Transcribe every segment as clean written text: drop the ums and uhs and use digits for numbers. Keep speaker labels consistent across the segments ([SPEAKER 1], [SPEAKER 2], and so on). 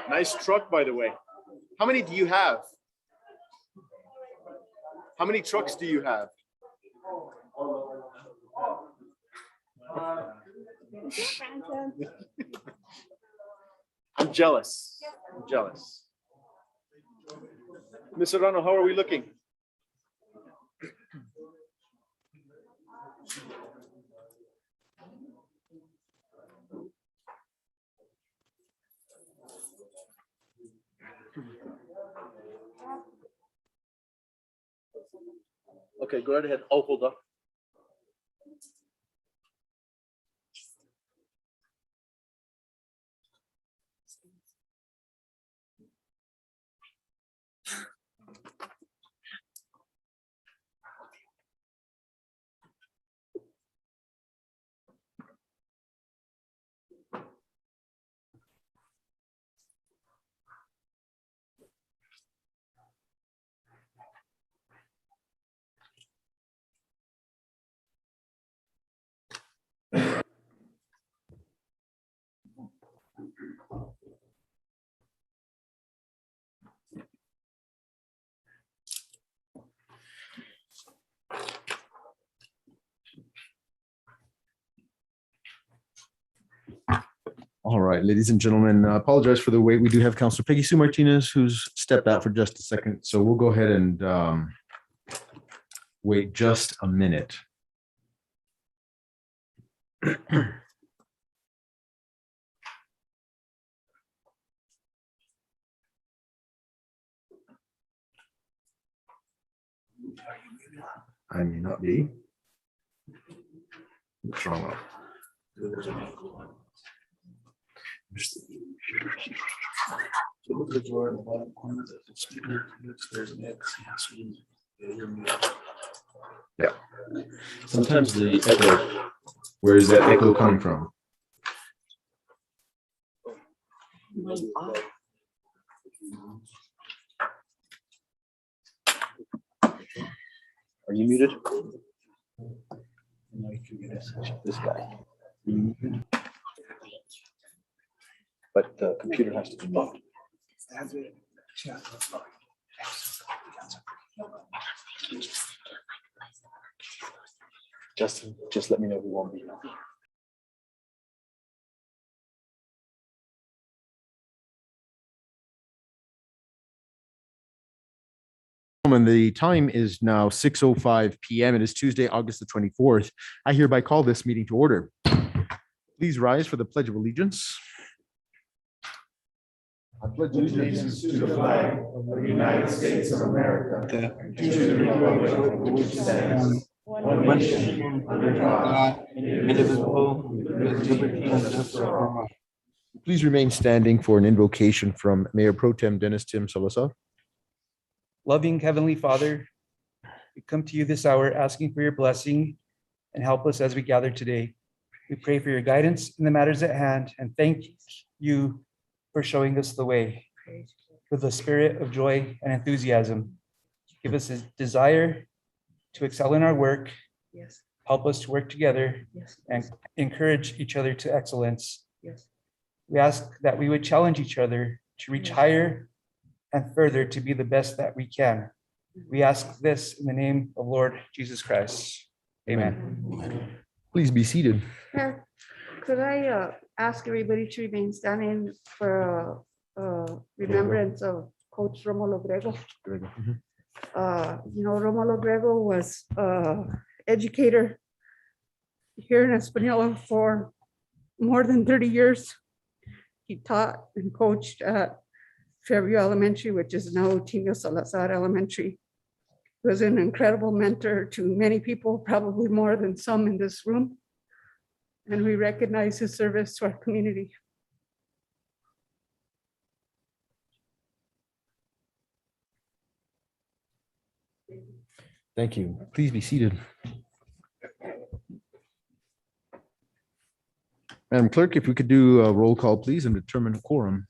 [SPEAKER 1] Nice truck, by the way. How many do you have? How many trucks do you have? I'm jealous. I'm jealous. Ms. Serrano, how are we looking? Okay, go right ahead. Oh, hold up.
[SPEAKER 2] All right, ladies and gentlemen, I apologize for the wait. We do have Councilor Peggy Sue Martinez who's stepped out for just a second. So we'll go ahead and wait just a minute. I may not be. What's wrong? Yeah. Sometimes the echo. Where is that echo coming from?
[SPEAKER 1] Are you muted? This guy. But the computer has to be muted. Justin, just let me know who won't be.
[SPEAKER 2] The time is now 6:05 p.m. It is Tuesday, August the 24th. I hereby call this meeting to order. Please rise for the Pledge of Allegiance. I pledge allegiance to the flag of the United States of America, and to the republic for which it stands, one nation, under God, indivisible, with liberty and justice for all. Please remain standing for an invocation from Mayor Pro Tem Dennis Tim Salazar.
[SPEAKER 3] Loving Heavenly Father, we come to you this hour asking for your blessing and help us as we gather today. We pray for your guidance in the matters at hand and thank you for showing us the way with a spirit of joy and enthusiasm. Give us a desire to excel in our work.
[SPEAKER 4] Yes.
[SPEAKER 3] Help us to work together.
[SPEAKER 4] Yes.
[SPEAKER 3] And encourage each other to excellence.
[SPEAKER 4] Yes.
[SPEAKER 3] We ask that we would challenge each other to reach higher and further to be the best that we can. We ask this in the name of Lord Jesus Christ. Amen.
[SPEAKER 2] Please be seated.
[SPEAKER 4] Mayor, could I ask everybody to remain standing for remembrance of Coach Romulo Grego? Romulo Grego was educator here in Española for more than 30 years. He taught and coached at Fairview Elementary, which is now Tino Salazar Elementary. He was an incredible mentor to many people, probably more than some in this room. And we recognize his service to our community.
[SPEAKER 2] Thank you. Please be seated. Madam Clerk, if we could do a roll call, please, and determine a quorum.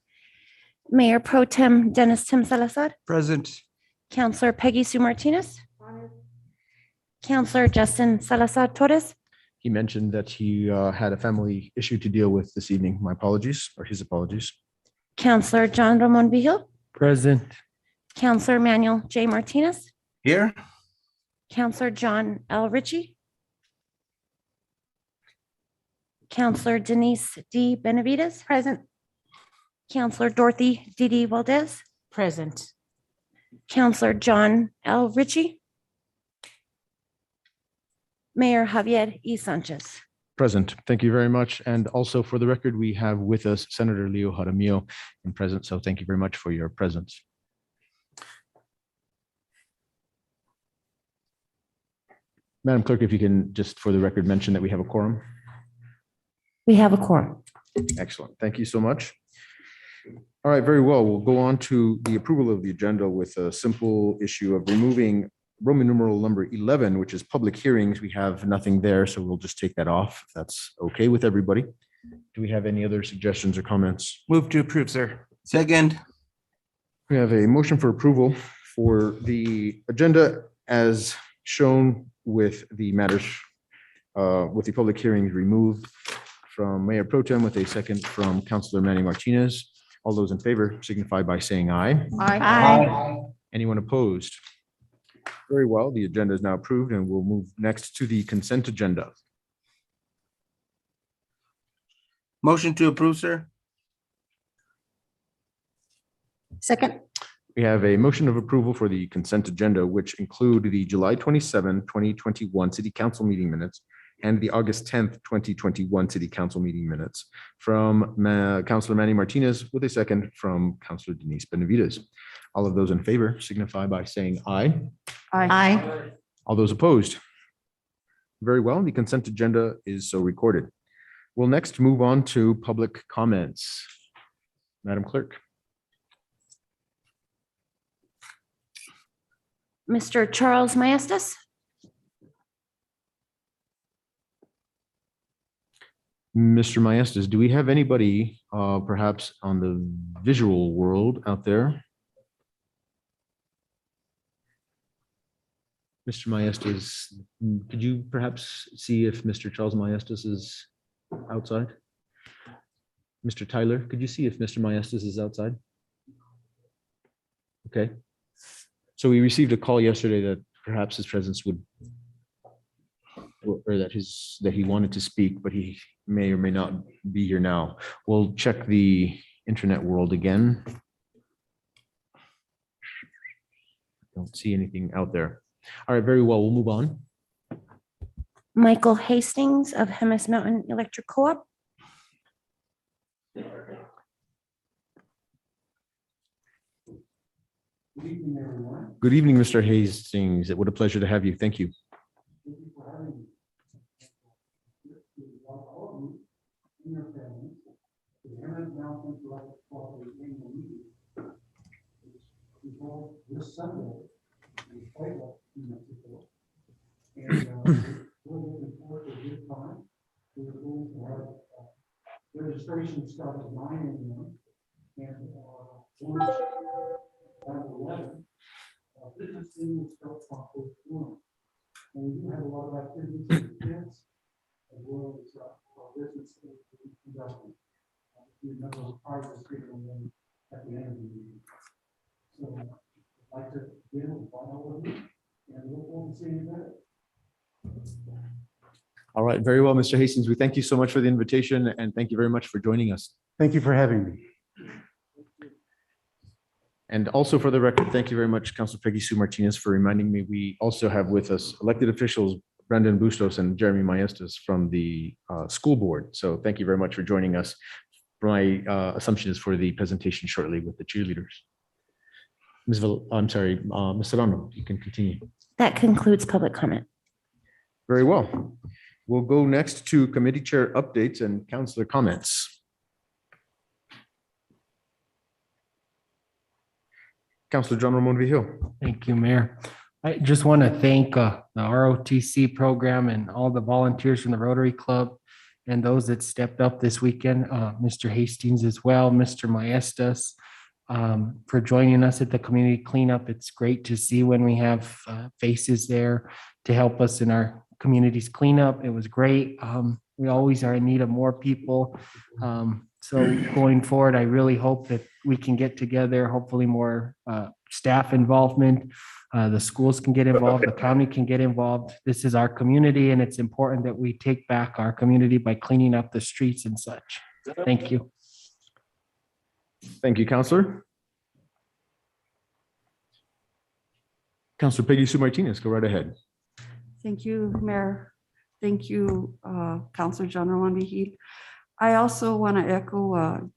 [SPEAKER 5] Mayor Pro Tem Dennis Tim Salazar,
[SPEAKER 3] Present.
[SPEAKER 5] Councillor Peggy Sue Martinez, Councillor Justin Salazar Torres,
[SPEAKER 2] He mentioned that he had a family issue to deal with this evening. My apologies, or his apologies.
[SPEAKER 5] Counselor John Ramon Vihil,
[SPEAKER 2] Present.
[SPEAKER 5] Counselor Manuel J. Martinez,
[SPEAKER 2] Here.
[SPEAKER 5] Counselor John L. Ritchie, Counselor Denise D. Benavides,
[SPEAKER 4] Present.
[SPEAKER 5] Counselor Dorothy D.D. Valdez,
[SPEAKER 6] Present.
[SPEAKER 5] Counselor John L. Ritchie, Mayor Javier E. Sanchez.
[SPEAKER 1] Present. Thank you very much. And also for the record, we have with us Senator Leo Jaramillo in present. So thank you very much for your presence. Madam Clerk, if you can just for the record mention that we have a quorum.
[SPEAKER 6] We have a quorum.
[SPEAKER 1] Excellent. Thank you so much. All right, very well. We'll go on to the approval of the agenda with a simple issue of removing Roman numeral number 11, which is public hearings. We have nothing there, so we'll just take that off. If that's okay with everybody. Do we have any other suggestions or comments?
[SPEAKER 3] Move to approve, sir.
[SPEAKER 2] Second.
[SPEAKER 1] We have a motion for approval for the agenda as shown with the matters, with the public hearings removed from Mayor Pro Tem with a second from Councilor Manny Martinez. All those in favor signify by saying aye.
[SPEAKER 5] Aye.
[SPEAKER 1] Anyone opposed? Very well, the agenda is now approved and we'll move next to the consent agenda.
[SPEAKER 2] Motion to approve, sir.
[SPEAKER 4] Second.
[SPEAKER 1] We have a motion of approval for the consent agenda, which include the July 27, 2021 City Council meeting minutes and the August 10th, 2021 City Council meeting minutes from Councilor Manny Martinez with a second from Councilor Denise Benavides. All of those in favor signify by saying aye.
[SPEAKER 6] Aye.
[SPEAKER 1] All those opposed? Very well, the consent agenda is so recorded. We'll next move on to public comments. Madam Clerk.
[SPEAKER 5] Mr. Charles Maestas.
[SPEAKER 1] Mr. Maestas, do we have anybody perhaps on the visual world out there? Mr. Maestas, could you perhaps see if Mr. Charles Maestas is outside? Mr. Tyler, could you see if Mr. Maestas is outside? Okay. So we received a call yesterday that perhaps his presence would, or that he wanted to speak, but he may or may not be here now. We'll check the internet world again. Don't see anything out there. All right, very well, we'll move on.
[SPEAKER 5] Michael Hastings of Hemis Mountain Electric Co-op.
[SPEAKER 1] Good evening, Mr. Hastings. What a pleasure to have you. Thank you.
[SPEAKER 7] This Sunday, and we're looking forward to a good time. We're going to have registration starts at 9 a.m. and lunch at 11. Business thing starts on 1. And we do have a lot of activities for the kids as well as our business things to be conducted. We have a number of prizes given them at the end of the meeting. So I'd like to begin with all of you and look forward to seeing you there.
[SPEAKER 1] All right, very well, Mr. Hastings. We thank you so much for the invitation and thank you very much for joining us.
[SPEAKER 7] Thank you for having me.
[SPEAKER 1] And also for the record, thank you very much, Councilor Peggy Sue Martinez, for reminding me. We also have with us elected officials, Brandon Bustos and Jeremy Maestas from the school board. So thank you very much for joining us. My assumption is for the presentation shortly with the cheerleaders. Ms. Serrano, you can continue.
[SPEAKER 5] That concludes public comment.
[SPEAKER 1] Very well. We'll go next to committee chair updates and councilor comments. Councilor John Ramon Vihil.
[SPEAKER 8] Thank you, Mayor. I just want to thank the ROTC program and all the volunteers from the Rotary Club and those that stepped up this weekend, Mr. Hastings as well, Mr. Maestas, for joining us at the community cleanup. It's great to see when we have faces there to help us in our community's cleanup. It was great. We always are in need of more people. So going forward, I really hope that we can get together, hopefully more staff involvement. The schools can get involved, the county can get involved. This is our community, and it's important that we take back our community by cleaning up the streets and such. Thank you.
[SPEAKER 1] Thank you, Counselor. Counselor Peggy Sue Martinez, go right ahead.
[SPEAKER 4] Thank you, Mayor. Thank you, Counselor John Roman Vihil. I also want to echo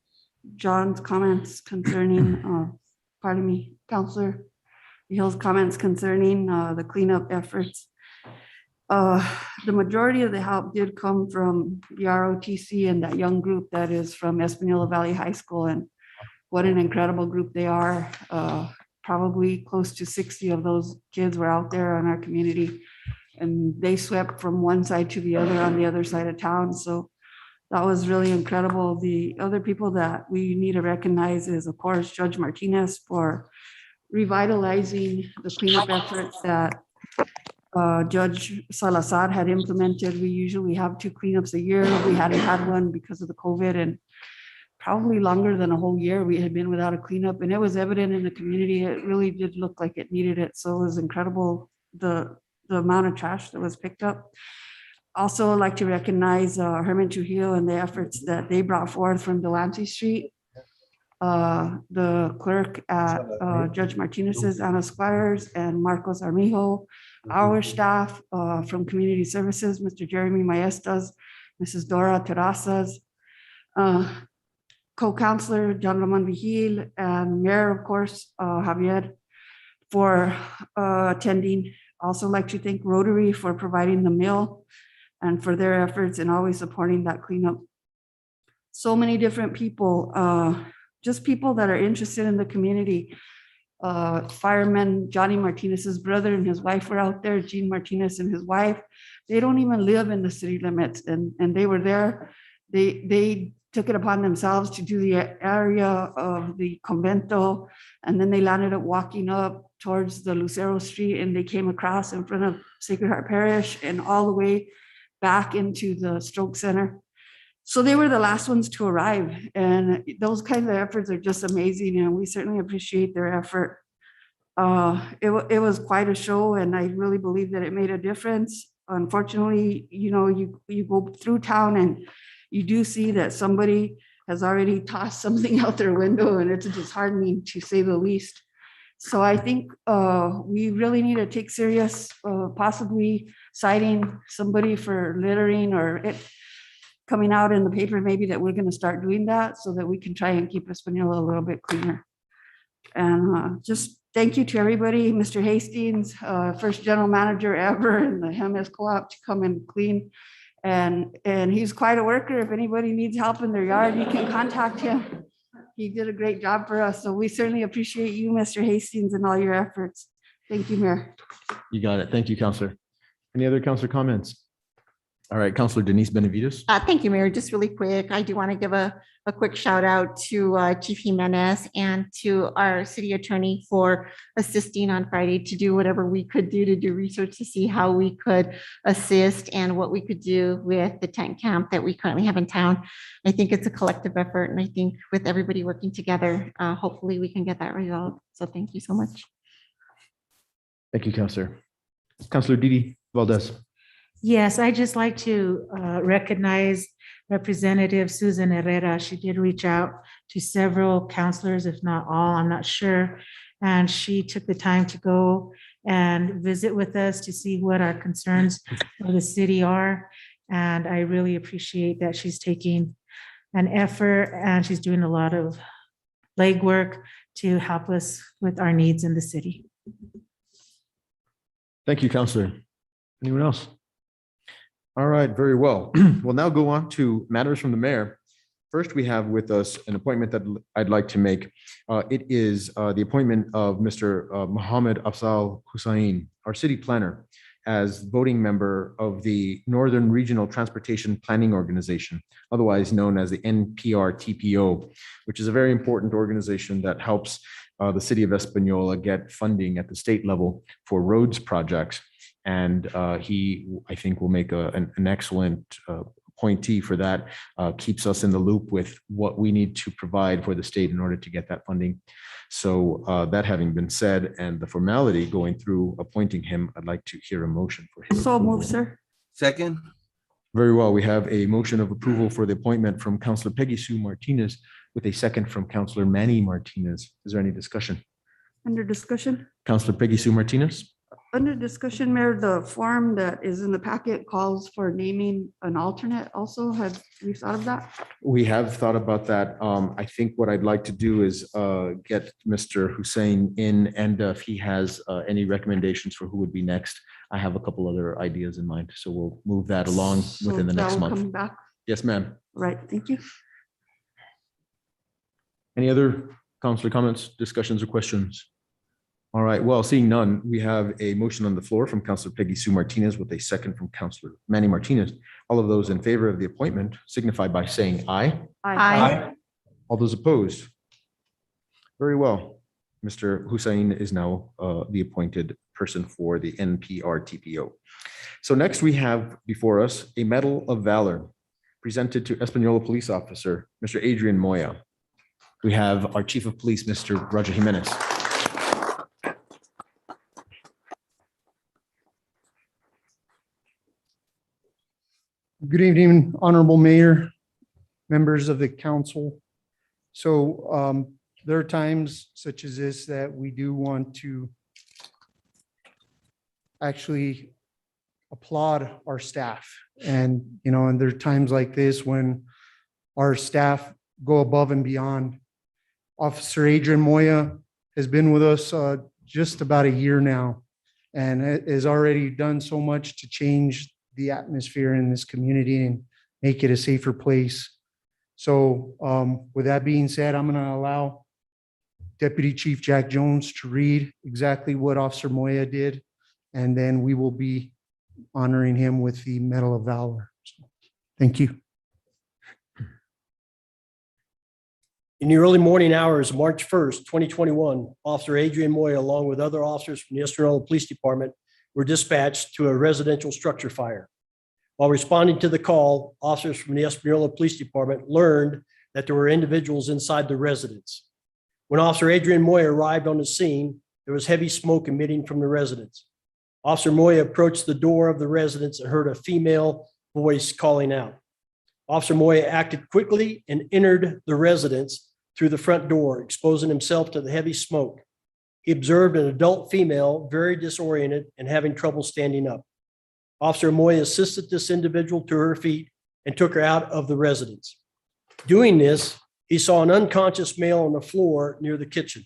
[SPEAKER 4] John's comments concerning, pardon me, Counselor Vihil's comments concerning the cleanup efforts. The majority of the help did come from the ROTC and that young group that is from Espanola Valley High School, and what an incredible group they are. Probably close to 60 of those kids were out there in our community, and they swept from one side to the other on the other side of town. So that was really incredible. The other people that we need to recognize is, of course, Judge Martinez for revitalizing the cleanup efforts that Judge Salazar had implemented. We usually have 2 cleanups a year. We hadn't had one because of the COVID, and probably longer than a whole year we had been without a cleanup, and it was evident in the community. It really did look like it needed it. So it was incredible, the amount of trash that was picked up. Also, I'd like to recognize Herman Trujillo and the efforts that they brought forth from Delancey Street. The clerk at Judge Martinez's, Ana Squires, and Marcos Armijo, our staff from Community Services, Mr. Jeremy Maestas, Mrs. Dora Terrazas, co-counselor John Roman Vihil, and Mayor, of course, Javier, for attending. Also like to thank Rotary for providing the meal and for their efforts and always supporting that cleanup. So many different people, just people that are interested in the community. Fireman Johnny Martinez's brother and his wife were out there, Gene Martinez and his wife. They don't even live in the city limits, and they were there. They took it upon themselves to do the area of the convento, and then they landed up walking up towards the Lucero Street, and they came across in front of Sacred Heart Parish and all the way back into the stroke center. So they were the last ones to arrive, and those kinds of efforts are just amazing, and we certainly appreciate their effort. It was quite a show, and I really believe that it made a difference. Unfortunately, you know, you go through town and you do see that somebody has already tossed something out their window, and it's disheartening to say the least. So I think we really need to take serious, possibly citing somebody for littering, or it coming out in the paper maybe that we're going to start doing that so that we can try and keep Espanola a little bit cleaner. And just thank you to everybody, Mr. Hastings, first general manager ever in the Hemes Co-op to come and clean. And he's quite a worker. If anybody needs help in their yard, you can contact him. He did a great job for us. So we certainly appreciate you, Mr. Hastings, and all your efforts. Thank you, Mayor.
[SPEAKER 1] You got it. Thank you, Counselor. Any other counselor comments? All right, Counselor Denise Benavides.
[SPEAKER 6] Thank you, Mayor. Just really quick, I do want to give a quick shout out to Chief Jimenez and to our city attorney for assisting on Friday to do whatever we could do to do research to see how we could assist and what we could do with the tent camp that we currently have in town. I think it's a collective effort, and I think with everybody working together, hopefully we can get that resolved. So thank you so much.
[SPEAKER 1] Thank you, Counselor. Counselor Didi Valdez.
[SPEAKER 9] Yes, I'd just like to recognize Representative Susan Herrera. She did reach out to several counselors, if not all, I'm not sure. And she took the time to go and visit with us to see what our concerns of the city are. And I really appreciate that she's taking an effort and she's doing a lot of legwork to help us with our needs in the city.
[SPEAKER 1] Thank you, Counselor. Anyone else? All right, very well. We'll now go on to matters from the mayor. First, we have with us an appointment that I'd like to make. It is the appointment of Mr. Mohammed Afzal Hussain, our city planner, as voting member of the Northern Regional Transportation Planning Organization, otherwise known as the NPR-TPO, which is a very important organization that helps the city of Espanola get funding at the state level for roads projects. And he, I think, will make an excellent appointee for that keeps us in the loop with what we need to provide for the state in order to get that funding. So that having been said, and the formality going through appointing him, I'd like to hear a motion for him.
[SPEAKER 4] So move, sir.
[SPEAKER 2] Second.
[SPEAKER 1] Very well. We have a motion of approval for the appointment from Counselor Peggy Sue Martinez with a second from Counselor Manny Martinez. Is there any discussion?
[SPEAKER 4] Under discussion?
[SPEAKER 1] Counselor Peggy Sue Martinez?
[SPEAKER 4] Under discussion, Mayor, the form that is in the packet calls for naming an alternate also. Have we thought of that?
[SPEAKER 1] We have thought about that. I think what I'd like to do is get Mr. Hussein in, and if he has any recommendations for who would be next, I have a couple other ideas in mind. So we'll move that along
[SPEAKER 4] So
[SPEAKER 1] within the
[SPEAKER 4] that
[SPEAKER 1] next
[SPEAKER 4] will
[SPEAKER 1] month.
[SPEAKER 4] come back.
[SPEAKER 1] Yes, ma'am.
[SPEAKER 4] Right, thank you.
[SPEAKER 1] Any other counselor comments, discussions, or questions? All right, well, seeing none, we have a motion on the floor from Counselor Peggy Sue Martinez with a second from Counselor Manny Martinez. All of those in favor of the appointment signify by saying aye.
[SPEAKER 6] Aye.
[SPEAKER 1] All those opposed? Very well. Mr. Hussein is now the appointed person for the NPR TPO. So next we have before us a Medal of Valor presented to Espanola Police Officer, Mr. Adrian Moya. We have our Chief of Police, Mr. Roger Jimenez.
[SPEAKER 7] Good evening, Honorable Mayor, members of the council. So there are times such as this that we do want to actually applaud our staff. And, and there are times like this when our staff go above and beyond. Officer Adrian Moya has been with us just about a year now and has already done so much to change the atmosphere in this community and make it a safer place. So with that being said, I'm going to allow Deputy Chief Jack Jones to read exactly what Officer Moya did, and then we will be honoring him with the Medal of Valor. So, thank you.
[SPEAKER 10] In the early morning hours of March 1st, 2021, Officer Adrian Moya, along with other officers from the Espanola Police Department, were dispatched to a residential structure fire. While responding to the call, officers from the Espanola Police Department learned that there were individuals inside the residence. When Officer Adrian Moya arrived on the scene, there was heavy smoke emitting from the residence. Officer Moya approached the door of the residence and heard a female voice calling out. Officer Moya acted quickly and entered the residence through the front door, exposing himself to the heavy smoke. He observed an adult female, very disoriented and having trouble standing up. Officer Moya assisted this individual to her feet and took her out of the residence. Doing this, he saw an unconscious male on the floor near the kitchen.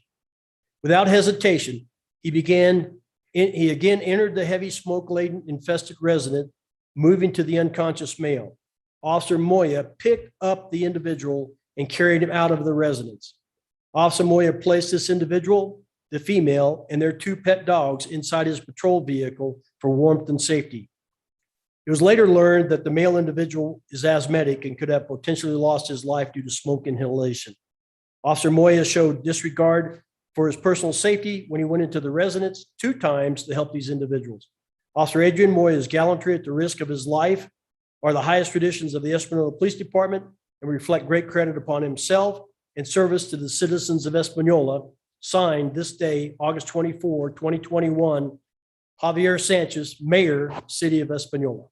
[SPEAKER 10] Without hesitation, he again entered the heavy smoke-laden infested residence, moving to the unconscious male. Officer Moya picked up the individual and carried him out of the residence. Officer Moya placed this individual, the female, and their two pet dogs inside his patrol vehicle for warmth and safety. It was later learned that the male individual is asthmatic and could have potentially lost his life due to smoke inhalation. Officer Moya showed disregard for his personal safety when he went into the residence 2 times to help these individuals. Officer Adrian Moya's gallantry at the risk of his life are the highest traditions of the Espanola Police Department and reflect great credit upon himself and service to the citizens of Espanola. Signed this day, August 24, 2021, Javier Sanchez, Mayor, City of Espanola.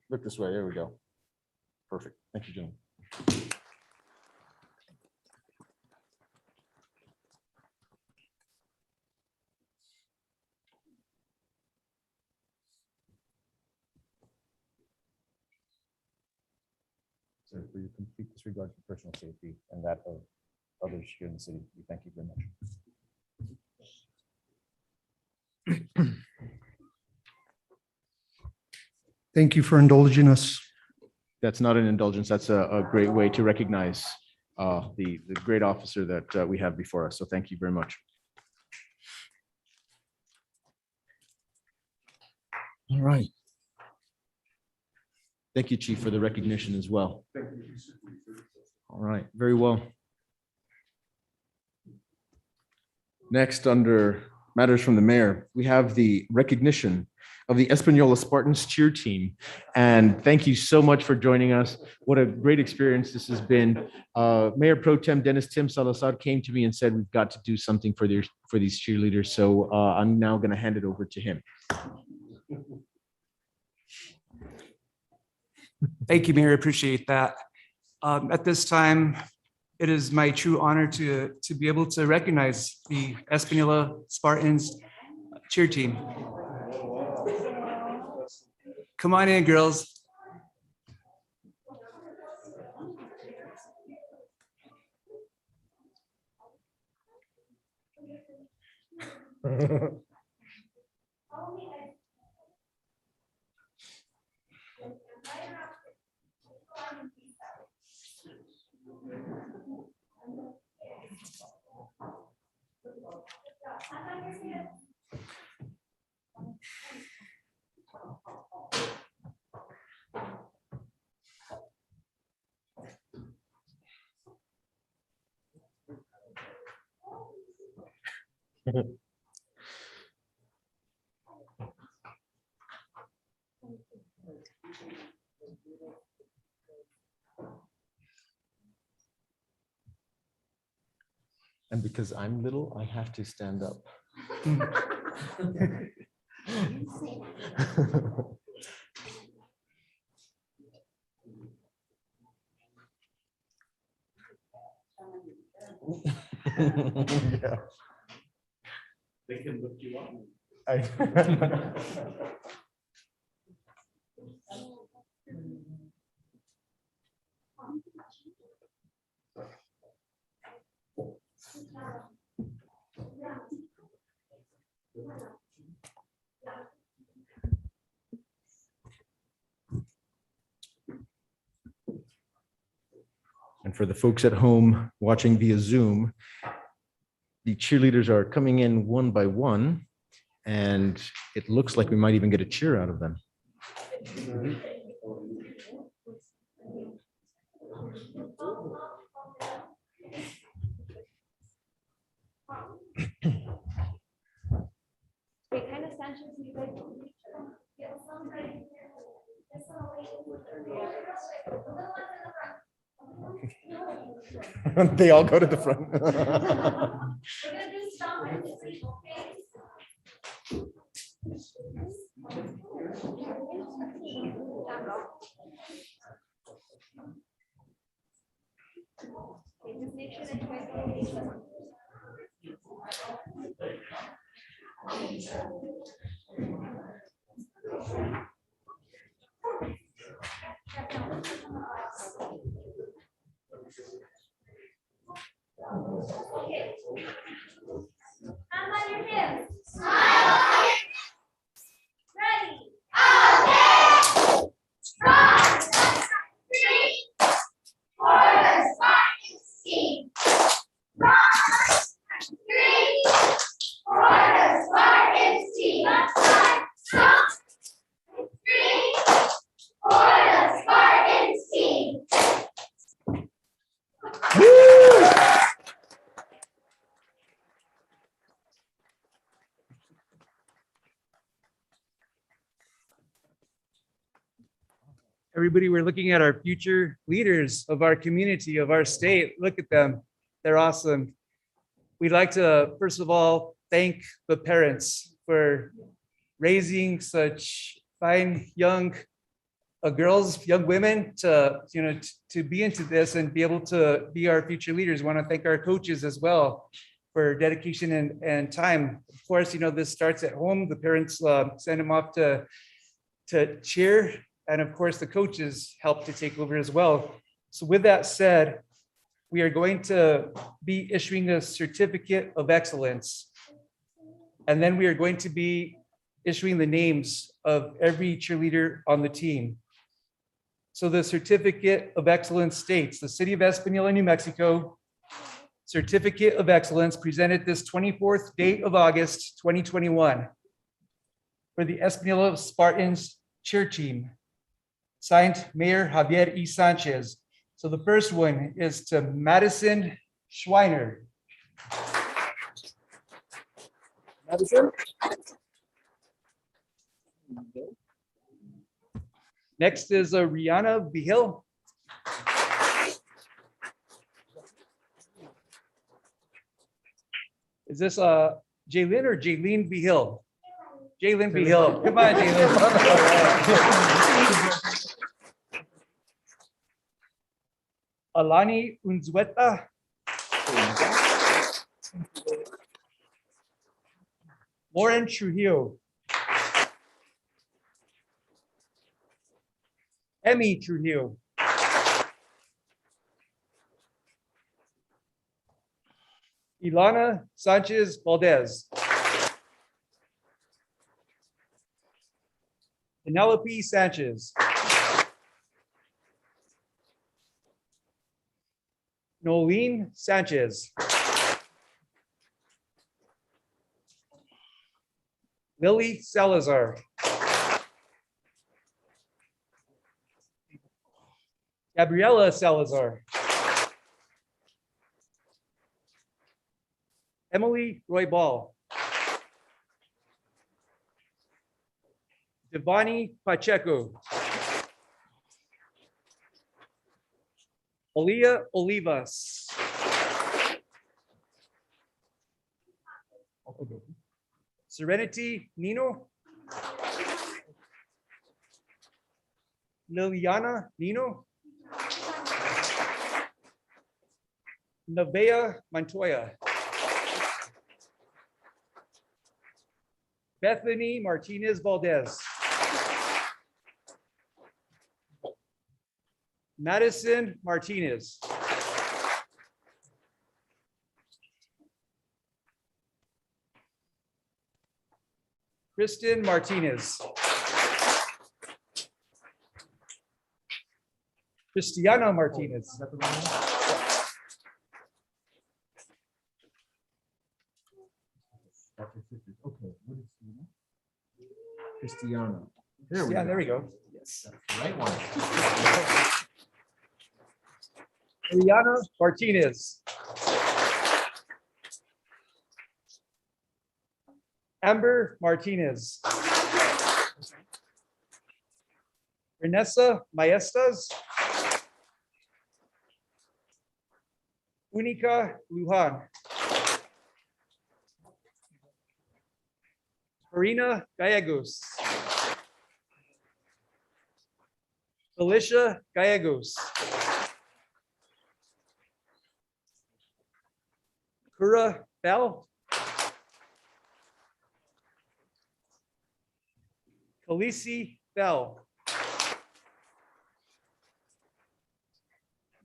[SPEAKER 1] Look this way. There we go. Perfect. Thank you, gentlemen. officer for your complete disregard for personal safety and that of others here in the city. We thank you very much.
[SPEAKER 7] Thank you for indulging us.
[SPEAKER 1] That's not an indulgence. That's a great way to recognize the great officer that we have before us. So thank you very much. All right. Thank you, Chief, for the recognition as well. All right, very well. Next, under matters from the mayor, we have the recognition of the Espanola Spartans cheer team. And thank you so much for joining us. What a great experience this has been. Mayor Pro Tem Dennis Tim Salazar came to me and said, we've got to do something for these cheerleaders. So I'm now going to hand it over to him.
[SPEAKER 3] Thank you, Mayor. Appreciate that. At this time, it is my true honor to be able to recognize the Espanola Spartans cheer team. Come on in, girls.
[SPEAKER 1] And because I'm little, I have to stand up. Yeah. They can lift you up. And for the folks at home watching via Zoom, the cheerleaders are coming in one by one, and it looks like we might even get a cheer out of them. They all go to the front.
[SPEAKER 11] Hands on your hips. Smile. Ready. Okay. Strong. 3. For the Spartans team. Strong. 3. For the Spartans team. Strong. 3. For the Spartans team.
[SPEAKER 3] Everybody, we're looking at our future leaders of our community, of our state. Look at them. They're awesome. We'd like to, first of all, thank the parents for raising such fine young girls, young women to, to be into this and be able to be our future leaders. Want to thank our coaches as well for dedication and time. Of course, this starts at home. The parents send them off to cheer. And of course, the coaches help to take over as well. So with that said, we are going to be issuing a certificate of excellence. And then we are going to be issuing the names of every cheerleader on the team. So the certificate of excellence states, the City of Espanola, New Mexico, Certificate of Excellence presented this 24th day of August, 2021 for the Espanola Spartans cheer team, signed Mayor Javier E. Sanchez. So the first one is to Madison Schweiner. Madison. Next is Rihanna Vigil. Is this Jaylin or Jaylene Vigil? Jaylin Vigil. Come on, Jaylin. Alani Unzueta. Lauren Trujillo. Emmy Trujillo. Ilana Sanchez Valdez. Penelope Sanchez. Nolene Sanchez. Lily Salazar. Gabriela Salazar. Emily Roy Ball. Devani Pacheco. Olia Olivas. Serenity Nino. Liliana Nino. Nevaeh Montoya. Bethany Martinez Valdez. Madison Martinez. Kristen Martinez. Cristiana Martinez.
[SPEAKER 1] Cristiana.
[SPEAKER 3] Yeah, there we go.
[SPEAKER 1] Yes. Right one.
[SPEAKER 3] Eliana Martinez. Amber Martinez. Renessa Maestas. Unica Lujan. Karina Gallegos. Alicia Gallegos. Kura Bell. Khaleesi Bell.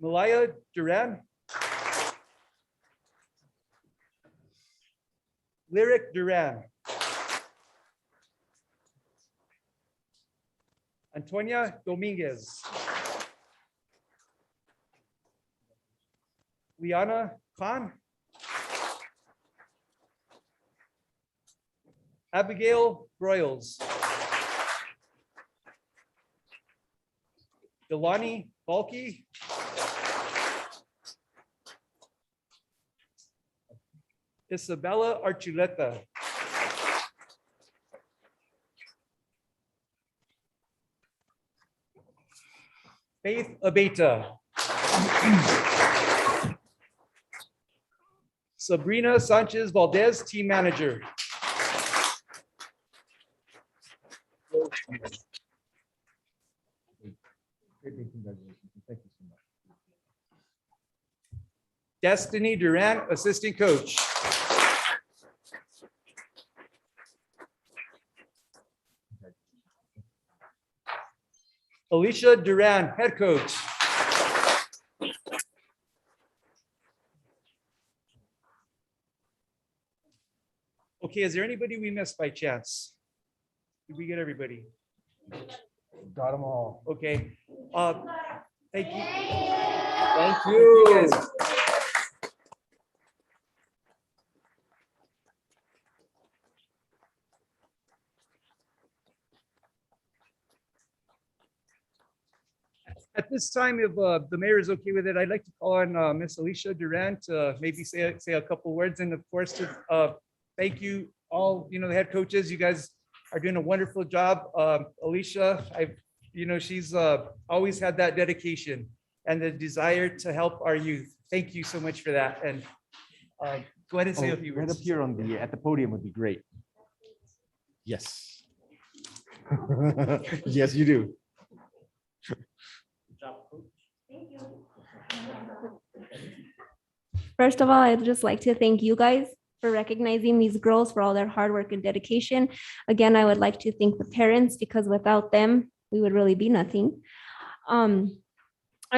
[SPEAKER 3] Malaya Duran. Lyric Duran. Antonia Dominguez. Liana Khan. Abigail Broyles. Delani Balky. Isabella Archuleta. Faith Abeta. Sabrina Sanchez Valdez, team manager.
[SPEAKER 1] Congratulations. Thank you so much.
[SPEAKER 3] Destiny Duran, assistant coach. Alicia Duran, head coach. Okay, is there anybody we missed by chance? Did we get everybody? Got them all. Okay. Thank you.
[SPEAKER 2] Thank you.
[SPEAKER 3] guys. At this time, if the mayor is okay with it, I'd like to call on Miss Alicia Durant to maybe say a couple words, and of course, to thank you all, the head coaches. You guys are doing a wonderful job. Alicia, she's always had that dedication and the desire to help our youth. Thank you so much for that. And go ahead and say a few
[SPEAKER 1] Right
[SPEAKER 3] words.
[SPEAKER 1] up here at the podium would be great. Yes. Yes, you do.
[SPEAKER 5] First of all, I'd just like to thank you guys for recognizing these girls for all their hard work and dedication. Again, I would like to thank the parents because without them, we would really be nothing. I'm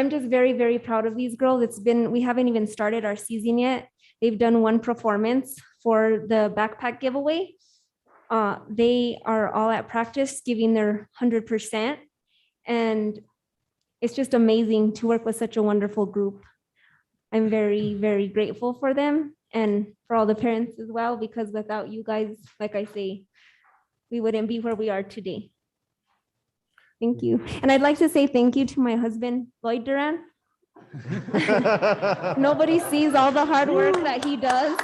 [SPEAKER 5] just very, very proud of these girls. We haven't even started our season yet. They've done one performance for the backpack giveaway. They are all at practice giving their 100%. And it's just amazing to work with such a wonderful group. I'm very, very grateful for them and for all the parents as well, because without you guys, like I say, we wouldn't be where we are today. Thank you. And I'd like to say thank you to my husband, Lloyd Duran. Nobody sees all the hard work that he does.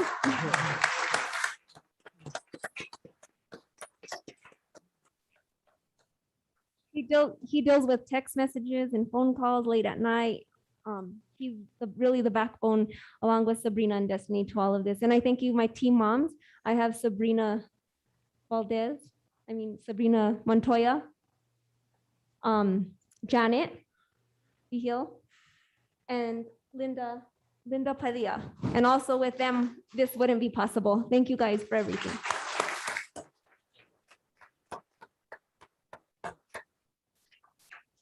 [SPEAKER 5] He deals with text messages and phone calls late at night. He's really the backbone, along with Sabrina and Destiny, to all of this. And I thank you, my team moms. I have Sabrina Montoya, Janet Vigil, and Linda Padilla. And also with them, this wouldn't be possible. Thank you guys for everything.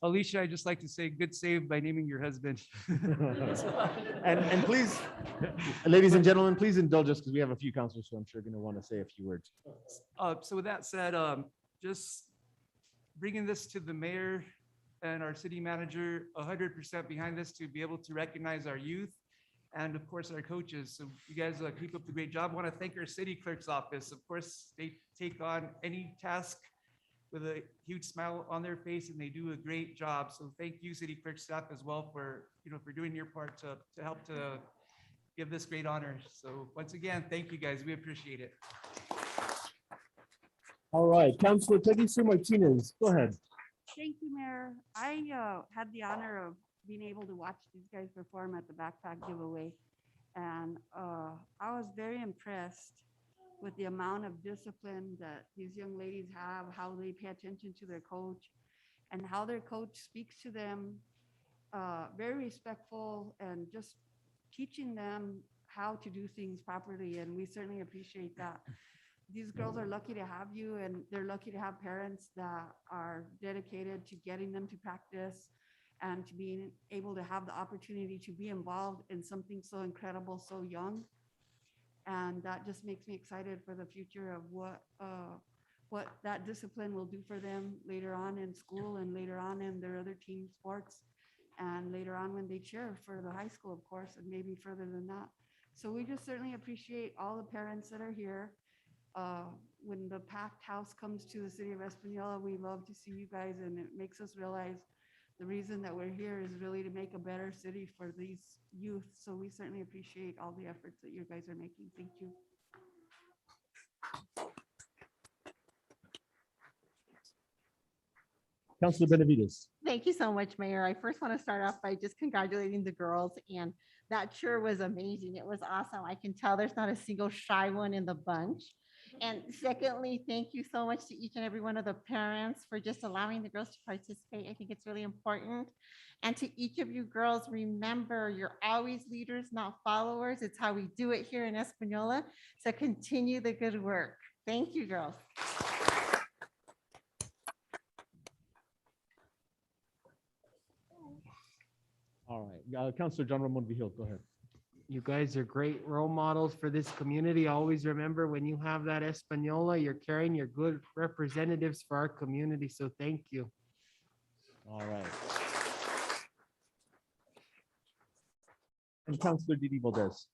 [SPEAKER 3] Alicia, I'd just like to say good save by naming your husband.
[SPEAKER 1] And please, ladies and gentlemen, please indulge us because we have a few counselors who I'm sure are going to want to say a few words.
[SPEAKER 3] So with that said, just bringing this to the mayor and our city manager, 100% behind this to be able to recognize our youth and of course our coaches. So you guys keep up the great job. I want to thank our city clerk's office. Of course, they take on any task with a huge smile on their face and they do a great job. So thank you, city clerk staff as well for doing your part to help to give this great honor. So once again, thank you guys. We appreciate it.
[SPEAKER 1] All right, Councilor Peggy Sue Martinez, go ahead.
[SPEAKER 4] Thank you, Mayor. I had the honor of being able to watch these guys perform at the backpack giveaway. And I was very impressed with the amount of discipline that these young ladies have, how they pay attention to their coach and how their coach speaks to them, very respectful and just teaching them how to do things properly. And we certainly appreciate that. These girls are lucky to have you and they're lucky to have parents that are dedicated to getting them to practice and to being able to have the opportunity to be involved in something so incredible, so young. And that just makes me excited for the future of what that discipline will do for them later on in school and later on in their other team sports and later on when they cheer for the high school, of course, and maybe further than that. So we just certainly appreciate all the parents that are here. When the packed house comes to the city of Espanola, we love to see you guys and it makes us realize the reason that we're here is really to make a better city for these youth. So we certainly appreciate all the efforts that you guys are making. Thank you.
[SPEAKER 1] Councilor Benavides.
[SPEAKER 6] Thank you so much, Mayor. I first want to start off by just congratulating the girls, and that sure was amazing. It was awesome. I can tell there's not a single shy one in the bunch. And secondly, thank you so much to each and every one of the parents for just allowing the girls to participate. I think it's really important. And to each of you girls, remember, you're always leaders, not followers. It's how we do it here in Espanola. So continue the good work. Thank you, girls.
[SPEAKER 1] All right, Councilor John Ramon Vigil, go ahead.
[SPEAKER 8] You guys are great role models for this community. Always remember, when you have that Española, you're carrying your good representatives for our community. So thank you.
[SPEAKER 1] All right. And Councilor Didi Valdez.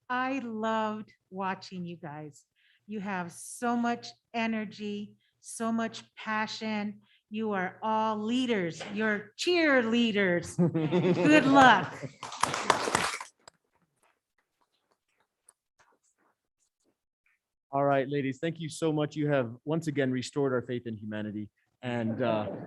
[SPEAKER 9] I loved watching you guys. You have so much energy, so much passion. You are all leaders. You're cheerleaders. Good luck.
[SPEAKER 1] All right, ladies, thank you so much. You have once again restored our faith in humanity. And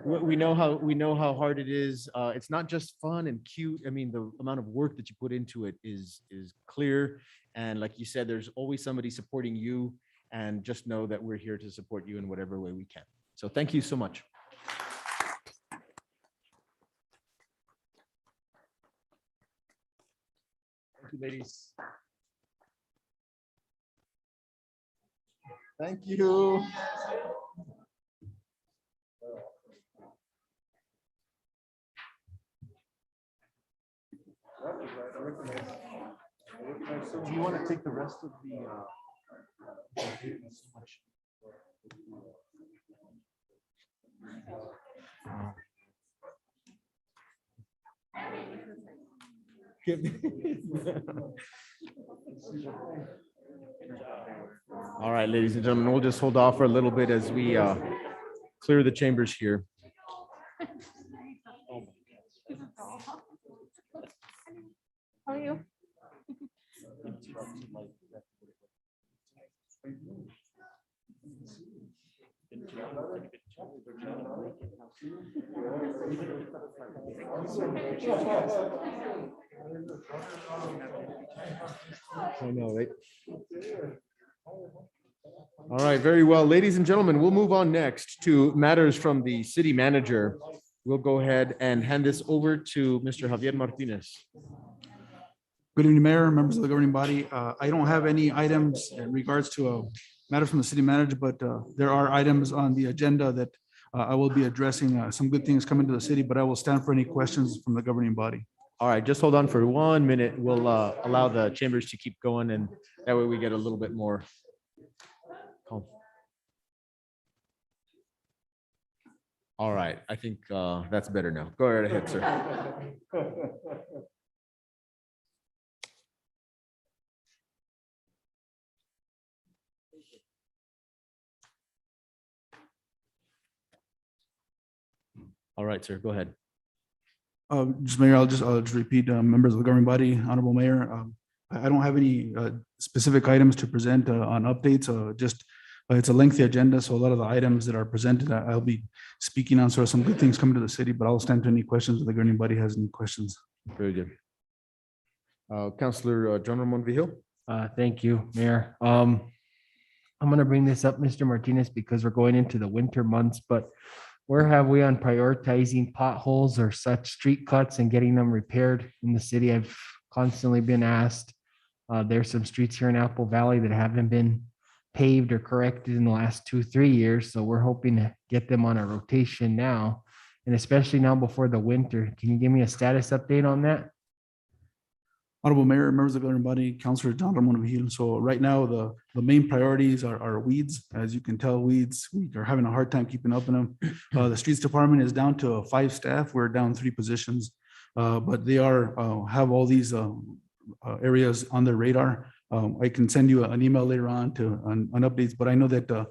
[SPEAKER 1] we know how hard it is. It's not just fun and cute. I mean, the amount of work that you put into it is clear. And like you said, there's always somebody supporting you. And just know that we're here to support you in whatever way we can. So thank you so much. Thank you, ladies. Thank you. Do you want to take the rest of the? All right, ladies and gentlemen, we'll just hold off for a little bit as we clear the chambers here.
[SPEAKER 4] How are you?
[SPEAKER 1] I know, right? All right, very well. Ladies and gentlemen, we'll move on next to matters from the city manager. We'll go ahead and hand this over to Mr. Javier Martinez.
[SPEAKER 12] Good evening, Mayor, members of the governing body. I don't have any items in regards to a matter from the city manager, but there are items on the agenda that I will be addressing. Some good things coming to the city, but I will stand for any questions from the governing body.
[SPEAKER 1] All right, just hold on for 1 minute. We'll allow the chambers to keep going, and that way we get a little bit more calm. All right, I think that's better now. Go right ahead, sir. All right, sir, go ahead.
[SPEAKER 12] Just Mayor, I'll just repeat, members of the governing body, honorable mayor. I don't have any specific items to present on updates. Just it's a lengthy agenda, so a lot of the items that are presented, I'll be speaking on sort of some good things coming to the city, but I'll stand to any questions if the governing body has any questions.
[SPEAKER 1] Very good. Councilor John Ramon Vihil.
[SPEAKER 8] Thank you, Mayor. I'm gonna bring this up, Mr. Martinez, because we're going into the winter months, but where have we on prioritizing potholes or such street cuts and getting them repaired in the city? I've constantly been asked. There's some streets here in Apple Valley that haven't been paved or corrected in the last 2-3 years. So we're hoping to get them on a rotation now. And especially now before the winter. Can you give me a status update on that?
[SPEAKER 12] Honorable Mayor, members of the governing body, Councilor John Ramon Vihil. So right now, the main priorities are weeds. As you can tell, weeds, we are having a hard time keeping up in them. The streets department is down to 5 staff. We're down 3 positions. But they have all these areas on their radar. I can send you an email later on on updates, but I know that the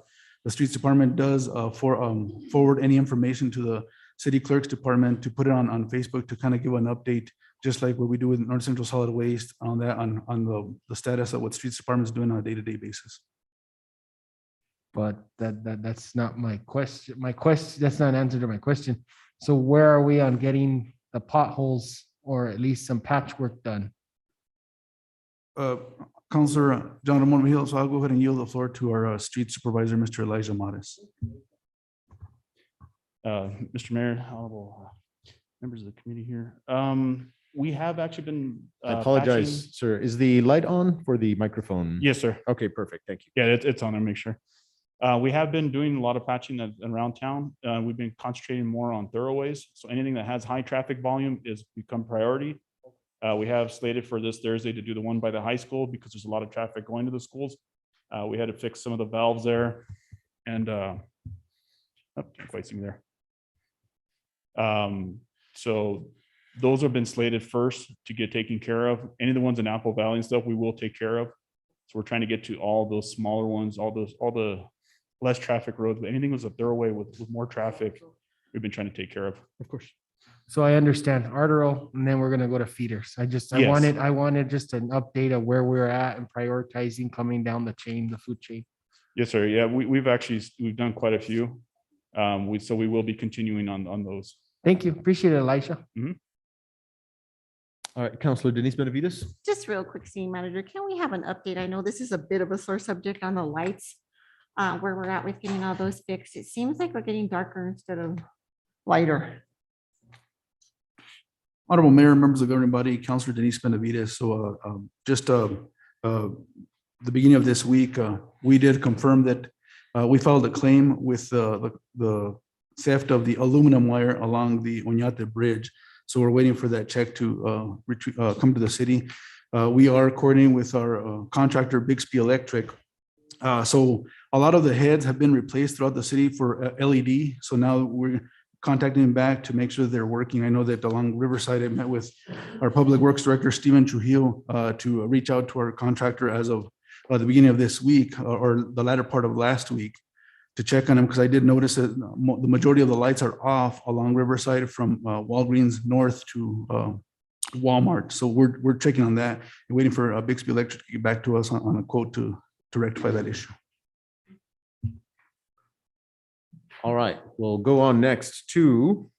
[SPEAKER 12] streets department does forward any information to the city clerk's department to put it on Facebook to kind of give an update, just like what we do with North Central Solid Waste on that, on the status of what streets department is doing on a day-to-day basis.
[SPEAKER 8] But that's not my question. That's not an answer to my question. So where are we on getting the potholes or at least some patchwork done?
[SPEAKER 12] Councilor John Ramon Vihil, so I'll go ahead and yield the floor to our street supervisor, Mr. Elijah Mares.
[SPEAKER 13] Mr. Mayor, honorable members of the committee here. We have actually been.
[SPEAKER 1] I apologize, sir. Is the light on for the microphone?
[SPEAKER 13] Yes, sir.
[SPEAKER 1] Okay, perfect. Thank you.
[SPEAKER 13] Yeah, it's on there, make sure. We have been doing a lot of patching around town. We've been concentrating more on thoroughways. So anything that has high traffic volume is become priority. We have slated for this Thursday to do the one by the high school because there's a lot of traffic going to the schools. We had to fix some of the valves there and oh, can't quite see me there. So those have been slated first to get taken care of. Any of the ones in Apple Valley and stuff, we will take care of. So we're trying to get to all those smaller ones, all the less traffic roads, but anything was a thoroughway with more traffic, we've been trying to take care of.
[SPEAKER 1] Of course.
[SPEAKER 8] So I understand arterial, and then we're gonna go to feeders. I
[SPEAKER 13] Yes.
[SPEAKER 8] wanted just an update of where we're at and prioritizing coming down the chain, the food chain.
[SPEAKER 13] Yes, sir. Yeah, we've done quite a few. So we will be continuing on those.
[SPEAKER 8] Thank you. Appreciate it, Elisha.
[SPEAKER 1] All right, Counselor Denise Benavides.
[SPEAKER 6] Just real quick, City Manager, can we have an update? I know this is a bit of a sore subject on the lights, where we're at with getting all those fixed. It seems like we're getting darker instead of lighter.
[SPEAKER 12] Honorable Mayor, members of the governing body, Councilor Denise Benavides. So just the beginning of this week, we did confirm that we filed a claim with the theft of the aluminum wire along the Oñate Bridge. So we're waiting for that check to come to the city. We are coordinating with our contractor, Bixby Electric. So a lot of the heads have been replaced throughout the city for LED. So now we're contacting them back to make sure they're working. I know that along Riverside, I met with our Public Works Director, Steven Trujillo, to reach out to our contractor as of the beginning of this week or the latter part of last week to check on them, because I did notice that the majority of the lights are off along Riverside from Walgreens north to Walmart. So we're checking on that and waiting for Bixby Electric to get back to us on a quote to rectify that issue.
[SPEAKER 1] All right, we'll go on next to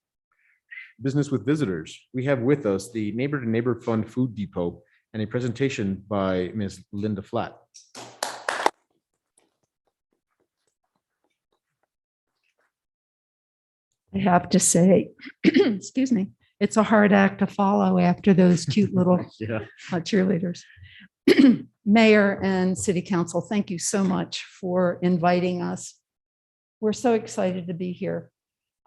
[SPEAKER 1] business with visitors. We have with us the Neighbor to Neighbor Fund Food Depot and a presentation by Ms. Linda Flatt.
[SPEAKER 14] I have to say, excuse me, it's a hard act to follow after those cute little
[SPEAKER 1] Yeah.
[SPEAKER 14] cheerleaders. Mayor and City Council, thank you so much for inviting us. We're so excited to be here.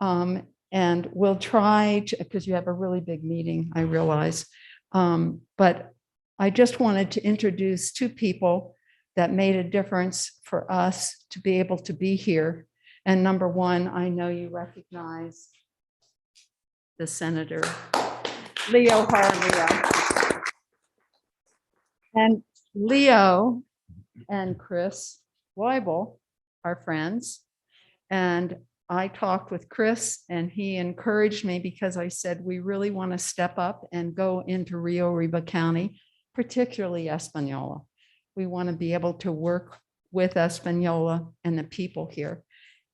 [SPEAKER 14] And we'll try to, because you have a really big meeting, I realize. But I just wanted to introduce two people that made a difference for us to be able to be here. And number one, I know you recognize the Senator Leo Jaramillo. And Leo and Chris Weibel are friends. And I talked with Chris and he encouraged me because I said, we really want to step up and go into Rio Arriba County, particularly Espanola. We want to be able to work with Espanola and the people here.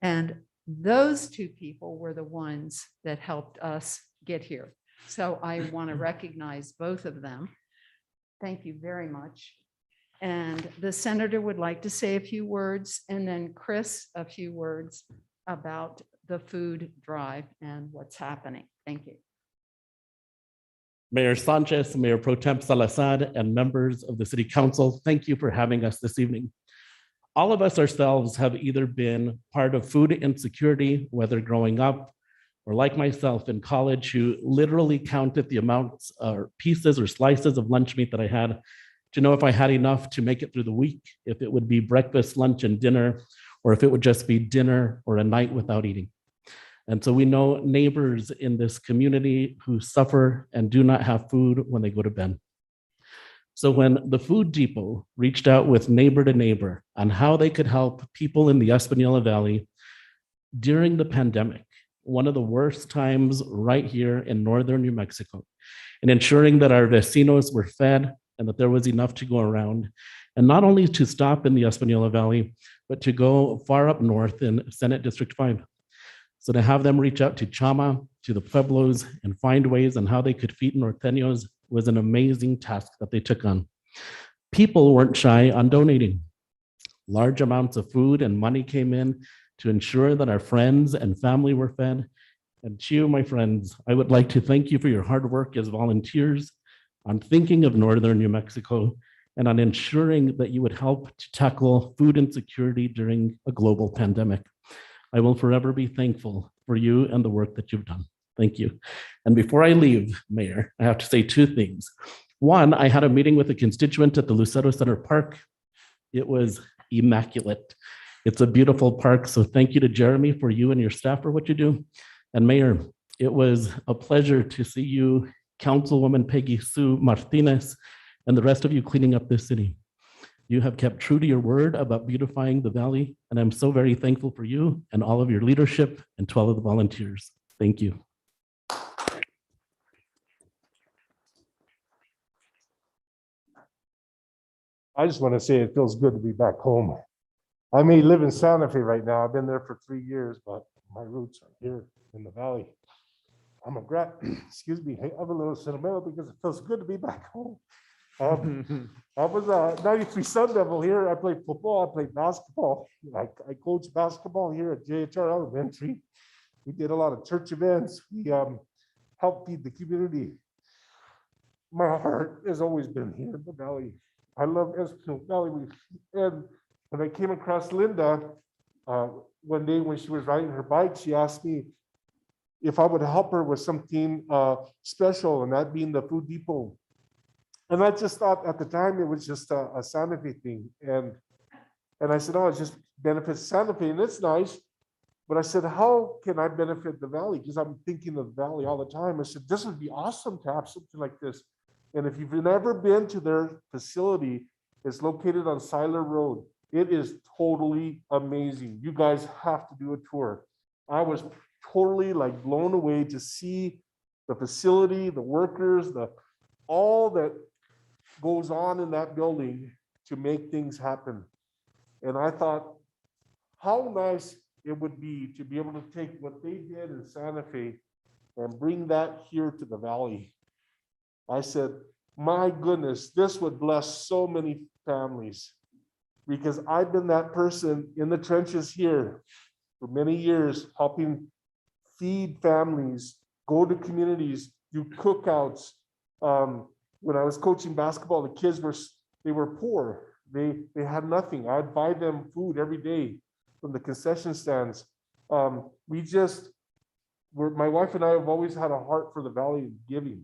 [SPEAKER 14] And those two people were the ones that helped us get here. So I want to recognize both of them. Thank you very much. And the senator would like to say a few words, and then Chris, a few words about the food drive and what's happening. Thank you.
[SPEAKER 15] Mayor Sanchez, Mayor Pro Tem Salazar, and members of the City Council, thank you for having us this evening. All of us ourselves have either been part of food insecurity, whether growing up or like myself in college, who literally counted the amounts or pieces or slices of lunch meat that I had to know if I had enough to make it through the week, if it would be breakfast, lunch, and dinner, or if it would just be dinner or a night without eating. And so we know neighbors in this community who suffer and do not have food when they go to bed. So when the Food Depot reached out with Neighbor to Neighbor on how they could help people in the Espanola Valley during the pandemic, one of the worst times right here in northern New Mexico, and ensuring that our vecinos were fed and that there was enough to go around, and not only to stop in the Espanola Valley, but to go far up north in Senate District 5. So to have them reach out to Chama, to the Pueblos, and find ways on how they could feed Norteños was an amazing task that they took on. People weren't shy on donating. Large amounts of food and money came in to ensure that our friends and family were fed. And to you, my friends, I would like to thank you for your hard work as volunteers on thinking of northern New Mexico and on ensuring that you would help to tackle food insecurity during a global pandemic. I will forever be thankful for you and the work that you've done. Thank you. And before I leave, Mayor, I have to say two things. One, I had a meeting with a constituent at the Lucero Center Park. It was immaculate. It's a beautiful park. So thank you to Jeremy for you and your staff for what you do. And Mayor, it was a pleasure to see you, Councilwoman Peggy Sue Martinez, and the rest of you cleaning up this city. You have kept true to your word about beautifying the valley, and I'm so very thankful for you and all of your leadership and to all of the volunteers. Thank you.
[SPEAKER 16] I just want to say it feels good to be back home. I may live in Santa Fe right now. I've been there for 3 years, but my roots are here in the valley. I'm a excuse me, I'm a little sentimental because it feels good to be back home. I was a 93 Sun Devil here. I played football, I played basketball. I coached basketball here at JHR Elementary. We did a lot of church events. We helped feed the community. My heart has always been here in the valley. I love Espinal Valley. And when I came across Linda, one day when she was riding her bike, she asked me if I would help her with something special, and that being the food depot. And I just thought at the time it was just a Santa Fe thing. And I said, oh, it just benefits Santa Fe, and it's nice. But I said, how can I benefit the valley? Because I'm thinking of the valley all the time. I said, this would be awesome to have something like this. And if you've never been to their facility, it's located on Siler Road. It is totally amazing. You guys have to do a tour. I was totally like blown away to see the facility, the workers, all that goes on in that building to make things happen. And I thought, how nice it would be to be able to take what they did in Santa Fe and bring that here to the valley. I said, my goodness, this would bless so many families, because I've been that person in the trenches here for many years, helping feed families, go to communities, do cookouts. When I was coaching basketball, the kids were poor. They had nothing. I'd buy them food every day from the concession stands. My wife and I have always had a heart for the Valley of Giving.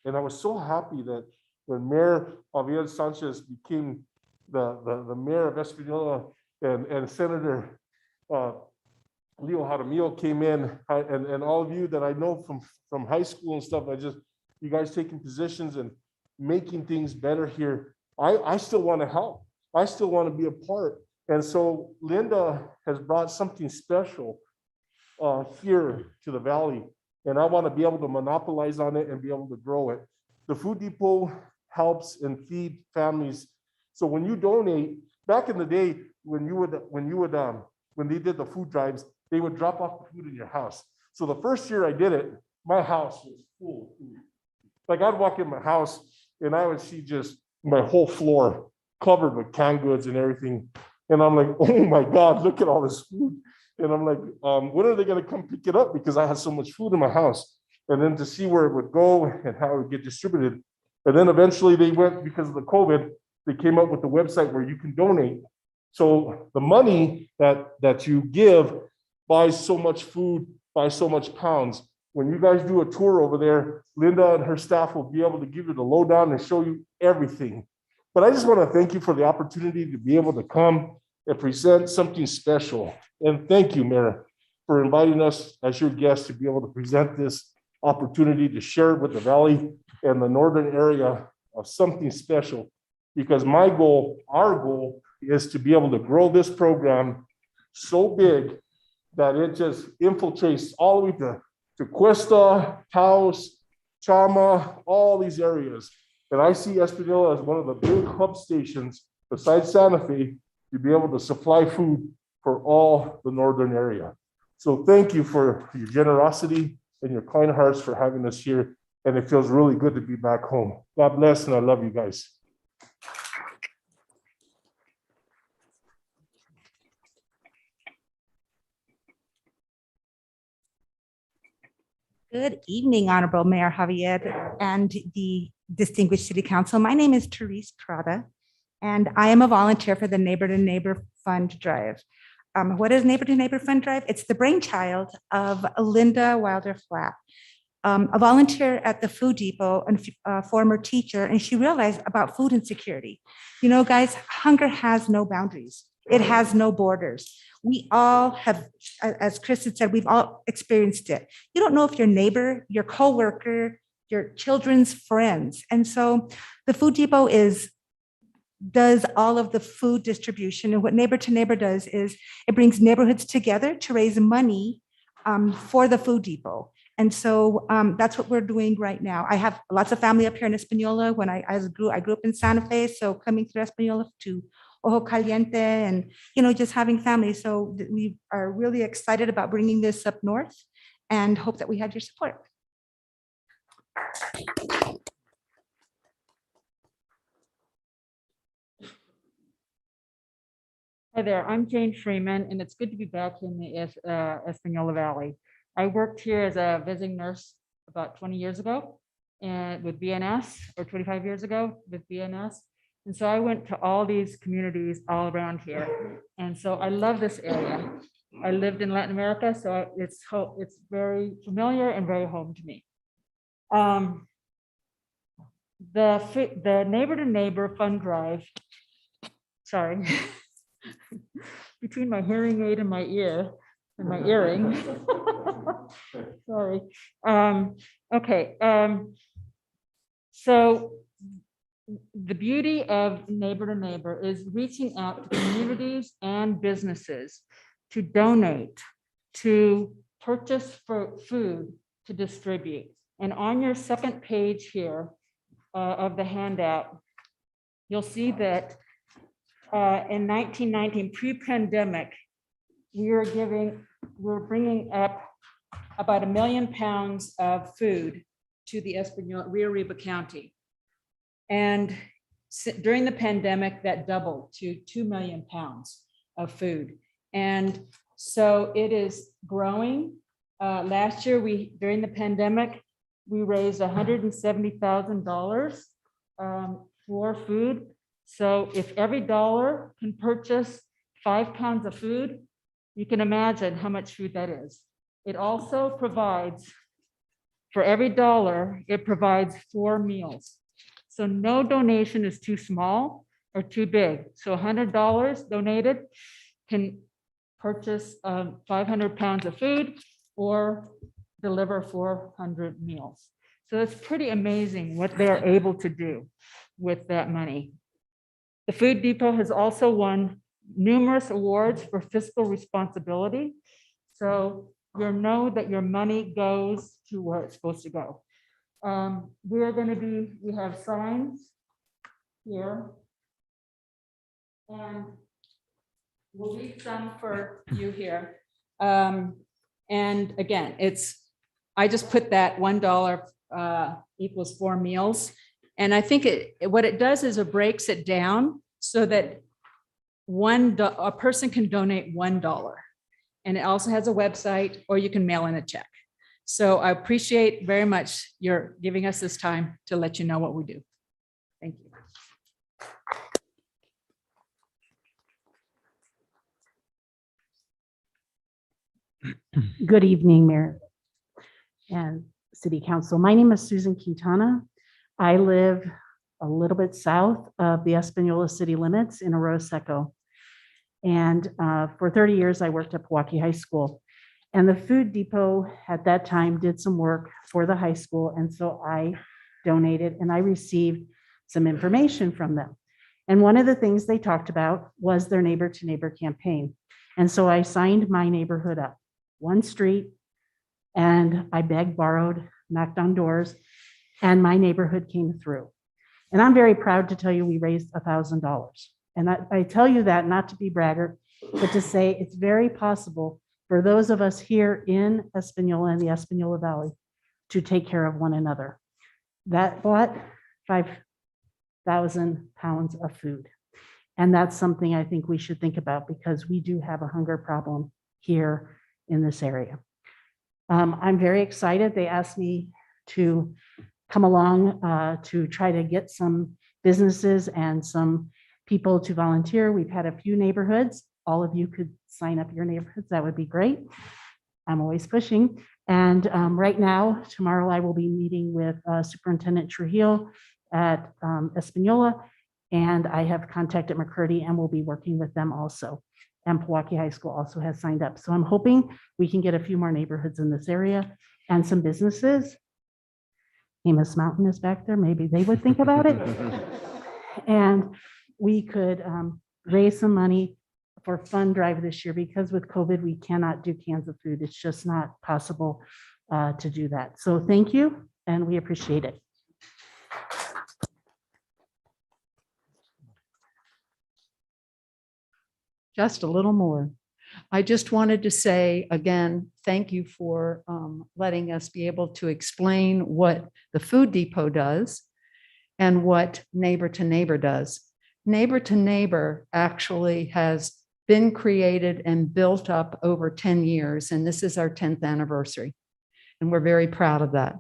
[SPEAKER 16] And I was so happy that when Mayor Javier Sanchez became the mayor of Espanola and Senator Leo Jaramillo came in, and all of you that I know from high school and stuff, you guys taking positions and making things better here. I still want to help. I still want to be a part. And so Linda has brought something special here to the valley, and I want to be able to monopolize on it and be able to grow it. The food depot helps and feed families. So when you donate, back in the day, when they did the food drives, they would drop off the food in your house. So the first year I did it, my house was full of food. Like I'd walk in my house and I would see just my whole floor covered with canned goods and everything. And I'm like, oh my God, look at all this food. And I'm like, when are they going to come pick it up? Because I had so much food in my house. And then to see where it would go and how it would get distributed. And then eventually they went, because of the COVID, they came up with the website where you can donate. So the money that you give buys so much food, buys so much pounds. When you guys do a tour over there, Linda and her staff will be able to give you the lowdown and show you everything. But I just want to thank you for the opportunity to be able to come and present something special. And thank you, Mayor, for inviting us as your guests to be able to present this opportunity to share it with the Valley and the northern area of something special. Because my goal, our goal, is to be able to grow this program so big that it just infiltrates all the way to Cuesta, Taos, Chama, all these areas. And I see Espanola as one of the big hub stations besides Santa Fe to be able to supply food for all the northern area. So thank you for your generosity and your kind hearts for having us here. And it feels really good to be back home. God bless, and I love you guys.
[SPEAKER 17] Good evening, Honorable Mayor Javier and the distinguished City Council. My name is Therese Trotta, and I am a volunteer for the Neighbor to Neighbor Fund Drive. What is Neighbor to Neighbor Fund Drive? It's the brainchild of Linda Wilder Flatt. a volunteer at the Food Depot and a former teacher, and she realized about food insecurity. You know, guys, hunger has no boundaries. It has no borders. We all have, as Chris had said, we've all experienced it. You don't know if your neighbor, your coworker, your children's friends. And so the Food Depot does all of the food distribution. And what Neighbor to Neighbor does is it brings neighborhoods together to raise money for the Food Depot. And so that's what we're doing right now. I have lots of family up here in Espanola. When I grew up in Santa Fe, so coming through Espanola to Ojo Caliente and, you know, just having family. So we are really excited about bringing this up north and hope that we had your support.
[SPEAKER 18] Hi there, I'm Jane Freeman, and it's good to be back in the Espanola Valley. I worked here as a visiting nurse about 20 years ago and with BNS, or 25 years ago with BNS. And so I went to all these communities all around here. And so I love this area. I lived in Latin America, so it's very familiar and very home to me. The Neighbor to Neighbor fund drive, sorry, between my hearing aid and my ear and my earring. Sorry. Okay. So the beauty of Neighbor to Neighbor is reaching out to communities and businesses to donate, to purchase for food to distribute. And on your second page here of the handout, you'll see that in 1919, pre-pandemic, we're bringing up about 1 million pounds of food to the Espanola, Rio Arriba County. And during the pandemic, that doubled to 2 million pounds of food. And so it is growing. Last year, during the pandemic, we raised $170,000 for food. So if every dollar can purchase 5 pounds of food, you can imagine how much food that is. It also provides, for every dollar, it provides 4 meals. So no donation is too small or too big. So $100 donated can purchase 500 pounds of food or deliver 400 meals. So it's pretty amazing what they're able to do with that money. The Food Depot has also won numerous awards for fiscal responsibility. So you'll know that your money goes to where it's supposed to go. We have signs here. And we'll leave some for you here. And again, I just put that $1 equals 4 meals. And I think what it does is it breaks it down so that a person can donate $1. And it also has a website, or you can mail in a check. So I appreciate very much your giving us this time to let you know what we do. Thank you.
[SPEAKER 19] Good evening, Mayor and City Council. My name is Susan Quintana. I live a little bit south of the Espanola city limits in Arroyo Seco. And for 30 years, I worked at Pewaukee High School. And the Food Depot at that time did some work for the high school. And so I donated and I received some information from them. And one of the things they talked about was their Neighbor to Neighbor campaign. And so I signed my neighborhood up, one street, and I begged, borrowed, knocked on doors, and my neighborhood came through. And I'm very proud to tell you we raised $1,000. And I tell you that not to be braggart, but to say it's very possible for those of us here in Espanola and the Espanola Valley to take care of one another. That bought 5,000 pounds of food. And that's something I think we should think about because we do have a hunger problem here in this area. I'm very excited. They asked me to come along to try to get some businesses and some people to volunteer. We've had a few neighborhoods. All of you could sign up your neighborhoods. That would be great. I'm always pushing. And right now, tomorrow, I will be meeting with Superintendent Trujillo at Espanola, and I have contacted McCurdy and will be working with them also. And Pewaukee High School also has signed up. So I'm hoping we can get a few more neighborhoods in this area and some businesses. Amos Mountain is back there. Maybe they would think about it. And we could raise some money for fund drive this year, because with COVID, we cannot do cans of food. It's just not possible to do that. So thank you, and we appreciate it.
[SPEAKER 14] Just a little more. I just wanted to say again, thank you for letting us be able to explain what the Food Depot does and what Neighbor to Neighbor does. Neighbor to Neighbor actually has been created and built up over 10 years, and this is our 10th anniversary. And we're very proud of that,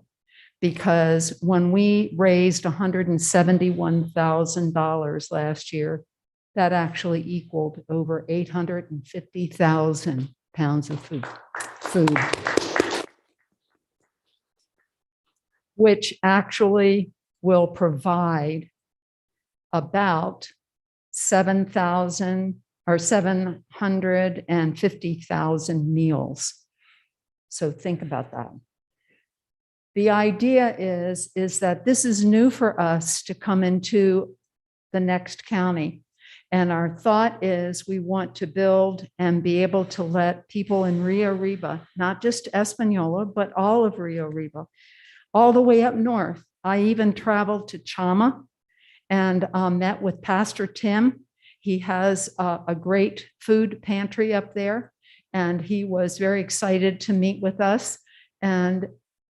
[SPEAKER 14] because when we raised $171,000 last year, that actually equaled over 850,000 pounds of food, which actually will provide about 7,000 or 750,000 meals. So think about that. The idea is that this is new for us to come into the next county. And our thought is we want to build and be able to let people in Rio Arriba, not just Espanola, but all of Rio Arriba, all the way up north. I even traveled to Chama and met with Pastor Tim. He has a great food pantry up there, and he was very excited to meet with us. And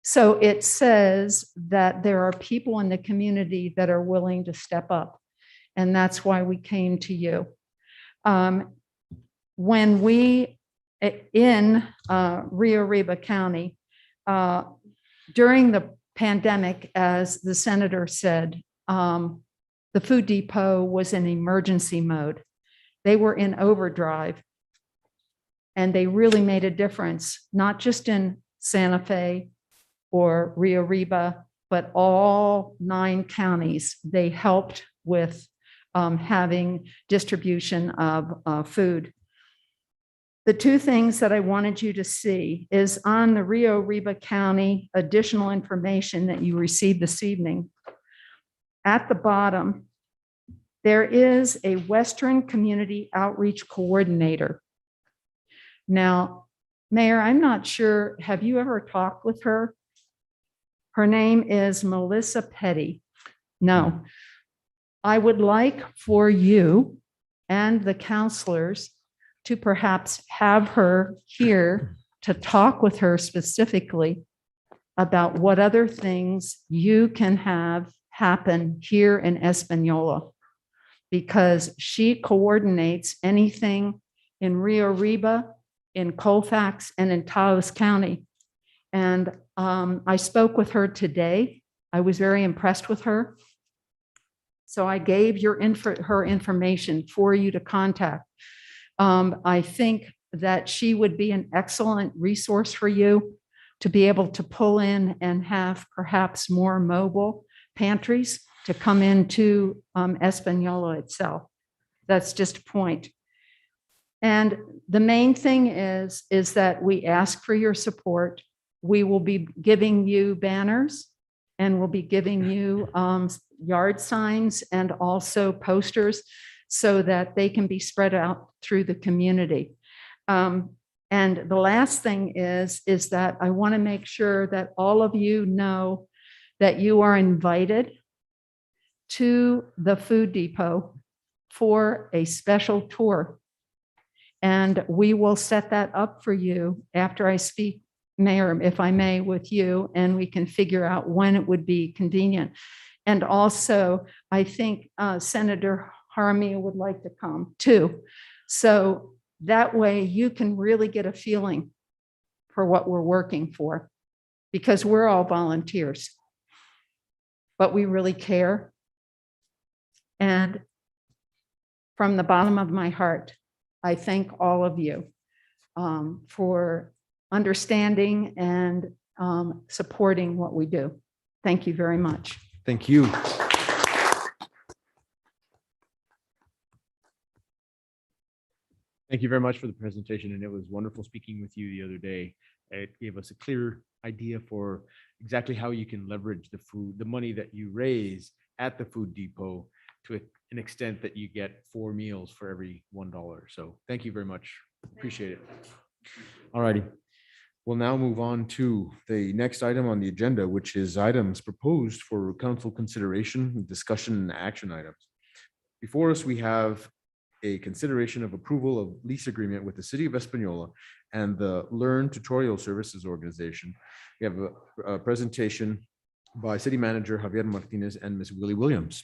[SPEAKER 14] so it says that there are people in the community that are willing to step up. And that's why we came to you. When we, in Rio Arriba County, during the pandemic, as the senator said, the Food Depot was in emergency mode. They were in overdrive, and they really made a difference, not just in Santa Fe or Rio Arriba, but all 9 counties. They helped with having distribution of food. The 2 things that I wanted you to see is on the Rio Arriba County additional information that you received this evening. At the bottom, there is a Western Community Outreach Coordinator. Now, Mayor, I'm not sure, have you ever talked with her? Her name is Melissa Petty. No. I would like for you and the counselors to perhaps have her here to talk with her specifically about what other things you can have happen here in Espanola, because she coordinates anything in Rio Arriba, in Colfax, and in Taos County. And I spoke with her today. I was very impressed with her. So I gave her information for you to contact. I think that she would be an excellent resource for you to be able to pull in and have perhaps more mobile pantries to come into Espanola itself. That's just a point. And the main thing is that we ask for your support. We will be giving you banners, and we'll be giving you yard signs and also posters so that they can be spread out through the community. And the last thing is that I want to make sure that all of you know that you are invited to the Food Depot for a special tour. And we will set that up for you after I speak, Mayor, if I may, with you, and we can figure out when it would be convenient. And also, I think Senator Jaramillo would like to come too. So that way you can really get a feeling for what we're working for, because we're all volunteers, but we really care. And from the bottom of my heart, I thank all of you for understanding and supporting what we do. Thank you very much.
[SPEAKER 1] Thank you. Thank you very much for the presentation, and it was wonderful speaking with you the other day. It gave us a clear idea for exactly how you can leverage the money that you raise at the food depot to an extent that you get 4 meals for every $1. So thank you very much. Appreciate it. All righty. We'll now move on to the next item on the agenda, which is items proposed for council consideration, discussion, and action items. Before us, we have a consideration of approval of lease agreement with the City of Espanola and the Learn Tutorial Services Organization. We have a presentation by City Manager Javier Martinez and Ms. Willie Williams.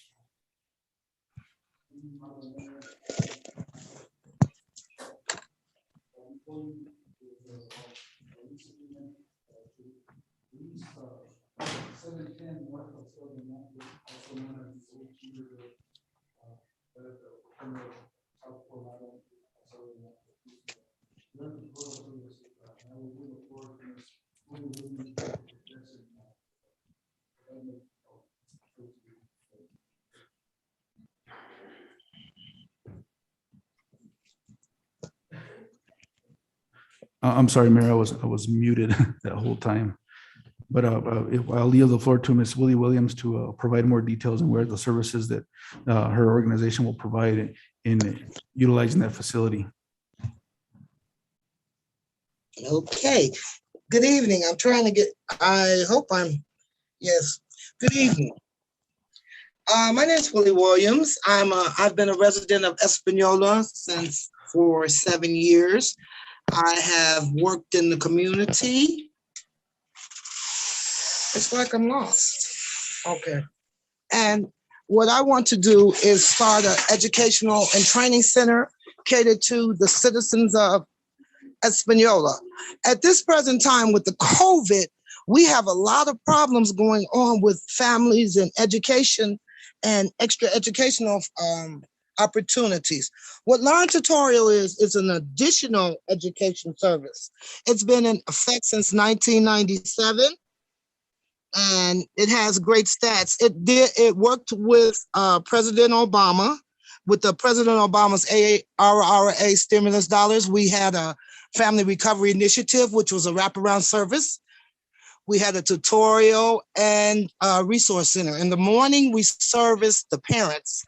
[SPEAKER 12] I'm sorry, Mayor, I was muted that whole time. But I'll yield the floor to Ms. Willie Williams to provide more details on where the services that her organization will provide in utilizing that facility.
[SPEAKER 20] Okay, good evening. I'm trying to get, I hope yes, good evening. My name is Willie Williams. I've been a resident of Espanola for 7 years. I have worked in the community. It's like I'm lost. Okay. And what I want to do is start an educational and training center catered to the citizens of Espanola. At this present time with the COVID, we have a lot of problems going on with families and education and extra educational opportunities. What Learn Tutorial is an additional education service. It's been in effect since 1997, and it has great stats. It worked with President Obama, with the President Obama's ARRA stimulus dollars. We had a Family Recovery Initiative, which was a wraparound service. We had a tutorial and a resource center. In the morning, we serviced the parents.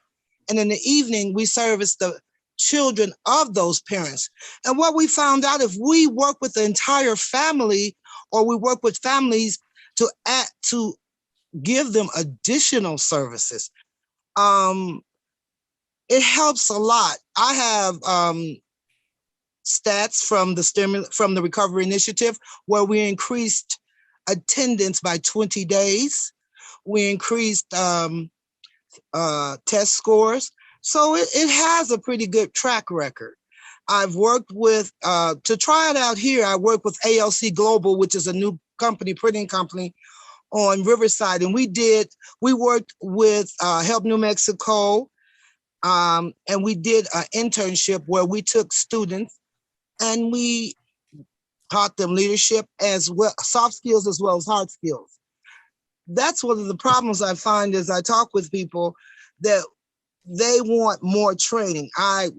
[SPEAKER 20] And in the evening, we serviced the children of those parents. And what we found out, if we work with the entire family, or we work with families to give them additional services, it helps a lot. I have stats from the Recovery Initiative where we increased attendance by 20 days. We increased test scores. So it has a pretty good track record. I've worked with, to try it out here, I worked with ALC Global, which is a new company, printing company on Riverside. And we worked with Help New Mexico, and we did an internship where we took students and we taught them leadership as well, soft skills as well as hard skills. That's one of the problems I find as I talk with people, that they want more training. I've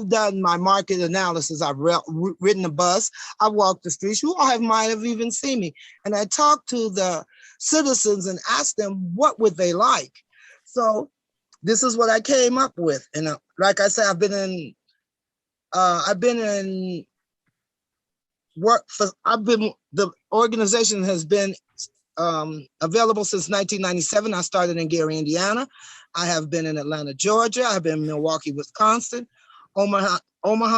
[SPEAKER 20] done my market analysis. I've ridden a bus. I've walked the streets. You all might have even seen me. And I talked to the citizens and asked them what would they like. So this is what I came up with. And like I said, I've been in work for, the organization has been available since 1997. I started in Gary, Indiana. I have been in Atlanta, Georgia. I've been in Milwaukee, Wisconsin, Omaha,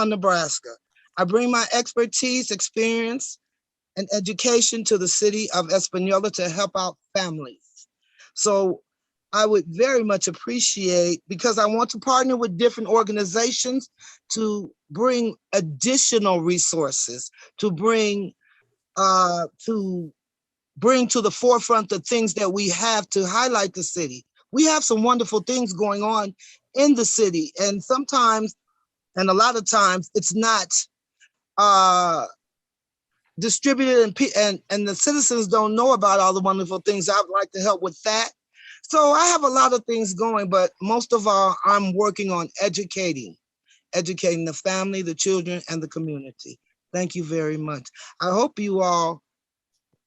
[SPEAKER 20] Nebraska. I bring my expertise, experience, and education to the city of Espanola to help out families. So I would very much appreciate, because I want to partner with different organizations to bring additional resources, to bring to the forefront the things that we have to highlight the city. We have some wonderful things going on in the city, and sometimes, and a lot of times, it's not distributed and the citizens don't know about all the wonderful things. I'd like to help with that. So I have a lot of things going, but most of all, I'm working on educating the family, the children, and the community. Thank you very much. I hope you all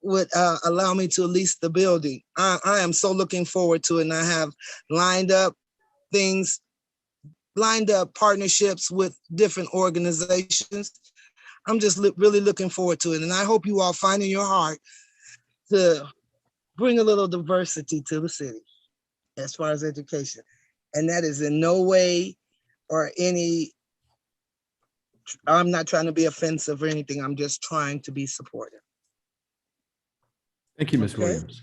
[SPEAKER 20] would allow me to lease the building. I am so looking forward to it, and I have lined up things, lined up partnerships with different organizations. I'm just really looking forward to it, and I hope you all find in your heart to bring a little diversity to the city as far as education. And that is in no way or any, I'm not trying to be offensive or anything. I'm just trying to be supportive.
[SPEAKER 1] Thank you, Ms.
[SPEAKER 20] Okay.
[SPEAKER 1] Williams.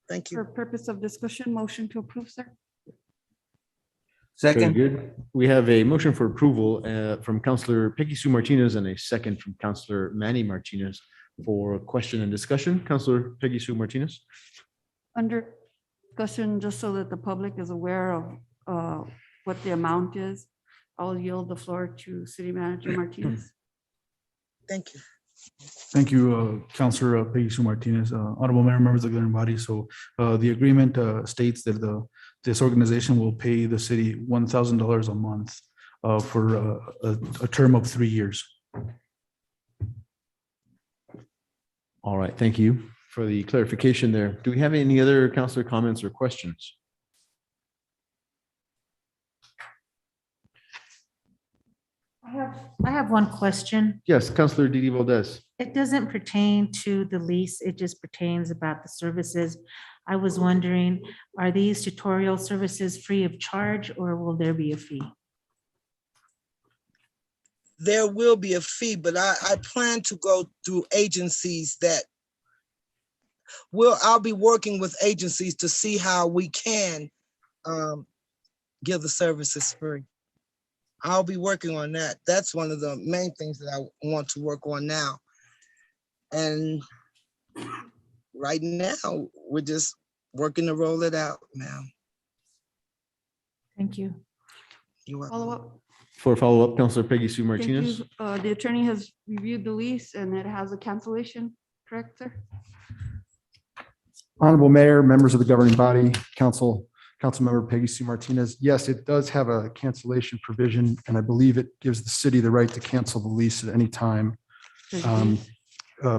[SPEAKER 20] Thank
[SPEAKER 4] For
[SPEAKER 20] you.
[SPEAKER 4] purpose of discussion, motion to approve, sir.
[SPEAKER 1] Very
[SPEAKER 2] Second.
[SPEAKER 1] good. We have a motion for approval from Counselor Peggy Sue Martinez and a second from Counselor Manny Martinez for question and discussion. Counselor Peggy Sue Martinez.
[SPEAKER 4] Under discussion, just so that the public is aware of what the amount is, I'll yield the floor to City Manager Martinez.
[SPEAKER 20] Thank you.
[SPEAKER 12] Thank you, Counselor Peggy Sue Martinez, Honorable Mayor, members of the governing body. So the agreement states that this organization will pay the city $1,000 a month for a term of 3 years.
[SPEAKER 1] All right, thank you for the clarification there. Do we have any other counselor comments or questions?
[SPEAKER 9] I have one question.
[SPEAKER 1] Yes, Counselor Didi Valdez.
[SPEAKER 9] It doesn't pertain to the lease, it just pertains about the services. I was wondering, are these tutorial services free of charge or will there be a fee?
[SPEAKER 20] There will be a fee, but I plan to go through agencies that I'll be working with agencies to see how we can give the services free. I'll be working on that. That's one of the main things that I want to work on now. And right now, we're just working to roll it out now.
[SPEAKER 9] Thank you.
[SPEAKER 20] You're welcome.
[SPEAKER 4] Follow up.
[SPEAKER 1] For follow-up, Counselor Peggy Sue
[SPEAKER 4] Thank you.
[SPEAKER 1] Martinez.
[SPEAKER 4] The attorney has reviewed the lease and it has a cancellation, correct, sir?
[SPEAKER 21] Honorable Mayor, members of the governing body, Councilmember Peggy Sue Martinez. Yes, it does have a cancellation provision, and I believe it gives the city the right to cancel the lease at any time,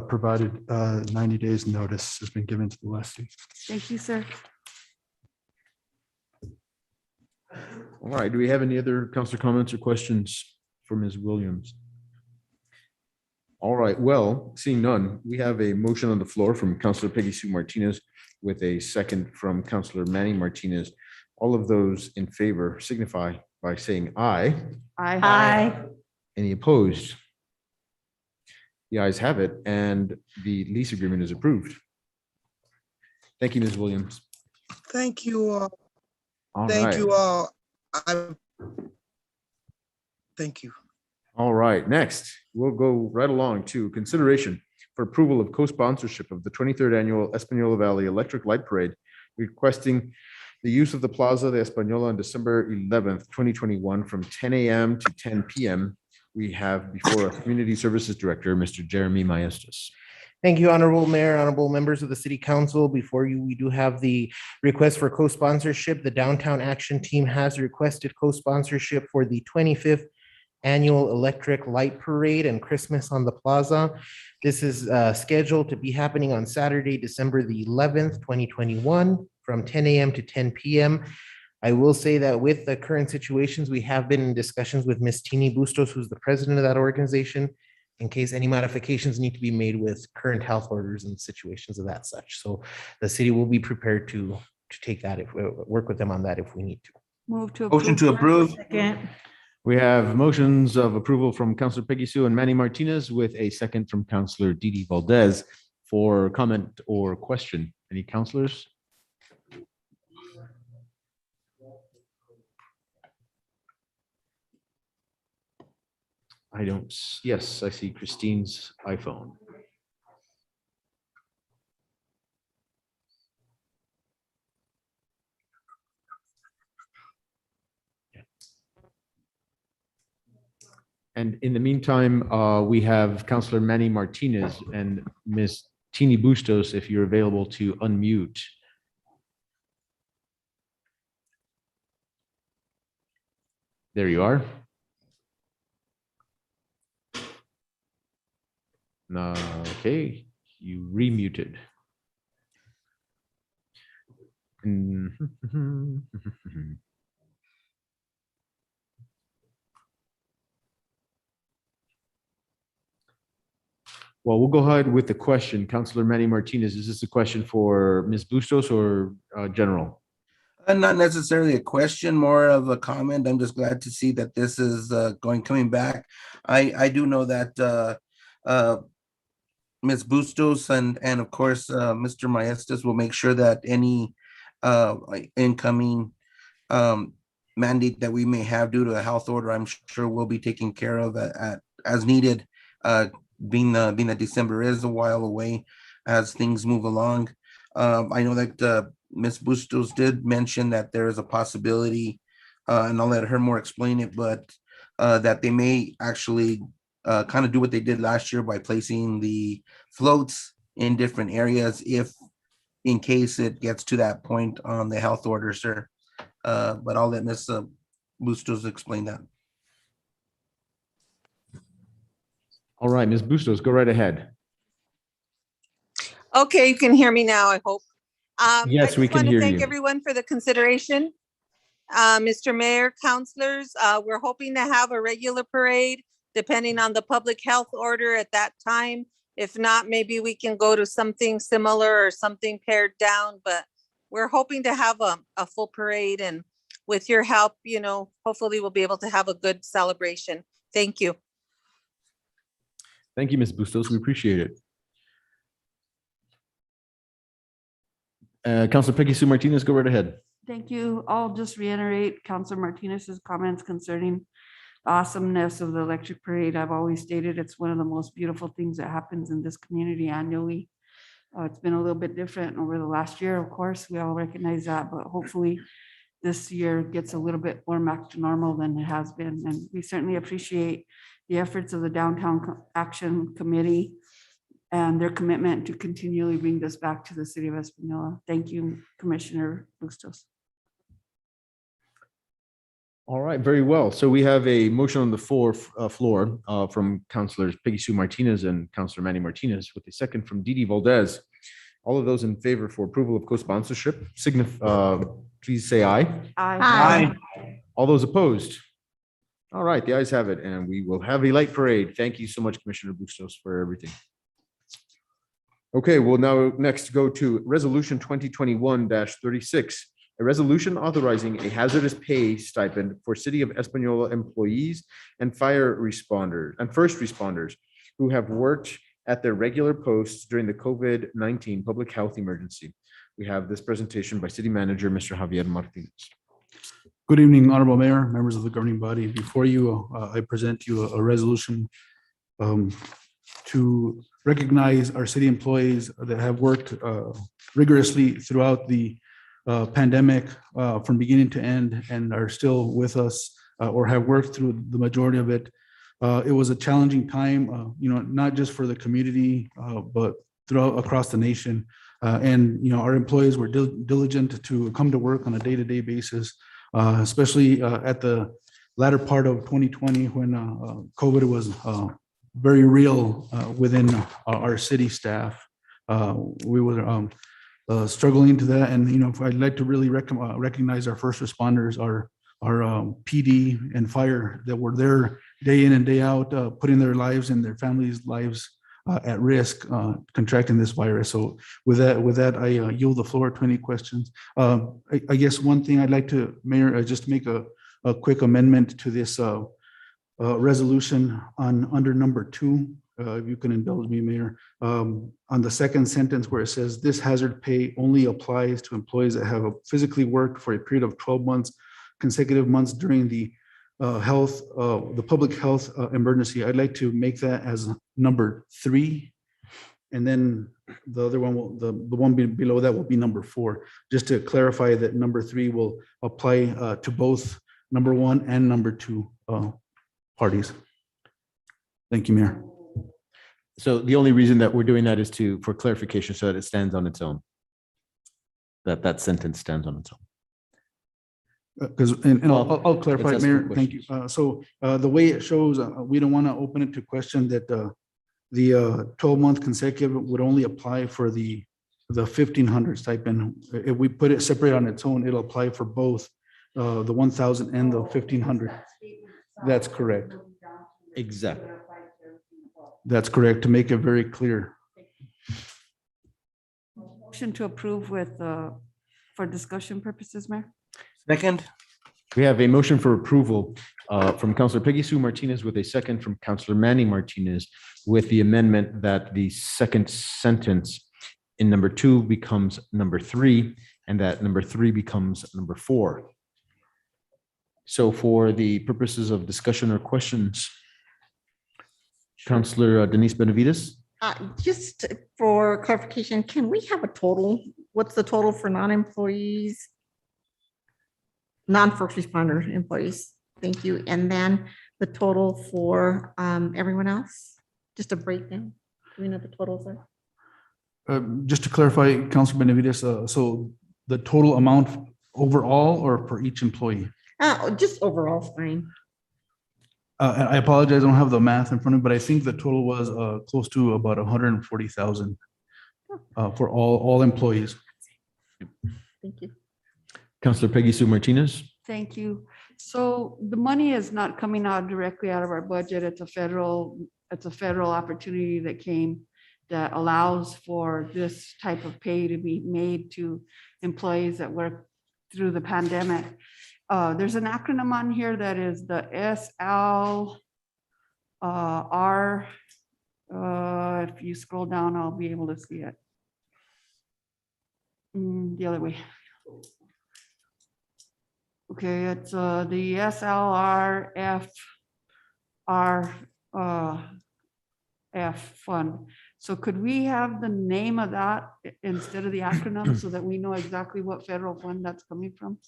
[SPEAKER 21] provided 90 days notice has been given to the lessee.
[SPEAKER 4] Thank you, sir.
[SPEAKER 1] All right, do we have any other counselor comments or questions for Ms. Williams? All right, well, seeing none, we have a motion on the floor from Counselor Peggy Sue Martinez with a second from Counselor Manny Martinez. All of those in favor signify by saying aye.
[SPEAKER 4] Aye.
[SPEAKER 1] Any opposed? The ayes have it, and the lease agreement is approved. Thank you, Ms. Williams.
[SPEAKER 20] Thank you all.
[SPEAKER 1] All
[SPEAKER 20] Thank
[SPEAKER 1] right.
[SPEAKER 20] you all. Thank you.
[SPEAKER 1] All right, next, we'll go right along to consideration for approval of co-sponsorship of the 23rd Annual Espanola Valley Electric Light Parade, requesting the use of the Plaza de Española on December 11th, 2021, from 10 a.m. to 10 p.m. We have before our Community Services Director, Mr. Jeremy Maestas.
[SPEAKER 22] Thank you, Honorable Mayor, honorable members of the City Council. Before you, we do have the request for co-sponsorship. The Downtown Action Team has requested co-sponsorship for the 25th Annual Electric Light Parade and Christmas on the Plaza. This is scheduled to be happening on Saturday, December the 11th, 2021, from 10 a.m. to 10 p.m. I will say that with the current situations, we have been in discussions with Ms. Tini Bustos, who's the president of that organization, in case any modifications need to be made with current health orders and situations of that such. So the city will be prepared to take that, if work with them on that if we need to.
[SPEAKER 4] Move to approve.
[SPEAKER 2] Motion to approve.
[SPEAKER 9] Second.
[SPEAKER 1] We have motions of approval from Counselor Peggy Sue and Manny Martinez with a second from Counselor Didi Valdez for comment or question. Any counselors? I don't, yes, I see Christine's iPhone. And in the meantime, we have Counselor Manny Martinez and Ms. Tini Bustos, if you're available to unmute. There you are. Okay, you remuted. Well, we'll go ahead with the question. Counselor Manny Martinez, is this a question for Ms. Bustos or general?
[SPEAKER 2] Not necessarily a question, more of a comment. I'm just glad to see that this is coming back. I do know that Ms. Bustos and of course Mr. Maestas will make sure that any incoming mandate that we may have due to a health order, I'm sure will be taken care of as needed. Being that December is a while away as things move along. I know that Ms. Bustos did mention that there is a possibility, and I'll let her more explain it, but that they may actually kind of do what they did last year by placing the floats in different areas if in case it gets to that point on the health order, sir. But I'll let Ms. Bustos explain that.
[SPEAKER 1] All right, Ms. Bustos, go right ahead.
[SPEAKER 7] Okay, you can hear me now, I hope.
[SPEAKER 1] Yes, we can hear
[SPEAKER 7] Thank
[SPEAKER 1] you.
[SPEAKER 7] everyone for the consideration. Mr. Mayor, councilors, we're hoping to have a regular parade depending on the public health order at that time. If not, maybe we can go to something similar or something pared down, but we're hoping to have a full parade, and with your help, you know, hopefully we'll be able to have a good celebration. Thank you.
[SPEAKER 1] Thank you, Ms. Bustos. We appreciate it. Councilor Peggy Sue Martinez, go right ahead.
[SPEAKER 10] Thank you. I'll just reiterate Councilor Martinez's comments concerning the awesomeness of the electric parade. I've always stated it's one of the most beautiful things that happens in this community annually. It's been a little bit different over the last year, of course, we all recognize that, but hopefully this year gets a little bit more back to normal than it has been. And we certainly appreciate the efforts of the Downtown Action Committee and their commitment to continually bring this back to the city of Espanola. Thank you, Commissioner Bustos.
[SPEAKER 1] All right, very well. So we have a motion on the floor from Councilors Peggy Sue Martinez and Councilor Manny Martinez with a second from Didi Valdez. All of those in favor for approval of co-sponsorship, please say aye.
[SPEAKER 10] Aye.
[SPEAKER 1] All those opposed? All right, the ayes have it, and we will have a light parade. Thank you so much, Commissioner Bustos, for everything. Okay, we'll now next go to Resolution 2021-36, a resolution authorizing a hazardous pay stipend for City of Espanola employees and fire responders and first responders who have worked at their regular posts during the COVID-19 public health emergency. We have this presentation by City Manager, Mr. Javier Martinez.
[SPEAKER 12] Good evening, Honorable Mayor, members of the governing body. Before you, I present you a resolution to recognize our city employees that have worked rigorously throughout the pandemic from beginning to end and are still with us or have worked through the majority of it. It was a challenging time, not just for the community, but across the nation. And our employees were diligent to come to work on a day-to-day basis, especially at the latter part of 2020 when COVID was very real within our city staff. We were struggling to that, and I'd like to really recognize our first responders, our PD and fire that were there day in and day out, putting their lives and their families' lives at risk, contracting this virus. So with that, I yield the floor to any questions. I guess one thing I'd like to, Mayor, just make a quick amendment to this resolution under number 2. If you can indulge me, Mayor, on the second sentence where it says this hazard pay only applies to employees that have physically worked for a period of 12 months, consecutive months during the the public health emergency. I'd like to make that as number 3. And then the other one, the one below that will be number 4, just to clarify that number 3 will apply to both number 1 and number 2 parties. Thank you, Mayor.
[SPEAKER 1] So the only reason that we're doing that is for clarification, so that it stands on its own. That sentence stands on its own.
[SPEAKER 12] Because, and I'll clarify,
[SPEAKER 1] let's ask for
[SPEAKER 12] Mayor, thank you. So the way it shows, we don't want to open it to question that the 12-month consecutive would only apply for the 1,500 stipend. If we put it separate on its own, it'll apply for both the 1,000 and the 1,500. That's correct.
[SPEAKER 1] Exactly.
[SPEAKER 12] That's correct, to make it very clear.
[SPEAKER 10] Motion to approve with, for discussion purposes, Mayor?
[SPEAKER 22] Second.
[SPEAKER 1] We have a motion for approval from Counselor Peggy Sue Martinez with a second from Counselor Manny Martinez with the amendment that the second sentence in number 2 becomes number 3 and that number 3 becomes number 4. So for the purposes of discussion or questions, Counselor Denise Benavides.
[SPEAKER 6] Just for clarification, can we have a total? What's the total for non-employees? Non-first responder employees? Thank you. And then the total for everyone else? Just a breakdown. Do we know the totals are?
[SPEAKER 12] Just to clarify, Councilor Benavides, so the total amount overall or for each employee?
[SPEAKER 6] Just overall, fine.
[SPEAKER 12] And I apologize, I don't have the math in front of me, but I think the total was close to about 140,000 for all employees.
[SPEAKER 6] Thank you.
[SPEAKER 1] Counselor Peggy Sue Martinez.
[SPEAKER 10] Thank you. So the money is not coming out directly out of our budget. It's a federal opportunity that came that allows for this type of pay to be made to employees that work through the pandemic. There's an acronym on here that is the SLR. If you scroll down, I'll be able to see it. The other way. Okay, it's the SLRFRF fund. So could we have the name of that instead of the acronym so that we know exactly what federal fund that's coming from?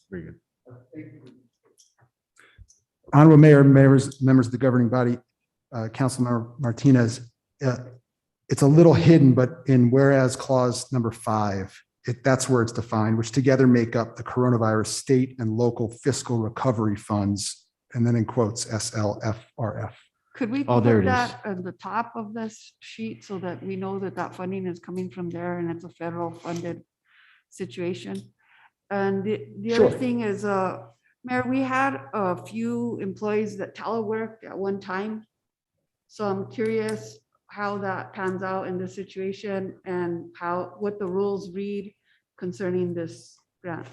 [SPEAKER 1] Very good.
[SPEAKER 21] Honorable Mayor, members of the governing body, Councilmember Martinez, it's a little hidden, but in whereas clause number 5, that's where it's defined, which together make up the coronavirus state and local fiscal recovery funds, and then in quotes, SLFRF.
[SPEAKER 10] Could we
[SPEAKER 1] Oh,
[SPEAKER 10] put
[SPEAKER 1] there it
[SPEAKER 10] that at the top of this sheet so that we know that that funding is coming from there and it's a federal funded situation? And the other
[SPEAKER 1] Sure.
[SPEAKER 10] thing is, Mayor, we had a few employees that teleworked at one time. So I'm curious how that pans out in this situation and what the rules read concerning this grant.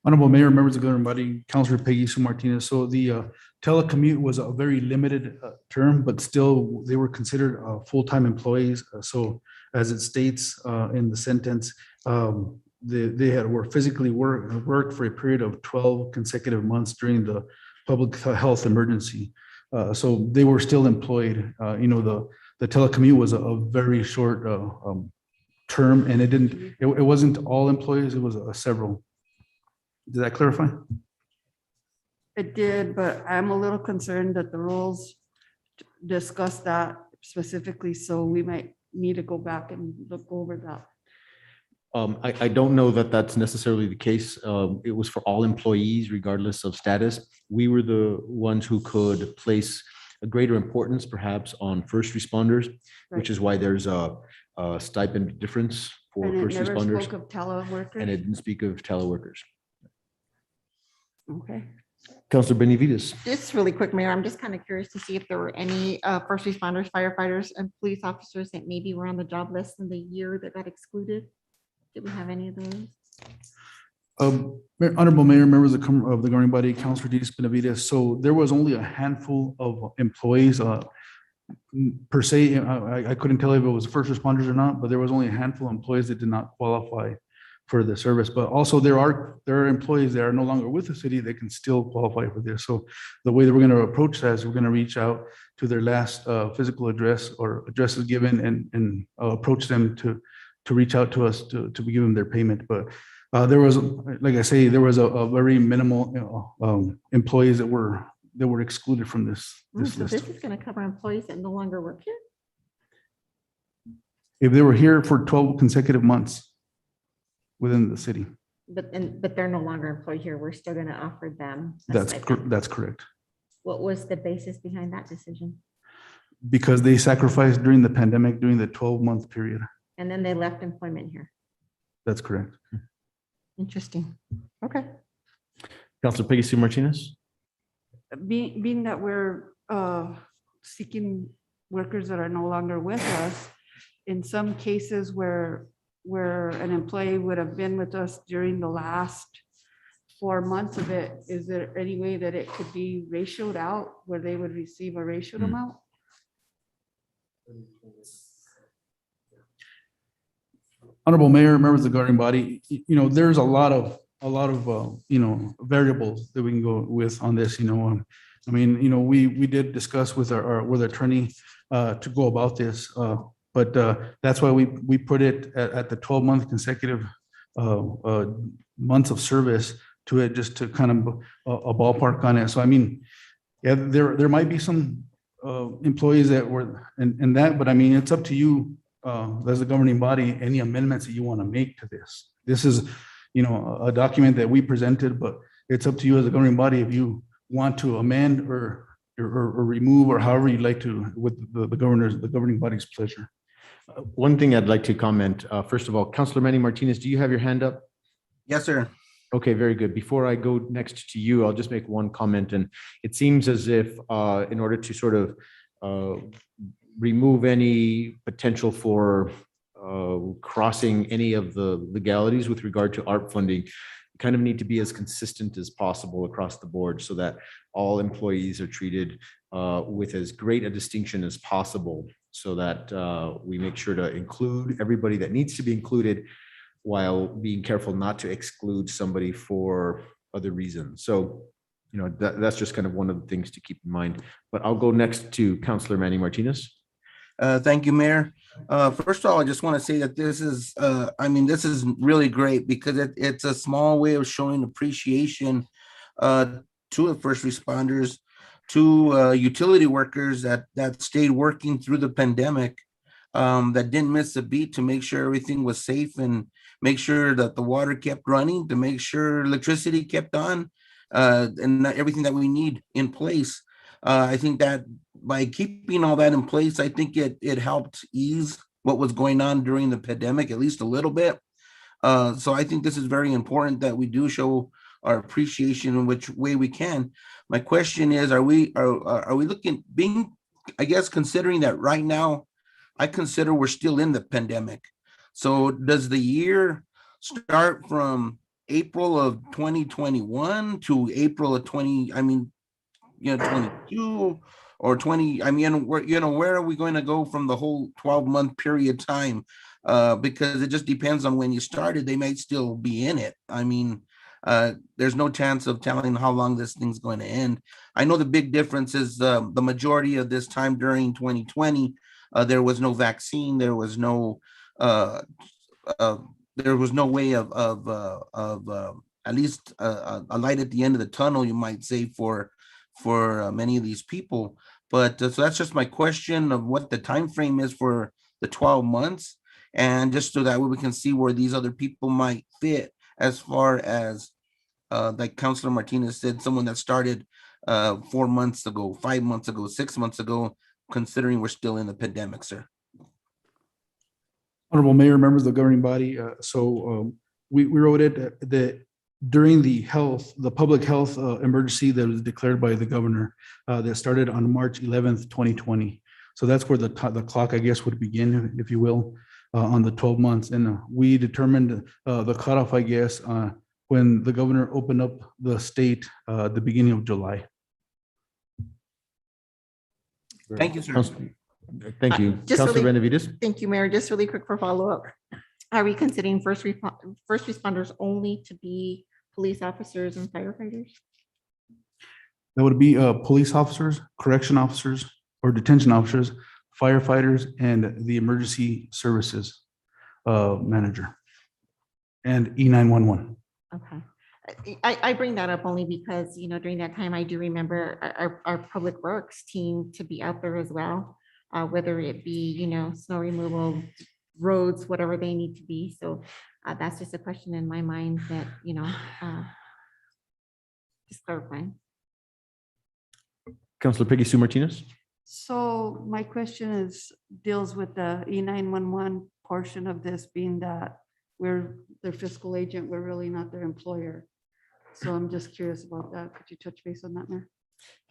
[SPEAKER 12] Honorable Mayor, members of the governing body, Councilor Peggy Sue Martinez. So the telecommute was a very limited term, but still they were considered full-time employees. So as it states in the sentence, they were physically worked for a period of 12 consecutive months during the public health emergency. So they were still employed. The telecommute was a very short term, and it wasn't all employees, it was several. Did that clarify?
[SPEAKER 10] It did, but I'm a little concerned that the rules discuss that specifically, so we might need to go back and look over that.
[SPEAKER 1] I don't know that that's necessarily the case. It was for all employees regardless of status. We were the ones who could place a greater importance perhaps on first responders, which is why there's a stipend difference for
[SPEAKER 10] And it
[SPEAKER 1] first
[SPEAKER 10] never
[SPEAKER 1] responders.
[SPEAKER 10] spoke of teleworkers.
[SPEAKER 1] And it didn't speak of teleworkers.
[SPEAKER 10] Okay.
[SPEAKER 1] Councilor Benavides.
[SPEAKER 6] Just really quick, Mayor, I'm just kind of curious to see if there were any first responders, firefighters, and police officers that maybe were on the job list in the year that got excluded. Did we have any of those?
[SPEAKER 12] Honorable Mayor, members of the governing body, Councilor Denise Benavides. So there was only a handful of employees per se. I couldn't tell if it was first responders or not, but there was only a handful of employees that did not qualify for the service. But also there are employees that are no longer with the city that can still qualify for this. So the way that we're going to approach that is we're going to reach out to their last physical address or addresses given and approach them to reach out to us to give them their payment. But there was, like I say, there was a very minimal employees that were that were excluded from this
[SPEAKER 6] So
[SPEAKER 12] list.
[SPEAKER 6] this is going to cover employees that no longer work here?
[SPEAKER 12] If they were here for 12 consecutive months within the city,
[SPEAKER 6] But they're no longer employed here. We're still going to offer them. a stipend.
[SPEAKER 12] that's correct.
[SPEAKER 6] What was the basis behind that decision?
[SPEAKER 12] Because they sacrificed during the pandemic, during the 12-month period.
[SPEAKER 6] And then they left employment here.
[SPEAKER 12] That's correct.
[SPEAKER 6] Interesting. Okay.
[SPEAKER 1] Counselor Peggy Sue Martinez?
[SPEAKER 10] Being that we're seeking workers that are no longer with us, in some cases where an employee would have been with us during the last 4 months of it, is there any way that it could be ratioed out where they would receive a ratioed amount?
[SPEAKER 12] Honorable Mayor, members of the governing body, there's a lot of variables that we can go with on this, we did discuss with our attorney to go about this, but that's why we put it at the 12-month consecutive months of service to it, just to kind of a ballpark on it. So, yeah, there might be some employees that were in that, but it's up to you as a governing body, any amendments that you want to make to this. This is, a document that we presented, but it's up to you as a governing body if you want to amend or remove, or however you'd like to, with the governing body's pleasure.
[SPEAKER 1] One thing I'd like to comment, first of all, Counselor Manny Martinez, do you have your hand up?
[SPEAKER 22] Yes, sir.
[SPEAKER 1] Okay, very good. Before I go next to you, I'll just make one comment. And it seems as if in order to sort of remove any potential for crossing any of the legalities with regard to ARP funding, you kind of need to be as consistent as possible across the board so that all employees are treated with as great a distinction as possible, so that we make sure to include everybody that needs to be included while being careful not to exclude somebody for other reasons. So, that's just kind of one of the things to keep in mind. But I'll go next to Counselor Manny Martinez.
[SPEAKER 22] Thank you, Mayor. First of all, I just want to say that this is, this is really great because it's a small way of showing appreciation to the first responders, to utility workers that stayed working through the pandemic, that didn't miss a beat to make sure everything was safe and make sure that the water kept running, to make sure electricity kept on, and everything that we need in place. I think that by keeping all that in place, I think it helped ease what was going on during the pandemic, at least a little bit. So I think this is very important that we do show our appreciation in which way we can. My question is, are we considering that right now, I consider we're still in the pandemic. So does the year start from April of 2021 to April of 22 or 20? Where are we going to go from the whole 12-month period time? Because it just depends on when you started. They might still be in it. There's no chance of telling how long this thing's going to end. I know the big difference is the majority of this time during 2020, there was no vaccine. There was no way of at least a light at the end of the tunnel, you might say, for many of these people. But so that's just my question of what the time frame is for the 12 months, and just so that way we can see where these other people might fit, as far as like Councilor Martinez said, someone that started 4 months ago, 5 months ago, 6 months ago, considering we're still in the pandemic, sir.
[SPEAKER 12] Honorable Mayor, members of the governing body, we wrote it that during the public health emergency that was declared by the governor, that started on March 11th, 2020. So that's where the clock, I guess, would begin, if you will, on the 12 months. And we determined the cutoff, I guess, when the governor opened up the state at the beginning of July.
[SPEAKER 22] Thank you, sir.
[SPEAKER 1] Thank you. Councilor Benavides.
[SPEAKER 6] Thank you, Mayor. Just really quick for follow-up. Are we considering first responders only to be police officers and firefighters?
[SPEAKER 12] That would be police officers, correction officers, or detention officers, firefighters, and the emergency services manager, and E911.
[SPEAKER 6] Okay. I bring that up only because, during that time, I do remember our Public Works team to be out there as well. Whether it be, snow removal, roads, whatever they need to be. So that's just a question in my mind that, just clarifying.
[SPEAKER 1] Councilor Peggy Sue Martinez?
[SPEAKER 10] So my question deals with the E911 portion of this, being that we're their fiscal agent, we're really not their employer. So I'm just curious about that. Could you touch base on that, Mayor?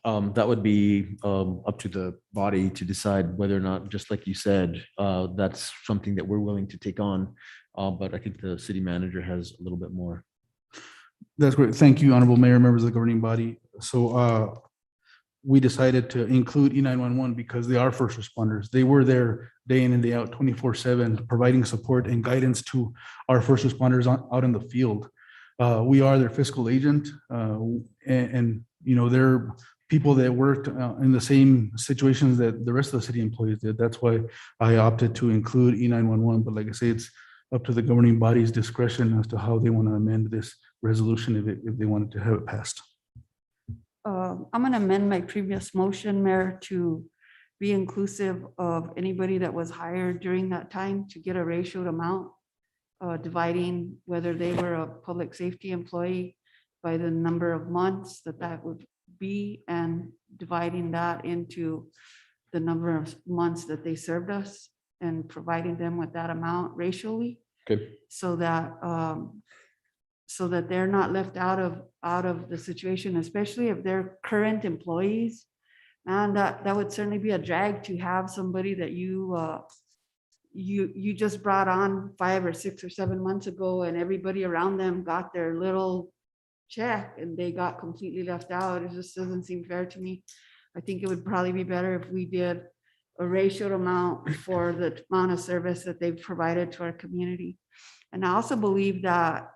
[SPEAKER 1] That would be up to the body to decide whether or not, just like you said, that's something that we're willing to take on. But I think the city manager has a little bit more.
[SPEAKER 12] That's great. Thank you, Honorable Mayor, members of the governing body. So we decided to include E911 because they are first responders. They were there day in and day out, 24/7, providing support and guidance to our first responders out in the field. We are their fiscal agent, and they're people that worked in the same situations that the rest of the city employees did. That's why I opted to include E911. But like I say, it's up to the governing body's discretion as to how they want to amend this resolution if they wanted to have it passed.
[SPEAKER 10] I'm going to amend my previous motion, Mayor, to be inclusive of anybody that was hired during that time to get a ratioed amount, dividing whether they were a public safety employee by the number of months that would be, and dividing that into the number of months that they served us and providing them with that amount racially.
[SPEAKER 1] Okay.
[SPEAKER 10] So that they're not left out of the situation, especially if they're current employees. Man, that would certainly be a drag to have somebody that you just brought on 5 or 6 or 7 months ago, and everybody around them got their little check and they got completely left out. It just doesn't seem fair to me. I think it would probably be better if we did a ratioed amount for the amount of service that they've provided to our community. And I also believe that.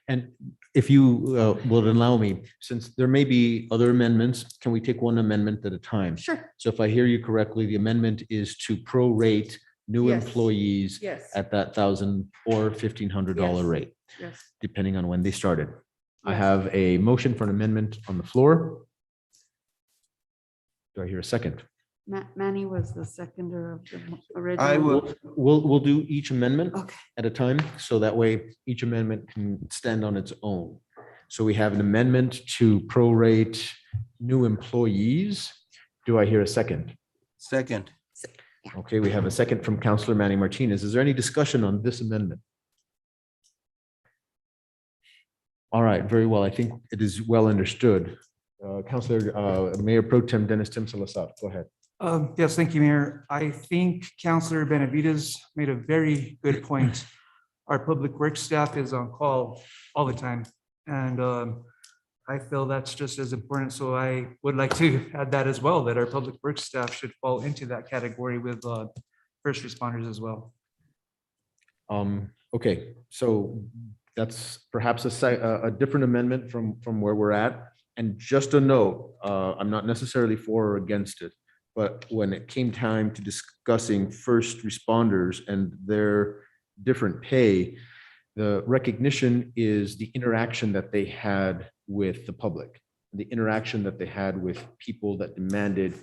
[SPEAKER 1] And if you will allow me, since there may be other amendments, can we take one amendment at a time?
[SPEAKER 10] Sure.
[SPEAKER 1] So if I hear you correctly, the amendment is to prorate new
[SPEAKER 10] Yes.
[SPEAKER 1] employees
[SPEAKER 10] Yes.
[SPEAKER 1] at that $1,000 or $1,500
[SPEAKER 10] Yes.
[SPEAKER 1] rate,
[SPEAKER 10] Yes.
[SPEAKER 1] depending on when they started. I
[SPEAKER 10] Yes.
[SPEAKER 1] have a motion for an amendment on the floor. Do I hear a second?
[SPEAKER 10] Manny was the seconder of the original.
[SPEAKER 1] We'll do each amendment
[SPEAKER 10] Okay.
[SPEAKER 1] at a time, so that way each amendment can stand on its own. So we have an amendment to prorate new employees. Do I hear a second?
[SPEAKER 2] Second.
[SPEAKER 1] Okay, we have a second from Councilor Manny Martinez. Is there any discussion on this amendment? All right, very well. I think it is well understood. Councilor Mayor Pro Tem Dennis Tim Salazar, go ahead.
[SPEAKER 3] Yes, thank you, Mayor. I think Councilor Benavides made a very good point. Our public works staff is on call all the time, and I feel that's just as important. So I would like to add that as well, that our public works staff should fall into that category with first responders as well.
[SPEAKER 1] Okay, so that's perhaps a different amendment from where we're at. And just a note, I'm not necessarily for or against it, but when it came time to discussing first responders and their different pay, the recognition is the interaction that they had with the public, the interaction that they had with people that demanded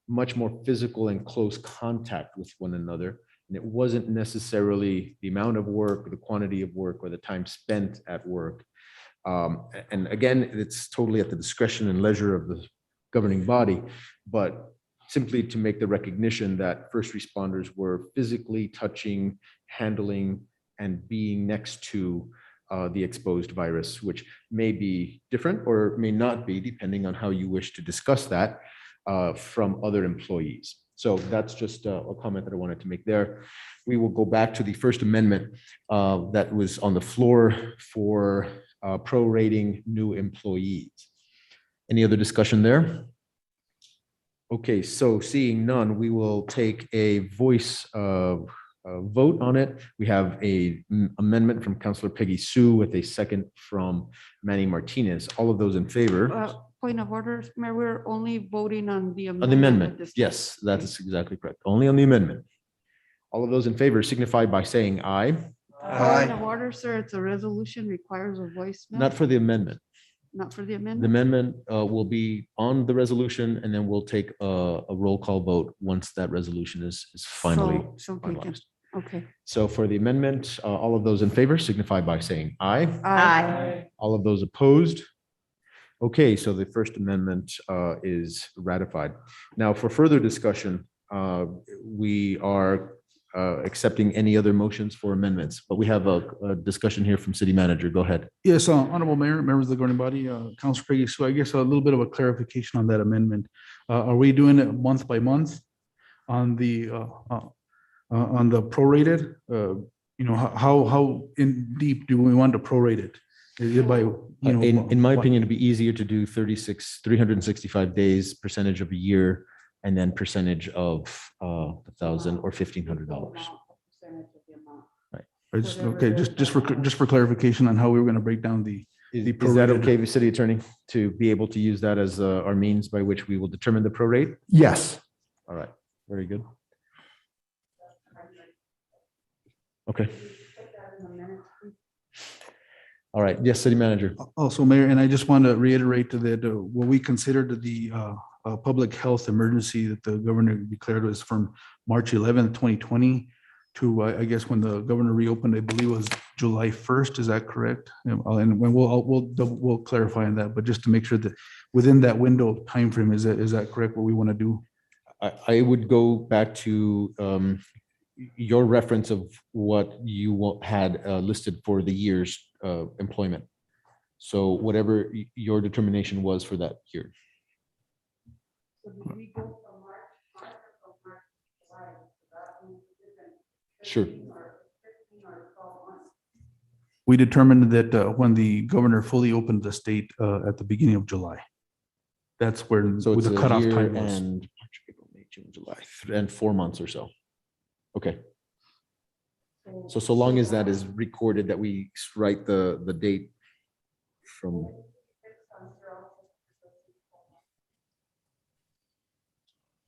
[SPEAKER 1] much more physical and close contact with one another. And it wasn't necessarily the amount of work, or the quantity of work, or the time spent at work. And again, it's totally at the discretion and leisure of the governing body, but simply to make the recognition that first responders were physically touching, handling, and being next to the exposed virus, which may be different or may not be, depending on how you wish to discuss that from other employees. So that's just a comment that I wanted to make there. We will go back to the First Amendment that was on the floor for prorating new employees. Any other discussion there? Okay, so seeing none, we will take a voice vote on it. We have a amendment from Councilor Peggy Sue with a second from Manny Martinez. All of those in favor?
[SPEAKER 10] Point of order, Mayor, we're only voting on the
[SPEAKER 1] On
[SPEAKER 10] amendment.
[SPEAKER 1] the amendment,
[SPEAKER 10] at this
[SPEAKER 1] yes, that is exactly correct. Only on the amendment. All of those in favor signify by saying aye.
[SPEAKER 10] Point of order, sir, it's a resolution requires a voice. vote,
[SPEAKER 1] Not for the amendment.
[SPEAKER 10] Not for the
[SPEAKER 1] The
[SPEAKER 10] amendment?
[SPEAKER 1] amendment will be on the resolution, and then we'll take a roll call vote once that resolution is finally
[SPEAKER 10] So we can,
[SPEAKER 1] finalized.
[SPEAKER 10] okay.
[SPEAKER 1] So for the amendment, all of those in favor signify by saying aye.
[SPEAKER 10] Aye.
[SPEAKER 1] All of those opposed? Okay, so the First Amendment is ratified. Now, for further discussion, we are accepting any other motions for amendments, but we have a discussion here from City Manager. Go ahead.
[SPEAKER 12] Yes, Honorable Mayor, members of the governing body, Council Peggy, so I guess a little bit of a clarification on that amendment. Are we doing it month by month on the prorated? How in deep do we want to prorate it? Is it by,
[SPEAKER 1] In my opinion, it'd be easier to do 365 days, percentage of a year, and then percentage of $1,000 or $1,500. Right.
[SPEAKER 12] It's okay, just for clarification on how we were going to break down the.
[SPEAKER 1] Is that okay with City Attorney to be able to use that as our means by which we will determine the prorate?
[SPEAKER 21] Yes.
[SPEAKER 1] All right, very good. Okay. All right, yes, City Manager.
[SPEAKER 12] Also, Mayor, and I just want to reiterate that what we considered the public health emergency that the governor declared was from March 11th, 2020 to, I guess, when the governor reopened, I believe it was July 1st. Is that correct? And when we'll clarify on that, but just to make sure that within that window of timeframe, is that correct, what we want to do?
[SPEAKER 1] I would go back to your reference of what you had listed for the year's employment. So whatever your determination was for that year. Sure.
[SPEAKER 12] We determined that when the governor fully opened the state at the beginning of July. That's where
[SPEAKER 1] So it's
[SPEAKER 12] the
[SPEAKER 1] a
[SPEAKER 12] cutoff
[SPEAKER 1] year
[SPEAKER 12] time was.
[SPEAKER 1] and March, April, May, June, July, and 4 months or so. Okay. So long as that is recorded, that we write the date from.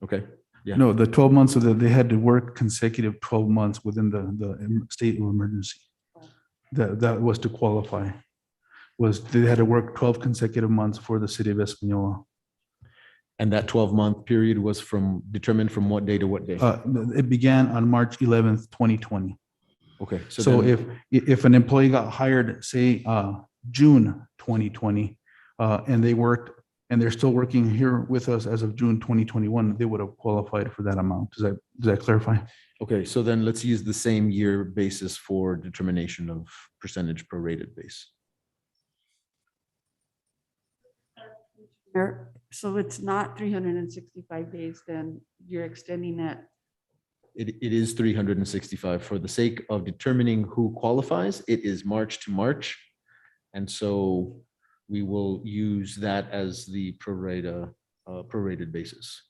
[SPEAKER 1] Okay, yeah.
[SPEAKER 12] No, the 12 months of they had to work consecutive 12 months within the state of emergency. That was to qualify. Was they had to work 12 consecutive months for the city of Espanola.
[SPEAKER 1] And that 12-month period was determined from what day to what day?
[SPEAKER 12] It began on March 11th, 2020.
[SPEAKER 1] Okay.
[SPEAKER 12] So
[SPEAKER 1] then-
[SPEAKER 12] if an employee got hired, say, June 2020, and they worked, and they're still working here with us as of June 2021, they would have qualified for that amount. Does that clarify?
[SPEAKER 1] Okay, so then let's use the same year basis for determination of percentage prorated base.
[SPEAKER 10] So it's not 365 days, then you're extending it.
[SPEAKER 1] It is 365 for the sake of determining who qualifies. It is March to March. And so we will use that as the prorated basis.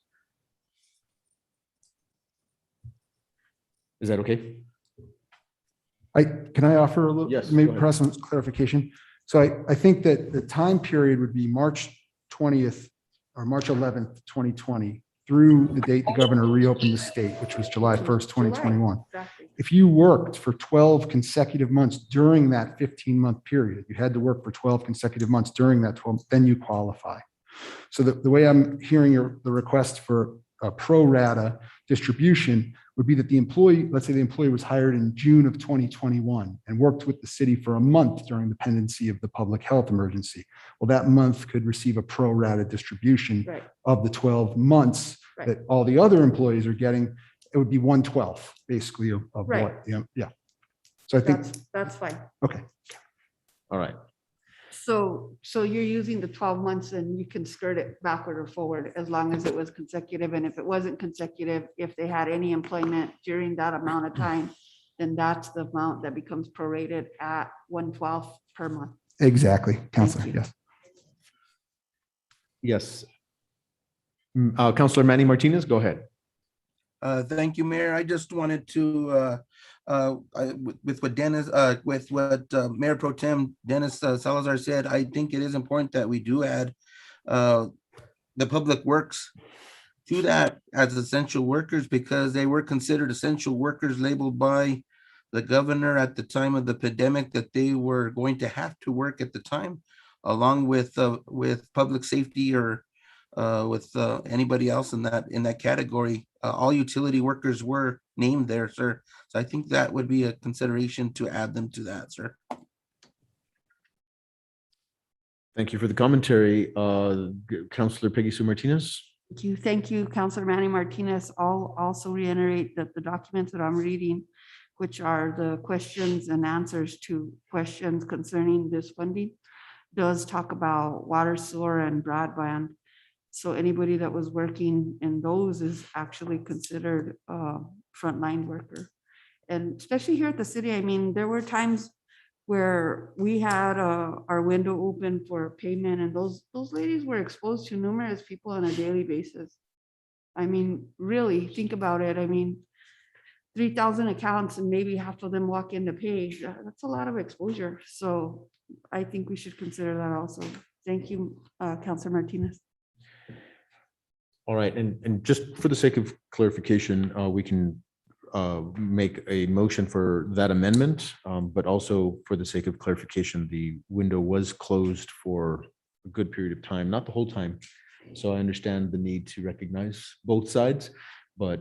[SPEAKER 1] Is that okay?
[SPEAKER 21] Can I offer a little?
[SPEAKER 1] Yes,
[SPEAKER 21] Maybe
[SPEAKER 1] go ahead.
[SPEAKER 21] perhaps some clarification. So I think that the time period would be March 20th or March 11th, 2020 through the date the governor reopened the state, which was July 1st, 2021.
[SPEAKER 10] Exactly.
[SPEAKER 21] If you worked for 12 consecutive months during that 15-month period, you had to work for 12 consecutive months during that 12, then you qualify. So the way I'm hearing the request for a pro rata distribution would be that the employee, let's say the employee was hired in June of 2021 and worked with the city for a month during the pendency of the public health emergency. Well, that month could receive a pro rata distribution
[SPEAKER 10] Right.
[SPEAKER 21] of the 12 months
[SPEAKER 10] Right.
[SPEAKER 21] that all the other employees are getting. It would be 1/12 basically of
[SPEAKER 10] Right.
[SPEAKER 21] what, yeah. So I think,
[SPEAKER 10] That's fine.
[SPEAKER 21] okay.
[SPEAKER 1] All right.
[SPEAKER 10] So you're using the 12 months and you can skirt it backward or forward as long as it was consecutive. And if it wasn't consecutive, if they had any employment during that amount of time, then that's the amount that becomes prorated at 1/12 per month.
[SPEAKER 21] Exactly, Counselor,
[SPEAKER 10] you.
[SPEAKER 21] yes.
[SPEAKER 1] Yes. Counselor Manny Martinez, go ahead.
[SPEAKER 2] Thank you, Mayor. I just wanted to, with what Dennis, with what Mayor Pro Tem Dennis Salazar said, I think it is important that we do add the public works to that as essential workers because they were considered essential workers labeled by the governor at the time of the pandemic that they were going to have to work at the time, along with public safety or with anybody else in that category. All utility workers were named there, sir. So I think that would be a consideration to add them to that, sir.
[SPEAKER 1] Thank you for the commentary. Councillor Peggy Sue Martinez.
[SPEAKER 10] Thank you, Councilor Manny Martinez. I'll also reiterate that the documents that I'm reading, which are the questions and answers to questions concerning this funding, does talk about water, sewer, and broadband. So anybody that was working in those is actually considered a frontline worker. And especially here at the city, I mean, there were times where we had our window open for payment, and those ladies were exposed to numerous people on a daily basis. I mean, really think about it. I mean, 3,000 accounts and maybe half of them walk in to pay. That's a lot of exposure. So I think we should consider that also. Thank you, Councilor Martinez.
[SPEAKER 1] All right, and just for the sake of clarification, we can make a motion for that amendment, but also for the sake of clarification, the window was closed for a good period of time, not the whole time. So I understand the need to recognize both sides, but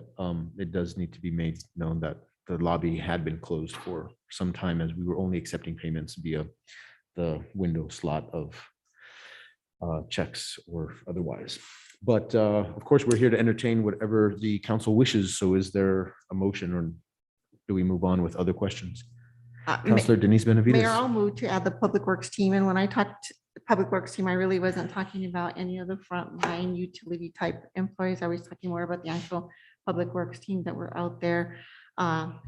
[SPEAKER 1] it does need to be made known that the lobby had been closed for some time as we were only accepting payments via the window slot of checks or otherwise. But of course, we're here to entertain whatever the council wishes. So is there a motion, or do we move on with other questions? Councilor Denise
[SPEAKER 6] Mayor,
[SPEAKER 1] Benavides.
[SPEAKER 6] I'll move to add the Public Works team. And when I talked Public Works team, I really wasn't talking about any of the frontline utility type employees. I was talking more about the actual Public Works team that were out there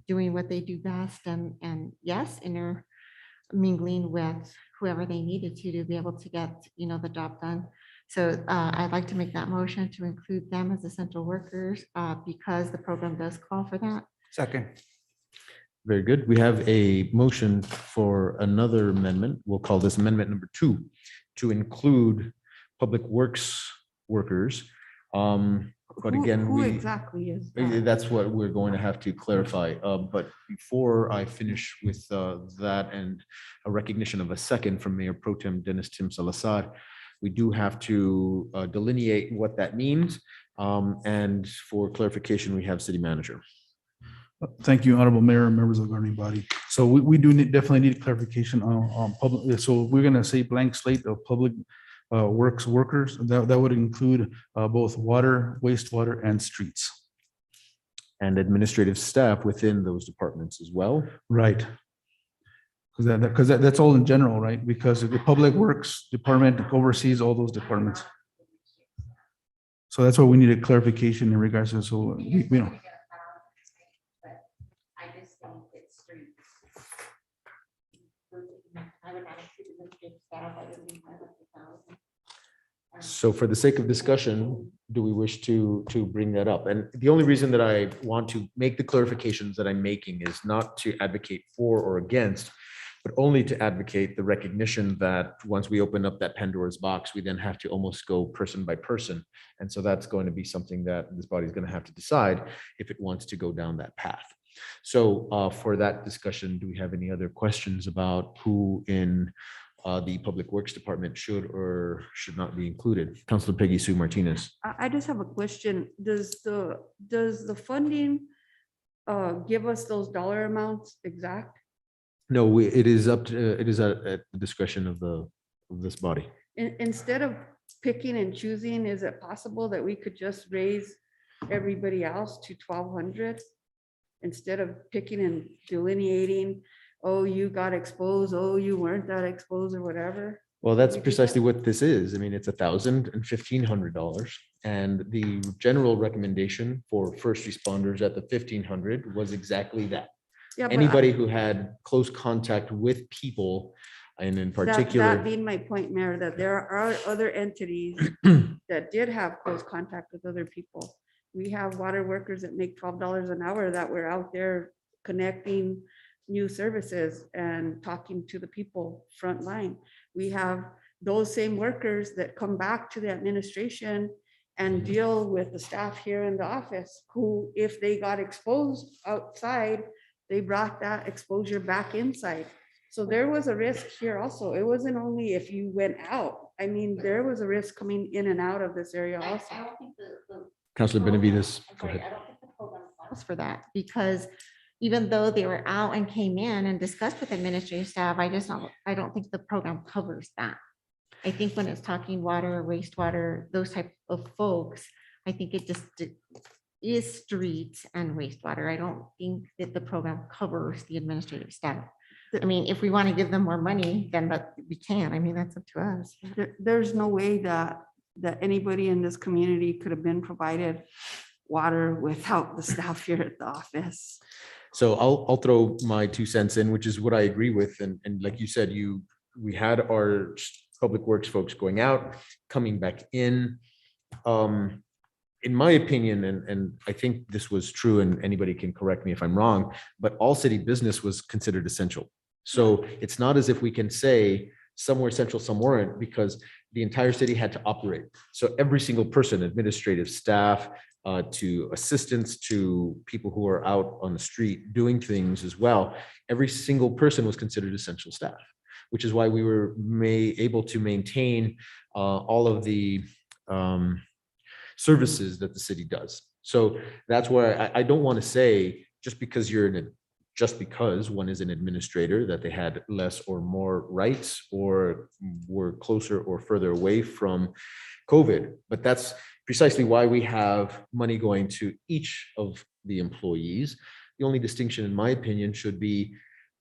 [SPEAKER 6] doing what they do best, and yes, intermingling with whoever they needed to be able to get, the job done. So I'd like to make that motion to include them as essential workers because the program does call for that.
[SPEAKER 3] Second.
[SPEAKER 1] Very good. We have a motion for another amendment. We'll call this amendment number 2 to include public works workers. But again,
[SPEAKER 10] Who exactly is that?
[SPEAKER 1] that's what we're going to have to clarify. But before I finish with that and a recognition of a second from Mayor Pro Tem Dennis Tim Salazar, we do have to delineate what that means. And for clarification, we have City Manager.
[SPEAKER 12] Thank you, Honorable Mayor and members of the governing body. So we do definitely need clarification on public. So we're going to say blank slate of public works workers. That would include both water, wastewater, and streets.
[SPEAKER 1] And administrative staff within those departments as well.
[SPEAKER 12] Right. Because that's all in general, right? Because the Public Works Department oversees all those departments. So that's why we need a clarification in regards to, so we know.
[SPEAKER 6] I just think it's streets. I would not include administrative staff. I would leave that at 1,000.
[SPEAKER 1] So for the sake of discussion, do we wish to bring that up? And the only reason that I want to make the clarifications that I'm making is not to advocate for or against, but only to advocate the recognition that once we open up that Pandora's box, we then have to almost go person by person. And so that's going to be something that this body is going to have to decide if it wants to go down that path. So for that discussion, do we have any other questions about who in the Public Works Department should or should not be included? Councilor Peggy Sue Martinez.
[SPEAKER 10] I just have a question. Does the funding give us those dollar amounts exact?
[SPEAKER 1] No, it is up to, it is at the discretion of this body.
[SPEAKER 10] Instead of picking and choosing, is it possible that we could just raise everybody else to 1,200? Instead of picking and delineating, oh, you got exposed, oh, you weren't that exposed or whatever.
[SPEAKER 1] Well, that's precisely what this is. I mean, it's $1,000 and $1,500. And the general recommendation for first responders at the 1,500 was exactly that.
[SPEAKER 10] Yeah, but
[SPEAKER 1] Anybody who had close contact with people, and in particular.
[SPEAKER 10] That being my point, Mayor, that there are other entities that did have close contact with other people. We have water workers that make $12 an hour that were out there connecting new services and talking to the people front line. We have those same workers that come back to the administration and deal with the staff here in the office who, if they got exposed outside,
[SPEAKER 4] they brought that exposure back inside. So there was a risk here also. It wasn't only if you went out. I mean, there was a risk coming in and out of this area also.
[SPEAKER 1] Councilor Benavides, go ahead.
[SPEAKER 6] Allows for that, because even though they were out and came in and discussed with administrative staff, I don't think the program covers that. I think when it's talking water, wastewater, those type of folks, I think it just is streets and wastewater. I don't think that the program covers the administrative staff. I mean, if we want to give them more money, then we can. I mean, that's up to us.
[SPEAKER 10] There's no way that anybody in this community could have been provided water without the staff here at the office.
[SPEAKER 1] So I'll throw my 2 cents in, which is what I agree with. And like you said, we had our public works folks going out, coming back in. In my opinion, and I think this was true, and anybody can correct me if I'm wrong, but all city business was considered essential. So it's not as if we can say somewhere essential, some weren't, because the entire city had to operate. So every single person, administrative staff, to assistants, to people who are out on the street doing things as well, every single person was considered essential staff, which is why we were able to maintain all of the services that the city does. So that's why I don't want to say just because one is an administrator that they had less or more rights or were closer or further away from COVID. But that's precisely why we have money going to each of the employees. The only distinction, in my opinion, should be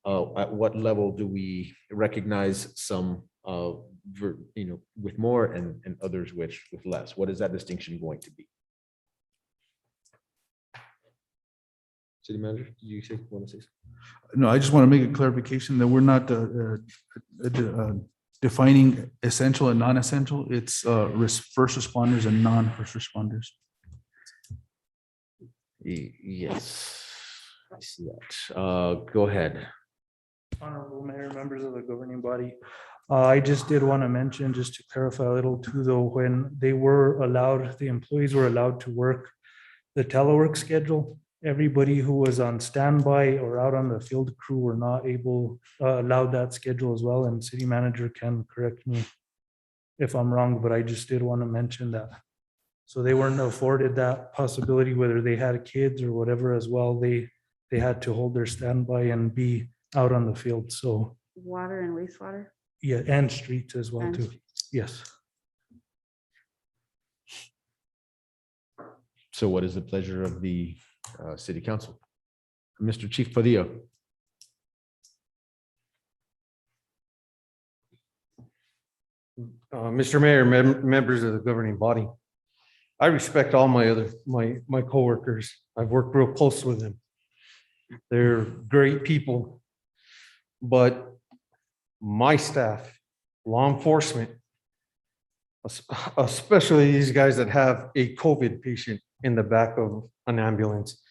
[SPEAKER 1] at what level do we recognize some with more and others with less? What is that distinction going to be? City manager, do you want to say something?
[SPEAKER 12] No, I just want to make a clarification that we're not defining essential and non-essential. It's first responders and non-first responders.
[SPEAKER 1] Yes, I see that. Go ahead.
[SPEAKER 3] Honorable Mayor, members of the governing body. I just did want to mention, just to clarify a little too, though, when the employees were allowed to work the telework schedule, everybody who was on standby or out on the field crew were not allowed that schedule as well. And city manager can correct me if I'm wrong, but I just did want to mention that. So they weren't afforded that possibility, whether they had kids or whatever as well. They had to hold their standby and be out on the field. So
[SPEAKER 10] Water and wastewater.
[SPEAKER 3] yeah, and streets as well
[SPEAKER 10] And
[SPEAKER 3] too.
[SPEAKER 10] streets.
[SPEAKER 3] Yes.
[SPEAKER 1] So what is the pleasure of the city council? Mr. Chief Padilla.
[SPEAKER 5] Mr. Mayor, members of the governing body, I respect all my coworkers. I've worked real close with them. They're great people. But my staff, law enforcement, especially these guys that have a COVID patient in the back of an ambulance,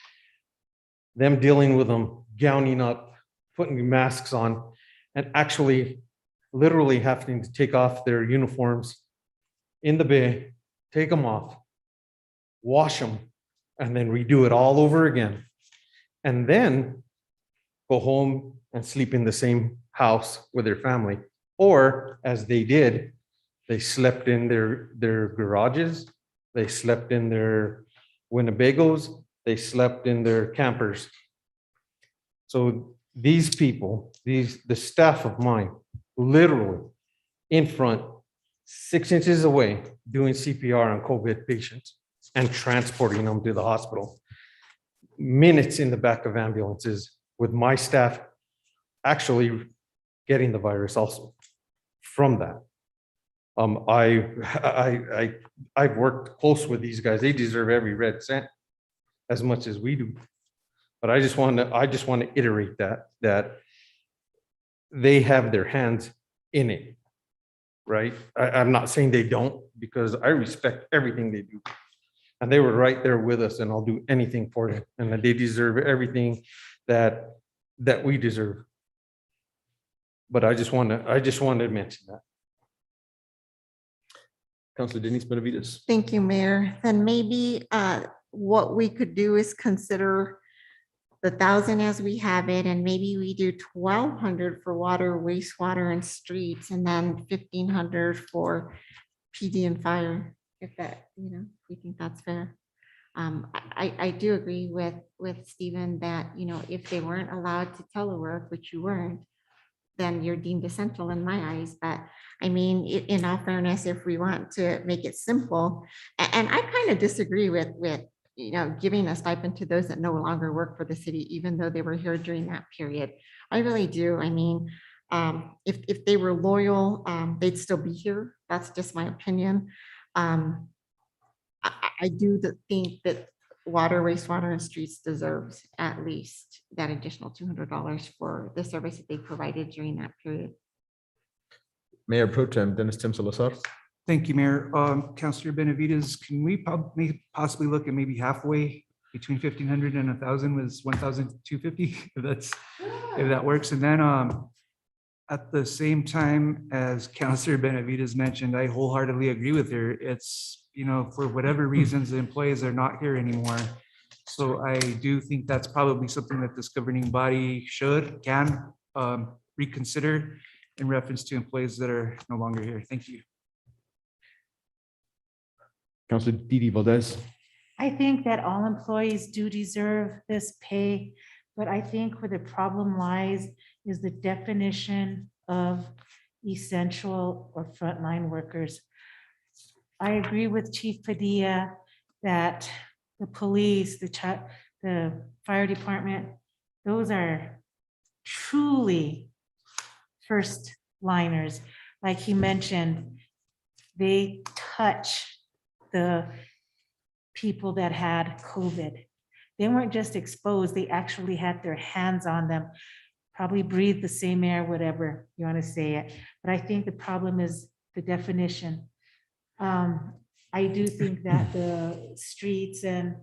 [SPEAKER 5] them dealing with them, gowning up, putting masks on, and actually literally having to take off their uniforms in the bay, take them off, wash them, and then redo it all over again. And then go home and sleep in the same house with their family. Or as they did, they slept in their garages, they slept in their Winnebagos, they slept in their campers. So these people, the staff of mine, literally in front, 6 inches away, doing CPR on COVID patients and transporting them to the hospital. Minutes in the back of ambulances with my staff actually getting the virus also from that. I've worked close with these guys. They deserve every red cent as much as we do. But I just want to iterate that they have their hands in it, right? I'm not saying they don't, because I respect everything they do. And they were right there with us, and I'll do anything for them. And that they deserve everything that we deserve. But I just wanted to mention that.
[SPEAKER 1] Councilor Denise Benavides.
[SPEAKER 6] Thank you, Mayor. Then maybe what we could do is consider the 1,000 as we have it, and maybe we do 1,200 for water, wastewater and streets, and then 1,500 for PD and fire, if that, we think that's fair. I do agree with Stephen that, if they weren't allowed to telework, which you weren't, then you're deemed essential in my eyes. But I mean, in all fairness, if we want to make it simple, and I kind of disagree with giving a stipend to those that no longer work for the city, even though they were here during that period. I really do. I mean, if they were loyal, they'd still be here. That's just my opinion. I do think that water, wastewater, and streets deserves at least that additional $200 for the service that they provided during that period.
[SPEAKER 1] Mayor Pro Tem Dennis Tim Salazar.
[SPEAKER 3] Thank you, Mayor. Councilor Benavides, can we possibly look at maybe halfway between 1,500 and 1,000 was 1,250? If that works. And then at the same time, as Councilor Benavides mentioned, I wholeheartedly agree with her. It's, for whatever reasons, the employees are not here anymore. So I do think that's probably something that this governing body can reconsider in reference to employees that are no longer here. Thank you.
[SPEAKER 1] Councilor Didi Valdez.
[SPEAKER 9] I think that all employees do deserve this pay, but I think where the problem lies is the definition of essential or frontline workers. I agree with Chief Padilla that the police, the fire department, those are truly first liners. Like he mentioned, they touch the people that had COVID. They weren't just exposed, they actually had their hands on them, probably breathed the same air, whatever you want to say it. But I think the problem is the definition. I do think that the streets and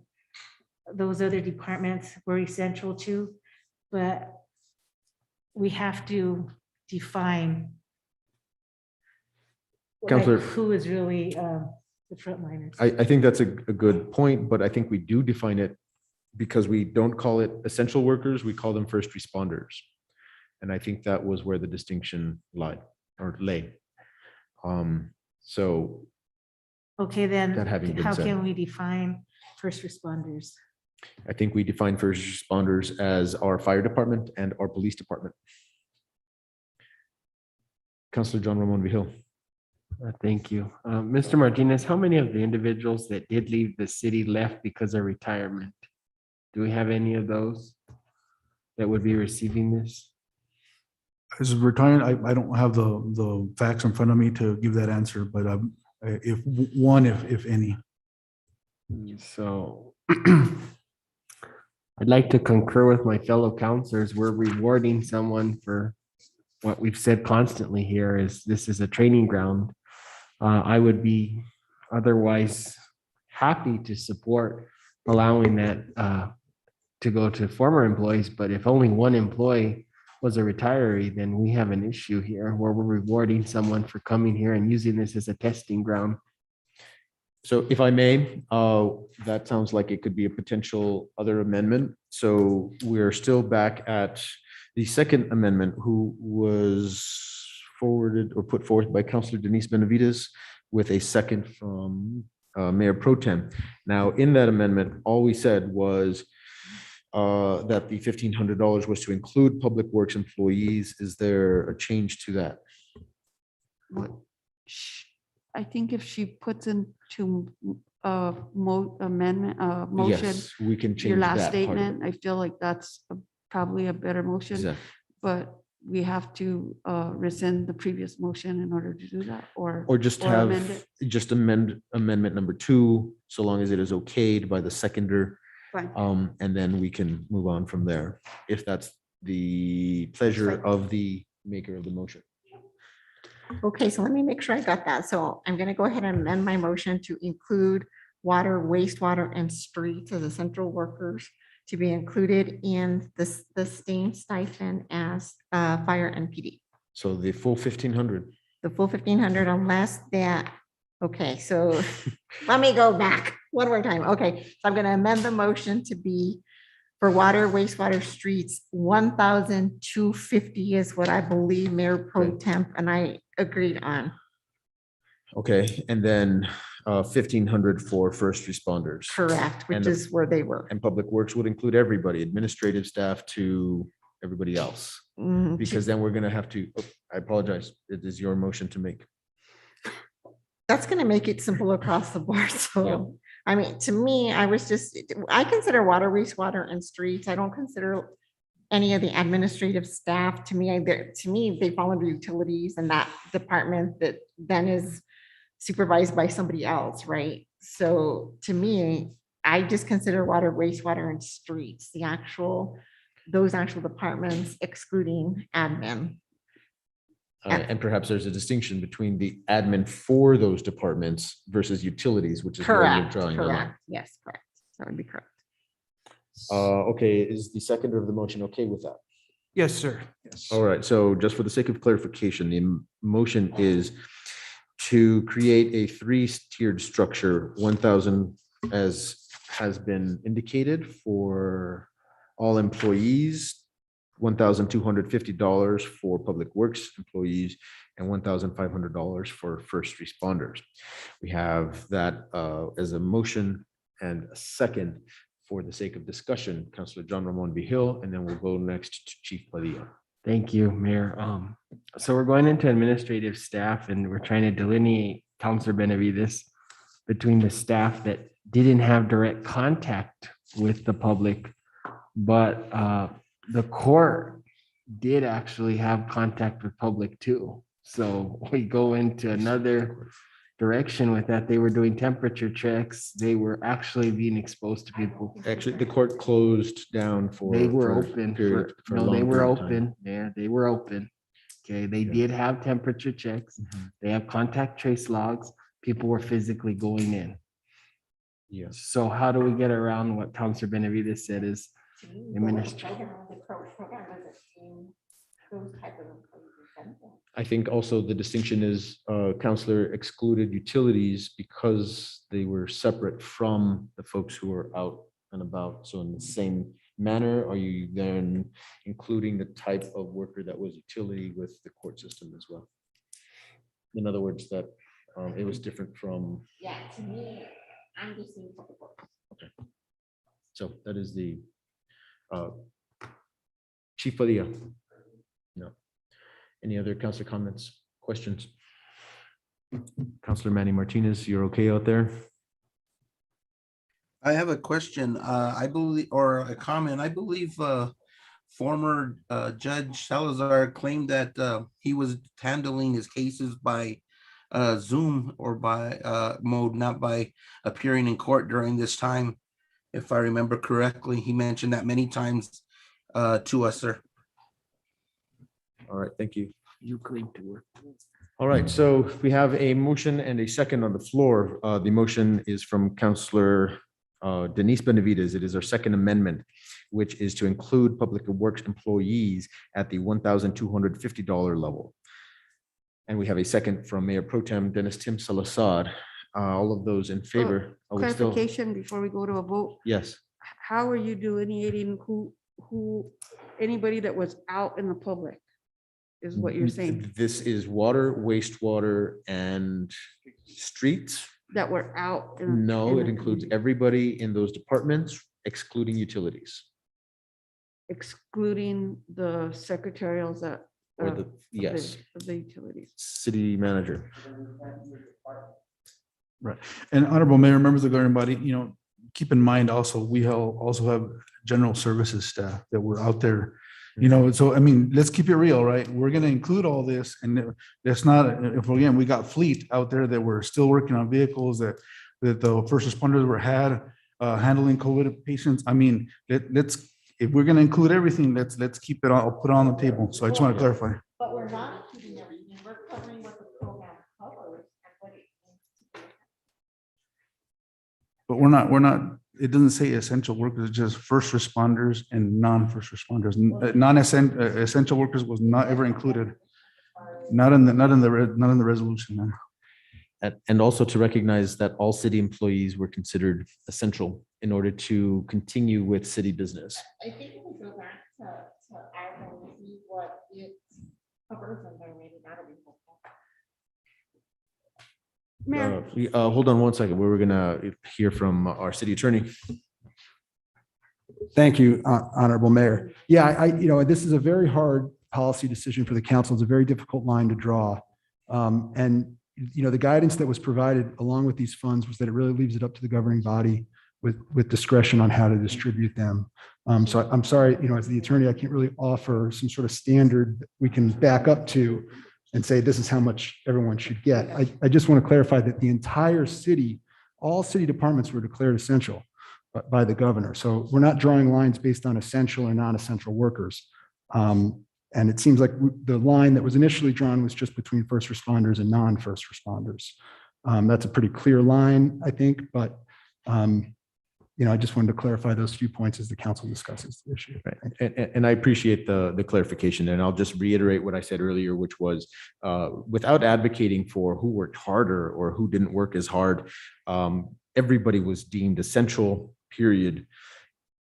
[SPEAKER 9] those other departments were essential too, but we have to define
[SPEAKER 1] Councilor-
[SPEAKER 9] who is really the frontliners.
[SPEAKER 1] I think that's a good point, but I think we do define it because we don't call it essential workers, we call them first responders. And I think that was where the distinction lay. So.
[SPEAKER 9] Okay, then
[SPEAKER 1] That having been
[SPEAKER 9] how
[SPEAKER 1] said.
[SPEAKER 9] can we define first responders?
[SPEAKER 1] I think we define first responders as our fire department and our police department. Councilor John Ramon Vihil.
[SPEAKER 8] Thank you. Mr. Martinez, how many of the individuals that did leave the city left because of retirement? Do we have any of those that would be receiving this?
[SPEAKER 12] As retired, I don't have the facts in front of me to give that answer, but if any.
[SPEAKER 8] So I'd like to concur with my fellow counselors. We're rewarding someone for what we've said constantly here is this is a training ground. I would be otherwise happy to support allowing that to go to former employees, but if only one employee was a retiree, then we have an issue here where we're rewarding someone for coming here and using this as a testing ground.
[SPEAKER 1] So if I may, that sounds like it could be a potential other amendment. So we're still back at the second amendment, who was forwarded or put forth by Councilor Denise Benavides with a second from Mayor Pro Tem. Now, in that amendment, all we said was that the $1,500 was to include public works employees. Is there a change to that?
[SPEAKER 10] I think if she puts into amendment, motion,
[SPEAKER 1] Yes, we can change
[SPEAKER 10] your last
[SPEAKER 1] that part of it.
[SPEAKER 10] statement, I feel like that's probably a better motion,
[SPEAKER 1] Exactly.
[SPEAKER 10] but we have to rescind the previous motion in order to do that, or
[SPEAKER 1] Just
[SPEAKER 10] amend
[SPEAKER 1] have,
[SPEAKER 10] it.
[SPEAKER 1] just amend amendment number 2, so long as it is okayed by the seconder.
[SPEAKER 10] Fine.
[SPEAKER 1] And then we can move on from there, if that's the pleasure of the maker of the motion.
[SPEAKER 6] Okay, so let me make sure I got that. So I'm gonna go ahead and amend my motion to include water, wastewater, and streets as essential workers to be included in the same stipend as fire and PD.
[SPEAKER 1] So the full 1,500.
[SPEAKER 6] The full 1,500 unless that, okay, so let me go back one more time. Okay, so I'm gonna amend the motion to be For water, wastewater, streets, 1,250 is what I believe Mayor Pro Temp and I agreed on.
[SPEAKER 1] Okay, and then 1,500 for first responders.
[SPEAKER 6] Correct, which
[SPEAKER 1] And the-
[SPEAKER 6] is where they were.
[SPEAKER 1] And Public Works would include everybody, administrative staff to everybody else.
[SPEAKER 6] Mm,
[SPEAKER 1] Because then we're gonna have to, oh, I apologize, it is your motion to make.
[SPEAKER 6] That's gonna make it simple across the board, so, I mean, to me, I consider water, wastewater and streets, I don't consider any of the administrative staff, to me, they fall under utilities and that department that then is supervised by somebody else, right? So to me, I just consider water, wastewater and streets, those actual departments excluding admin.
[SPEAKER 1] And perhaps there's a distinction between the admin for those departments versus utilities, which is where you're
[SPEAKER 6] Correct,
[SPEAKER 1] drawing the line.
[SPEAKER 6] correct, yes, correct, that would be correct.
[SPEAKER 1] Okay, is the seconder of the motion okay with that?
[SPEAKER 3] Yes, sir.
[SPEAKER 1] All right, so just for the sake of clarification, the motion is to create a three-tiered structure, 1,000 as has been indicated for all employees, $1,250 for Public Works employees, and $1,500 for first responders. We have that as a motion and a second. For the sake of discussion, Councilor John Ramon Vihil, and then we'll go next to Chief Padilla.
[SPEAKER 8] Thank you, Mayor. So we're going into administrative staff and we're trying to delineate, Counselor Benavides, between the staff that didn't have direct contact with the public, but the court did actually have contact with public too. So we go into another direction with that. They were doing temperature checks. They were actually being exposed to people.
[SPEAKER 1] Actually, the court closed down for.
[SPEAKER 8] They were
[SPEAKER 1] for
[SPEAKER 8] open
[SPEAKER 1] period-
[SPEAKER 8] for,
[SPEAKER 1] a
[SPEAKER 8] no,
[SPEAKER 1] long
[SPEAKER 8] they were
[SPEAKER 1] period of time.
[SPEAKER 8] open. Yeah, they were open. Okay, they did have temperature checks. They have contact trace logs. People were physically going in.
[SPEAKER 1] Yes.
[SPEAKER 8] So how do we get around what Counselor Benavides said is administrative?
[SPEAKER 1] I think also the distinction is Counselor excluded utilities because they were separate from the folks who were out and about. So in the same manner, are you then including the type of worker that was utility with the court system as well? In other words, that it was different from.
[SPEAKER 6] Yeah, to me, I'm just seeing public works.
[SPEAKER 1] Okay. So that is the Chief Padilla. No. Any other council comments, questions? Councilor Manny Martinez, you're okay out there?
[SPEAKER 2] I have a question, I believe, or a comment. I believe former Judge Salazar claimed that he was handling his cases by Zoom or by mode, not by appearing in court during this time. If I remember correctly, he mentioned that many times to us, sir.
[SPEAKER 1] All right, thank you.
[SPEAKER 8] You claim to work.
[SPEAKER 1] All right, so we have a motion and a second on the floor. The motion is from Councilor Denise Benavides. It is our second amendment, which is to include Public Works employees at the $1,250 level. And we have a second from Mayor Pro Tem Dennis Tim Salazar. All of those in favor? Are we still-
[SPEAKER 4] Clarification before we go to a vote.
[SPEAKER 1] Yes.
[SPEAKER 4] How are you delineating anybody that was out in the public? Is what you're saying,
[SPEAKER 1] This is water, wastewater, and streets.
[SPEAKER 4] that were out? in-
[SPEAKER 1] No,
[SPEAKER 4] in
[SPEAKER 1] it
[SPEAKER 4] the
[SPEAKER 1] includes
[SPEAKER 4] community,
[SPEAKER 1] everybody in those departments excluding utilities.
[SPEAKER 4] excluding the secretarials that.
[SPEAKER 1] Or
[SPEAKER 4] of
[SPEAKER 1] the,
[SPEAKER 4] the-
[SPEAKER 1] yes,
[SPEAKER 4] Of the utilities.
[SPEAKER 1] city manager.
[SPEAKER 12] Right. And honorable mayor, members of the governing body, keep in mind also, we also have general services staff that were out there. So I mean, let's keep it real, right? We're gonna include all this and that's not, if again, we got fleet out there that were still working on vehicles that the first responders had handling COVID patients. I mean, if we're gonna include everything, let's keep it all, put it on the table. So I just want to clarify.
[SPEAKER 6] But we're not including everything, we're covering what the program covers and what it means to be.
[SPEAKER 12] But we're not, it doesn't say essential workers, it's just first responders and non-first responders. Non-essential workers was not ever included. Not in the resolution. No.
[SPEAKER 1] And also to recognize that all city employees were considered essential in order to continue with city business.
[SPEAKER 6] I think we go back to our, and see what it covers and then maybe that'll be helpful.
[SPEAKER 4] Mayor,
[SPEAKER 1] Hold on one second. We're gonna hear from our city attorney.
[SPEAKER 21] Thank you, Honorable Mayor. Yeah, this is a very hard policy decision for the council. It's a very difficult line to draw. And, the guidance that was provided along with these funds was that it really leaves it up to the governing body with discretion on how to distribute them. So I'm sorry, as the attorney, I can't really offer some sort of standard that we can back up to and say, this is how much everyone should get. I just want to clarify that the entire city, all city departments were declared essential by the governor. So we're not drawing lines based on essential or non-essential workers. And it seems like the line that was initially drawn was just between first responders and non-first responders. That's a pretty clear line, I think, but I just wanted to clarify those few points as the council discusses the issue.
[SPEAKER 1] And I appreciate the clarification, and I'll just reiterate what I said earlier, which was without advocating for who worked harder or who didn't work as hard, everybody was deemed essential, period.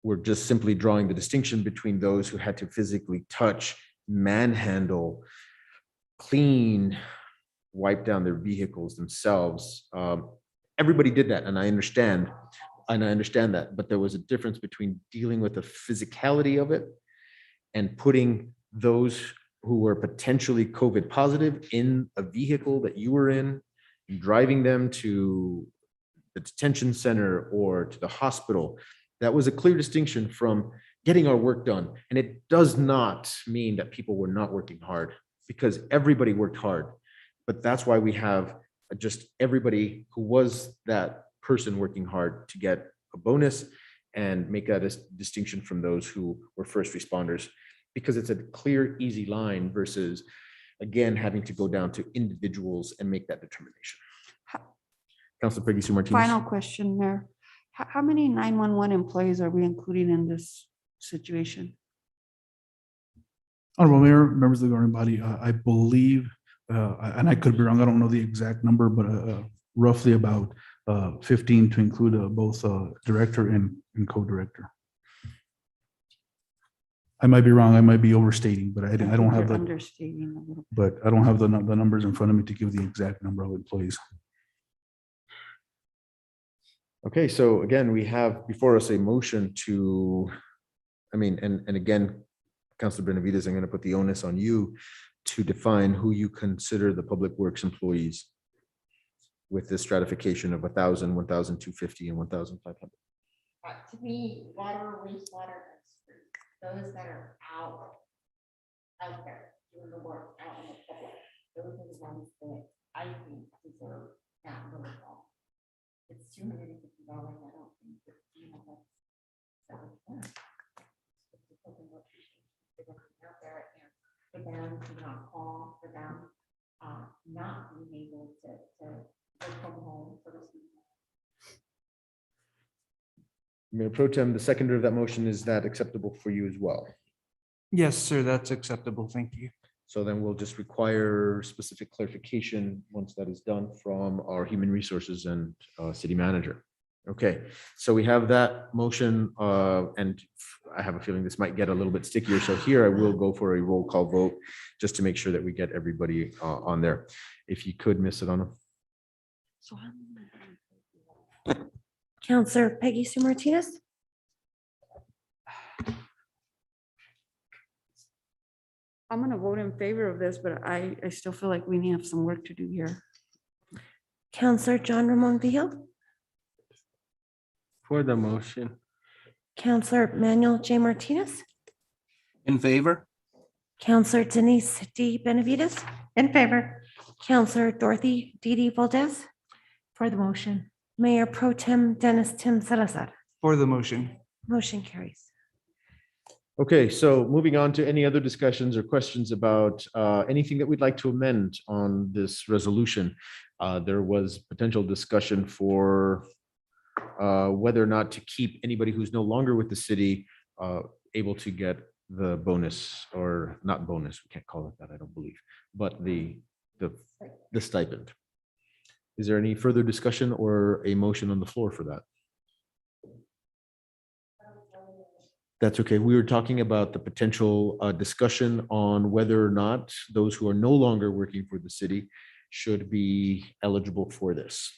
[SPEAKER 1] We're just simply drawing the distinction between those who had to physically touch, manhandle, clean, wipe down their vehicles themselves. Everybody did that, and I understand that, but there was a difference between dealing with the physicality of it and putting those who were potentially COVID positive in a vehicle that you were in, and driving them to the detention center or to the hospital. That was a clear distinction from getting our work done. And it does not mean that people were not working hard, because everybody worked hard. But that's why we have just everybody who was that person working hard to get a bonus and make that a distinction from those who were first responders, because it's a clear, easy line versus, again, having to go down to individuals and make that determination. Councilor Peggy Sue Martinez.
[SPEAKER 10] Final question, Mayor. How many 911 employees are we including in this situation?
[SPEAKER 12] Honorable Mayor, members of the governing body, I believe, and I could be wrong, I don't know the exact number, but roughly about 15 to include both director and co-director. I might be wrong, I might be overstating, but I don't have
[SPEAKER 10] You're
[SPEAKER 12] the,
[SPEAKER 10] understating a little.
[SPEAKER 12] but I don't have the numbers in front of me to give the exact number of employees.
[SPEAKER 1] Okay, so again, we have before us a motion to, and again, Councilor Benavides, I'm going to put the onus on you to define who you consider the public works employees with this stratification of 1,000, 1,250, and 1,500.
[SPEAKER 6] To me, water, wastewater, and street, those that are out there doing the work out in the public, those are the ones that I think deserve that little bump. It's $250. I don't think that, that's out there, and for them to not call, for them not being able to come home, so to speak.
[SPEAKER 1] Mayor Pro Tem, the seconder of that motion, is that acceptable for you as well?
[SPEAKER 3] Yes, sir, that's acceptable. Thank you.
[SPEAKER 1] So then we'll just require specific clarification once that is done from our human resources and city manager. Okay, so we have that motion, and I have a feeling this might get a little bit stickier. So here I will go for a roll call vote just to make sure that we get everybody on there. If you could, Ms. Sedano.
[SPEAKER 11] Counselor Peggy Sue Martinez.
[SPEAKER 10] I'm going to vote in favor of this, but I still feel like we need to have some work to do here.
[SPEAKER 11] Counselor John Ramon Villal.
[SPEAKER 8] For the motion.
[SPEAKER 11] Counselor Manuel J. Martinez.
[SPEAKER 2] In favor?
[SPEAKER 11] Counselor Denise D. Benavides.
[SPEAKER 9] In favor.
[SPEAKER 11] Counselor Dorothy D. Valdez.
[SPEAKER 9] For the motion.
[SPEAKER 11] Mayor Pro Tem Dennis Tim Salazar.
[SPEAKER 3] For the motion.
[SPEAKER 11] Motion carries.
[SPEAKER 1] Okay, so moving on to any other discussions or questions about anything that we'd like to amend on this resolution. There was potential discussion for whether or not to keep anybody who's no longer with the city able to get the bonus, or not bonus, we can't call it that, I don't believe, but the stipend. Is there any further discussion or a motion on the floor for that? That's okay. We were talking about the potential discussion on whether or not those who are no longer working for the city should be eligible for this.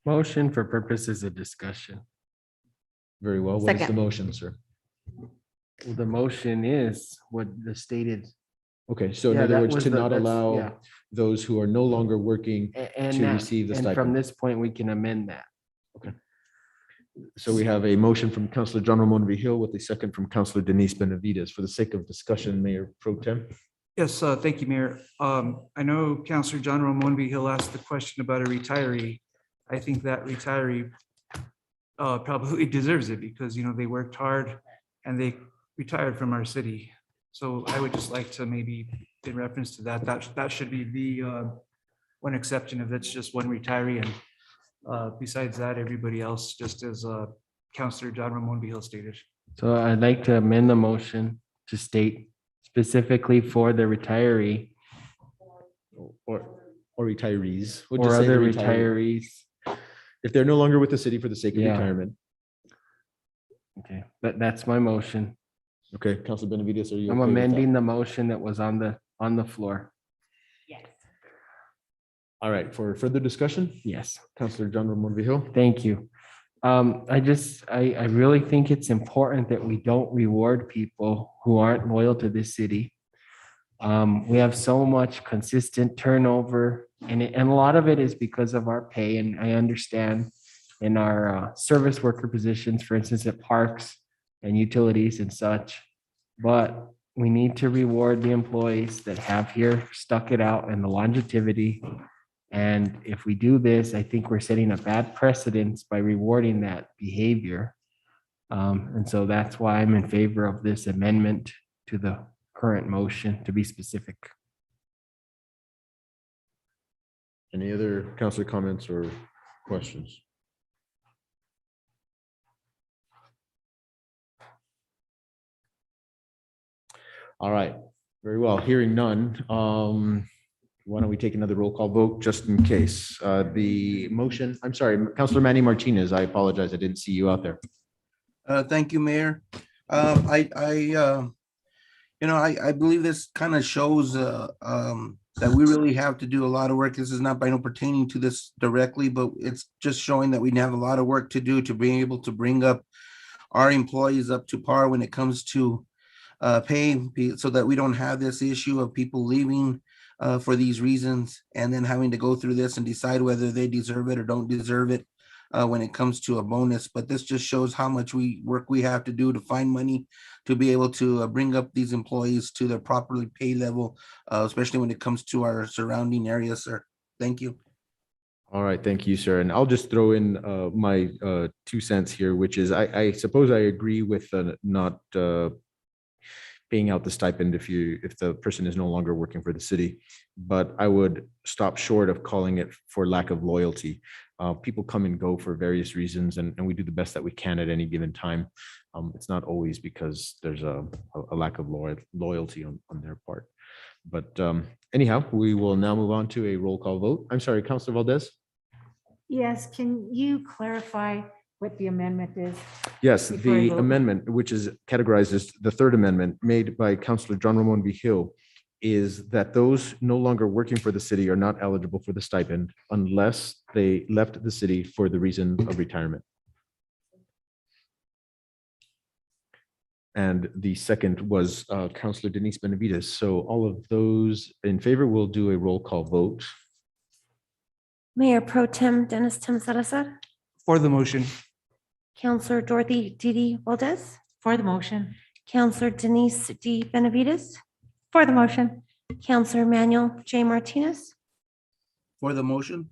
[SPEAKER 8] Motion for purposes of discussion.
[SPEAKER 1] Very well. What is the
[SPEAKER 6] Second.
[SPEAKER 1] motion, sir?
[SPEAKER 8] Well, the motion is what the stated.
[SPEAKER 1] Okay, so in
[SPEAKER 8] Yeah,
[SPEAKER 1] other
[SPEAKER 8] that
[SPEAKER 1] words,
[SPEAKER 8] was
[SPEAKER 1] to
[SPEAKER 8] the-
[SPEAKER 1] not
[SPEAKER 8] that's- yeah.
[SPEAKER 1] allow those who are no longer working
[SPEAKER 8] And
[SPEAKER 1] to
[SPEAKER 8] that-
[SPEAKER 1] receive the
[SPEAKER 8] and from
[SPEAKER 1] stipend.
[SPEAKER 8] this point, we can amend that.
[SPEAKER 1] So we have a motion from Councilor John Ramon Hill with a second from Councilor Denise Benavides. For the sake of discussion, Mayor Pro Tem.
[SPEAKER 3] Yes, thank you, Mayor. I know Counselor John Ramon Hill asked the question about a retiree. I think that retiree probably deserves it because, you know, they worked hard and they retired from our city. So I would just like to maybe, in reference to that, that should be the one exception if it's just one retiree. And besides that, everybody else, just as Counselor John Ramon Hill stated.
[SPEAKER 8] So I'd like to amend the motion to state specifically for the retiree
[SPEAKER 1] Or retirees. We'll just
[SPEAKER 8] or
[SPEAKER 1] say the
[SPEAKER 8] other
[SPEAKER 1] retiree.
[SPEAKER 8] retirees.
[SPEAKER 1] If they're no longer with the city for the sake of
[SPEAKER 8] Yeah.
[SPEAKER 1] retirement.
[SPEAKER 8] Okay, but that's my motion.
[SPEAKER 1] Okay, Councilor Benavides, are you?
[SPEAKER 8] I'm
[SPEAKER 1] okay with that?
[SPEAKER 8] amending the motion that was on the floor.
[SPEAKER 1] All right, for further discussion,
[SPEAKER 8] Yes.
[SPEAKER 1] Councilor John Ramon Hill.
[SPEAKER 8] Thank you. I really think it's important that we don't reward people who aren't loyal to this city. We have so much consistent turnover and a lot of it is because of our pay. And I understand in our service worker positions, for instance, at parks and utilities and such. But we need to reward the employees that have here stuck it out and the longevity. And if we do this, I think we're setting a bad precedence by rewarding that behavior. And so that's why I'm in favor of this amendment to the current motion, to be specific.
[SPEAKER 1] Any other councilor comments or questions? All right, very well. Hearing none. Why don't we take another roll call vote just in case? The motion, I'm sorry, Councilor Manny Martinez, I apologize. I didn't see you out there.
[SPEAKER 2] Thank you, Mayor. I believe this kind of shows that we really have to do a lot of work. This is not by no pertaining to this directly, but it's just showing that we have a lot of work to do to be able to bring up our employees up to par when it comes to pay, so that we don't have this issue of people leaving for these reasons and then having to go through this and decide whether they deserve it or don't deserve it when it comes to a bonus. But this just shows how much work we have to do to find money to be able to bring up these employees to their properly pay level, especially when it comes to our surrounding areas, sir. Thank you.
[SPEAKER 1] All right, thank you, sir. And I'll just throw in my 2 cents here, which is I suppose I agree with not paying out the stipend if the person is no longer working for the city, but I would stop short of calling it for lack of loyalty. People come and go for various reasons, and we do the best that we can at any given time. It's not always because there's a lack of loyalty on their part. But anyhow, we will now move on to a roll call vote. I'm sorry, Councilor Valdez?
[SPEAKER 9] Yes, can you clarify what the amendment is?
[SPEAKER 1] Yes,
[SPEAKER 9] before I
[SPEAKER 1] the
[SPEAKER 9] vote?
[SPEAKER 1] amendment, which is categorized as the third amendment made by Councilor John Ramon Hill, is that those no longer working for the city are not eligible for the stipend unless they left the city for the reason of retirement. And the second was Councilor Denise Benavides. So all of those in favor will do a roll call vote.
[SPEAKER 11] Mayor Pro Tem Dennis Tim Salazar,
[SPEAKER 3] For the motion.
[SPEAKER 11] Counselor Dorothy Didi Valdez,
[SPEAKER 9] For the motion.
[SPEAKER 11] Counselor Denise D. Benavides,
[SPEAKER 17] For the motion.
[SPEAKER 11] Counselor Manuel J. Martinez,
[SPEAKER 2] For the motion?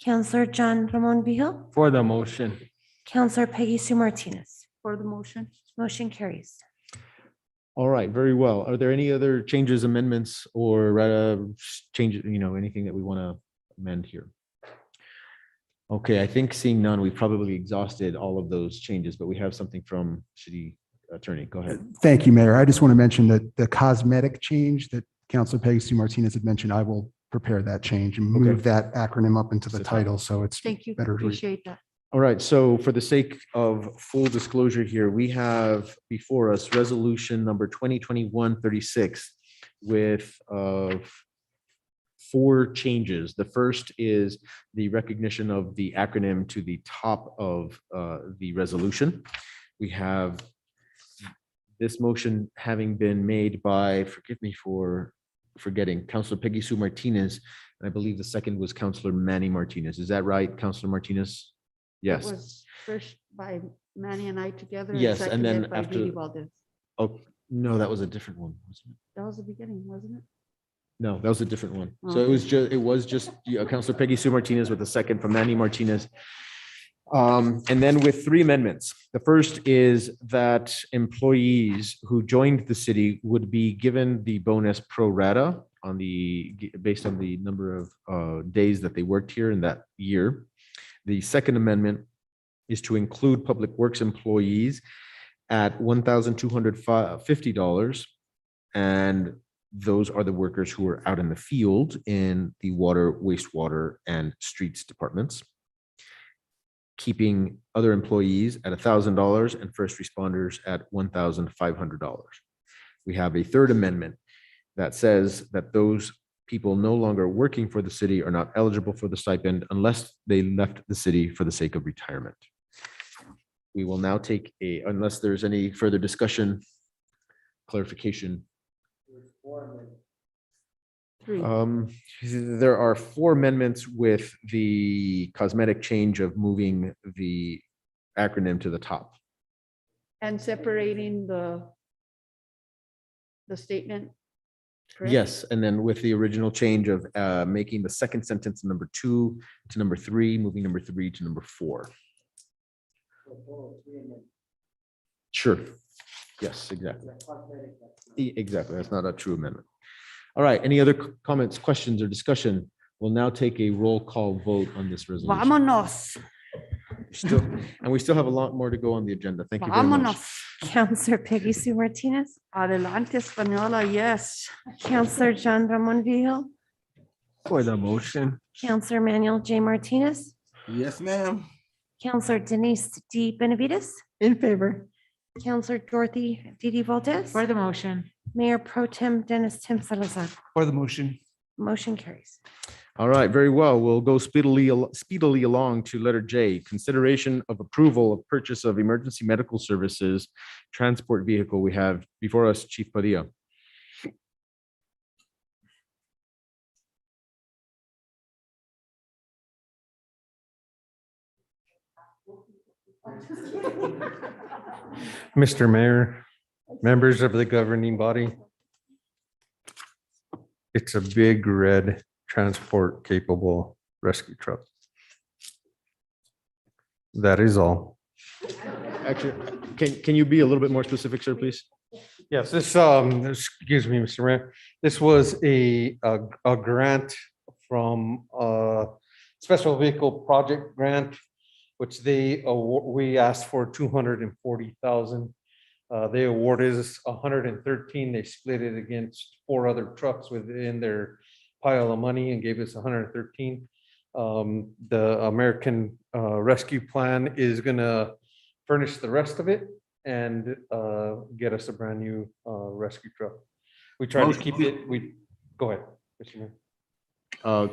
[SPEAKER 11] Counselor John Ramon Vihil,
[SPEAKER 8] For the motion.
[SPEAKER 11] Counselor Peggy Sue Martinez.
[SPEAKER 10] For the motion.
[SPEAKER 11] Motion carries.
[SPEAKER 1] All right, very well. Are there any other changes, amendments, or changes, anything that we want to amend here? Okay, I think seeing none, we've probably exhausted all of those changes, but we have something from City Attorney. Go ahead.
[SPEAKER 21] Thank you, Mayor. I just want to mention that the cosmetic change that Councilor Peggy Sue Martinez had mentioned, I will prepare that change and move that acronym up into the title, so it's
[SPEAKER 10] Thank you.
[SPEAKER 21] better to read.
[SPEAKER 10] Appreciate that.
[SPEAKER 1] All right, so for the sake of full disclosure here, we have before us resolution number 2021-36 with 4 changes. The first is the recognition of the acronym to the top of the resolution. We have this motion having been made by, forgive me for forgetting, Councilor Peggy Sue Martinez, and I believe the second was Councilor Manny Martinez. Is that right, Councilor Martinez?
[SPEAKER 10] It
[SPEAKER 1] Yes.
[SPEAKER 10] was first by Manny and I together.
[SPEAKER 1] Yes, and then
[SPEAKER 10] seconded by
[SPEAKER 1] after-
[SPEAKER 10] Didi Valdez.
[SPEAKER 1] Oh, no, that was a different one, wasn't it?
[SPEAKER 10] That was the beginning, wasn't it?
[SPEAKER 1] No, that was a different one. So
[SPEAKER 10] Oh.
[SPEAKER 1] it was just Councilor Peggy Sue Martinez with a second from Manny Martinez. And then with 3 amendments. The first is that employees who joined the city would be given the bonus pro rata on based on the number of days that they worked here in that year. The second amendment is to include public works employees at $1,250. And those are the workers who are out in the field in the water, wastewater, and streets departments. Keeping other employees at $1,000 and first responders at $1,500. We have a third amendment that says that those people no longer working for the city are not eligible for the stipend unless they left the city for the sake of retirement. We will now take unless there's any further discussion, clarification. There are 4 amendments with the cosmetic change of moving the acronym to the top.
[SPEAKER 10] And separating the statement. correct?
[SPEAKER 1] Yes, and then with the original change of making the second sentence number 2 to number 3, moving number 3 to number 4. Sure. Yes, exactly. Exactly. That's not a true amendment. All right. Any other comments, questions, or discussion? We'll now take a roll call vote on this resolution.
[SPEAKER 10] Vámonos.
[SPEAKER 1] And we still have a lot more to go on the agenda. Thank you very much.
[SPEAKER 10] Vámonos.
[SPEAKER 11] Counselor Peggy Sue Martinez,
[SPEAKER 10] Adelante, Española, yes.
[SPEAKER 11] Counselor John Ramon Vijil,
[SPEAKER 2] For the motion.
[SPEAKER 11] Counselor Manuel J. Martinez,
[SPEAKER 2] Yes, ma'am.
[SPEAKER 11] Counselor Denise D. Benavides,
[SPEAKER 14] In favor.
[SPEAKER 11] Counselor Dorothy Didi Valdez,
[SPEAKER 9] For the motion.
[SPEAKER 11] Mayor Pro Tem Dennis Tim Salazar.
[SPEAKER 3] For the motion.
[SPEAKER 11] Motion carries.
[SPEAKER 1] All right, very well. We'll go speedily along to letter J, consideration of approval of purchase of emergency medical services transport vehicle. We have before us Chief Padilla.
[SPEAKER 5] Mr. Mayor, members of the governing body. It's a big red transport capable rescue truck. That is all.
[SPEAKER 1] Actually, can you be a little bit more specific, sir, please?
[SPEAKER 5] Yes, excuse me, Mr. Mayor. This was a grant from Special Vehicle Project Grant, which we asked for 240,000. They awarded us 113. They split it against 4 other trucks within their pile of money and gave us 113. The American Rescue Plan is gonna furnish the rest of it and get us a brand new rescue truck. We try to keep it, go ahead, Mr. Mayor.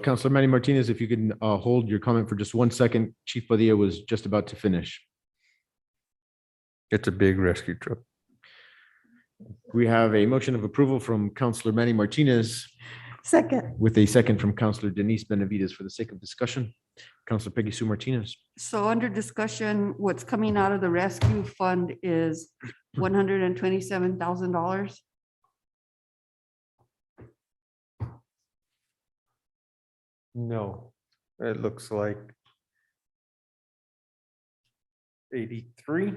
[SPEAKER 1] Councilor Manny Martinez, if you can hold your comment for just 1 second. Chief Padilla was just about to finish.
[SPEAKER 5] It's a big rescue truck.
[SPEAKER 1] We have a motion of approval from Councilor Manny Martinez
[SPEAKER 14] Second.
[SPEAKER 1] with a second from Councilor Denise Benavides. For the sake of discussion, Councilor Peggy Sue Martinez.
[SPEAKER 10] So under discussion, what's coming out of the rescue fund is $127,000.
[SPEAKER 5] No, it looks like 83.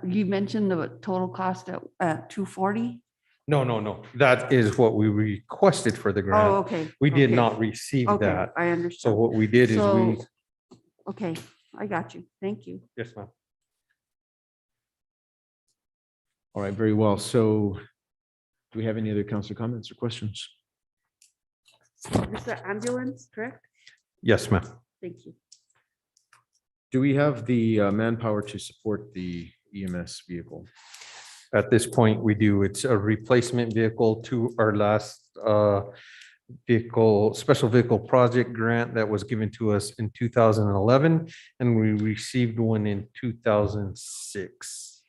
[SPEAKER 10] You mentioned the total cost at 240?
[SPEAKER 5] No. That is what we requested for the grant.
[SPEAKER 10] Oh, okay.
[SPEAKER 5] We did
[SPEAKER 10] okay.
[SPEAKER 5] not receive
[SPEAKER 10] Okay,
[SPEAKER 5] that.
[SPEAKER 10] I
[SPEAKER 5] So
[SPEAKER 10] understand.
[SPEAKER 5] what we did is we,
[SPEAKER 10] So, okay, I got you. Thank you.
[SPEAKER 5] yes, ma'am.
[SPEAKER 1] All right, very well. So do we have any other council comments or questions?
[SPEAKER 10] Is the ambulance correct?
[SPEAKER 5] Yes, ma'am.
[SPEAKER 10] Thank you.
[SPEAKER 1] Do we have the manpower to support the EMS vehicle?
[SPEAKER 5] At this point, we do. It's a replacement vehicle to our last special vehicle project grant that was given to us in 2011, and we received one in 2006.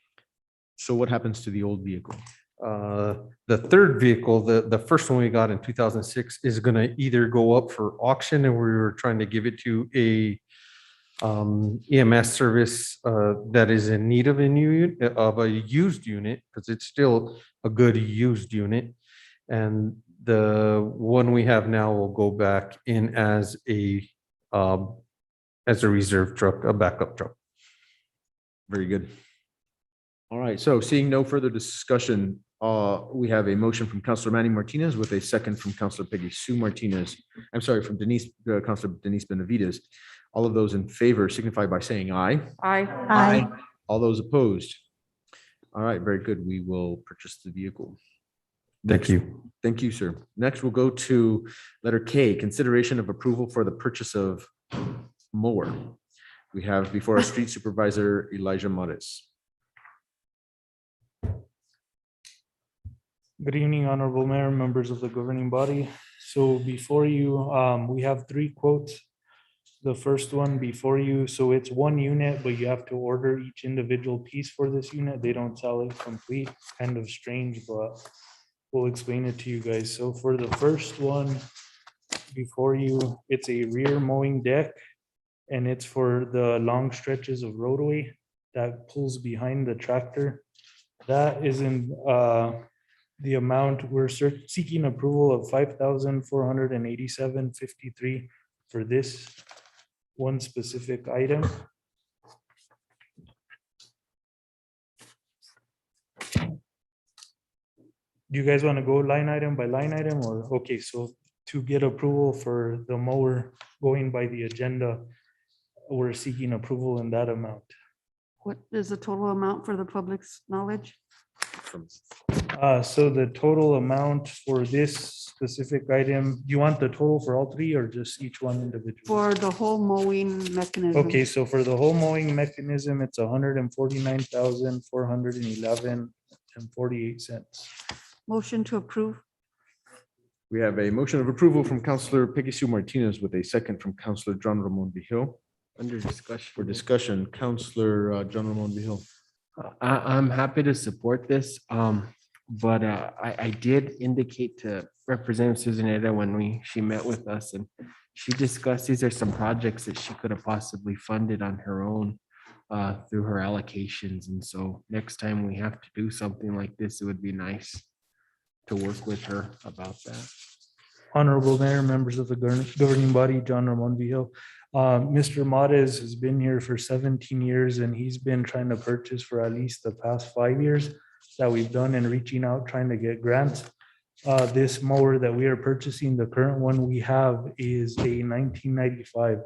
[SPEAKER 1] So what happens to the old vehicle?
[SPEAKER 5] The third vehicle, the first one we got in 2006 is going to either go up for auction, and we were trying to give it to a EMS service that is in need of a used unit, because it's still a good used unit. And the one we have now will go back in as a reserve truck, a backup truck.
[SPEAKER 1] Very good. All right, so seeing no further discussion, we have a motion from Councilor Manny Martinez with a second from Councilor Peggy Sue Martinez. I'm sorry, from Councilor Denise Benavides. All of those in favor signify by saying aye.
[SPEAKER 10] Aye.
[SPEAKER 1] All those opposed? All right, very good. We will purchase the vehicle.
[SPEAKER 5] Thank you.
[SPEAKER 1] Thank you, sir. Next, we'll go to letter K, consideration of approval for the purchase of mower. We have before our street supervisor Elijah Morris.
[SPEAKER 13] Good evening, Honorable Mayor, members of the governing body. So before you, we have 3 quotes. The first one before you, so it's 1 unit, but you have to order each individual piece for this unit. They don't sell it complete. Kind of strange, but we'll explain it to you guys. So for the first one before you, it's a rear mowing deck, and it's for the long stretches of roadway that pulls behind the tractor. That is in the amount we're seeking approval of $5,487.53 for this one specific item. Do you guys want to go line item by line item, or, okay, so to get approval for the mower going by the agenda, we're seeking approval in that amount.
[SPEAKER 10] What is the total amount for the public's knowledge?
[SPEAKER 13] So the total amount for this specific item, do you want the total for all 3 or just each one individually?
[SPEAKER 10] For the whole mowing mechanism.
[SPEAKER 13] Okay, so for the whole mowing mechanism, it's $149,411.48.
[SPEAKER 10] Motion to approve.
[SPEAKER 1] We have a motion of approval from Councilor Peggy Sue Martinez with a second from Councilor John Ramon Vigil.
[SPEAKER 8] Under discussion.
[SPEAKER 1] For discussion, Councilor John Ramon Vigil.
[SPEAKER 8] I'm happy to support this, but I did indicate to Representative Susan Eda when she met with us, and she discussed these are some projects that she could have possibly funded on her own through her allocations. And so next time we have to do something like this, it would be nice to work with her about that.
[SPEAKER 13] Honorable Mayor, members of the governing body, John Ramon Vigil. Mr. Mades has been here for 17 years, and he's been trying to purchase for at least the past 5 years that we've done in reaching out, trying to get grants. This mower that we are purchasing, the current one we have is a 1995.